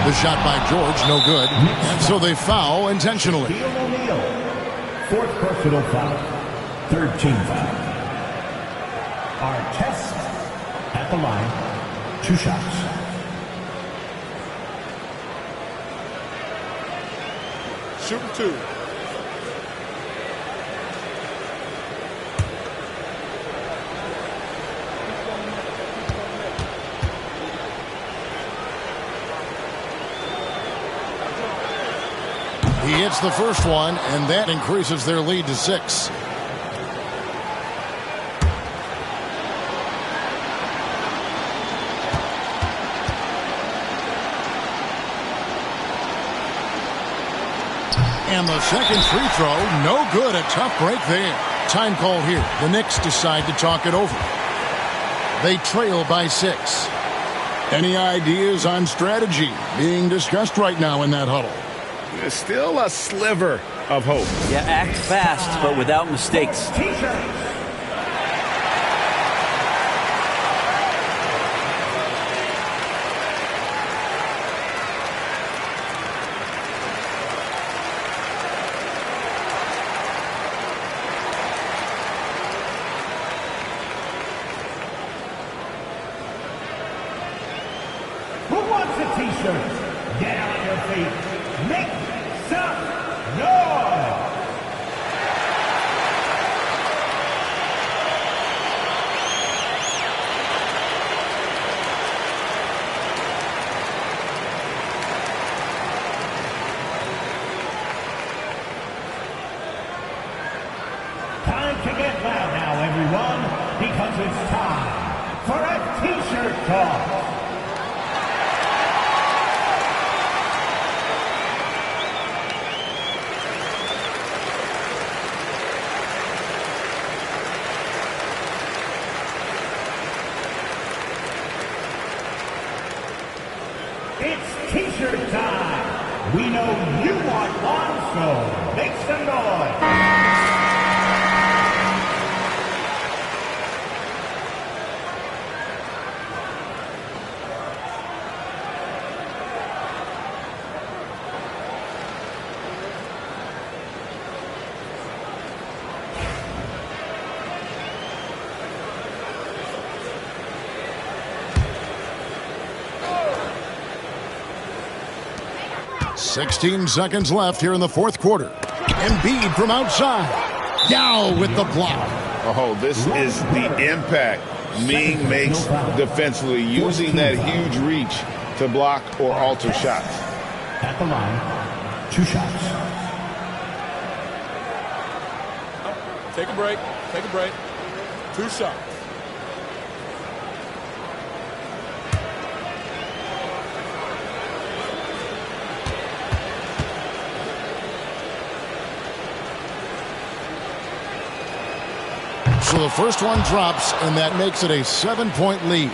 The shot by George, no good. And so they foul intentionally. O'Neal. Fourth personal foul. Third team foul. Our test at the line. 2 shots. Shooting 2. He hits the first one, and that increases their lead to 6. And the second free throw, no good. A tough break there. Time call here. The Knicks decide to talk it over. They trail by 6. Any ideas on strategy being discussed right now in that huddle? There's still a sliver of hope. Yeah, act fast, but without mistakes. Who wants a t-shirt? Get on your feet. Make some noise! Time to get loud now, everyone, because it's time for a t-shirt toss. It's t-shirt time. We know you want one, so make some noise. $16 seconds left here in the fourth quarter. Embiid from outside. Yao with the block. Oh, this is the impact Ming makes defensively, using that huge reach to block or alter shots. At the line, 2 shots. Take a break. Take a break. 2 shots. So the first one drops, and that makes it a 7-point lead.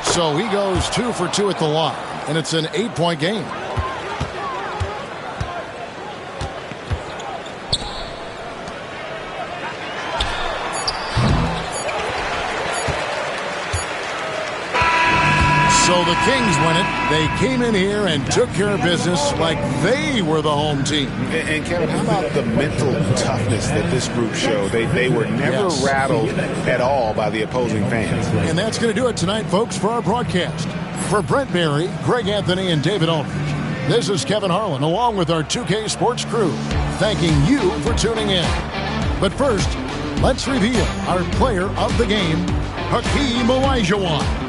So he goes 2 for 2 at the line, and it's an 8-point game. So the Kings win it. They came in here and took care of business like they were the home team. And Kevin, how about the mental toughness that this group showed? They were never rattled at all by the opposing fans. And that's going to do it tonight, folks, for our broadcast. For Brent Barry, Greg Anthony, and David Aldridge, this is Kevin Harlan, along with our 2K Sports crew, thanking you for tuning in. But first, let's reveal our player of the game, Hakeem Olajuwon.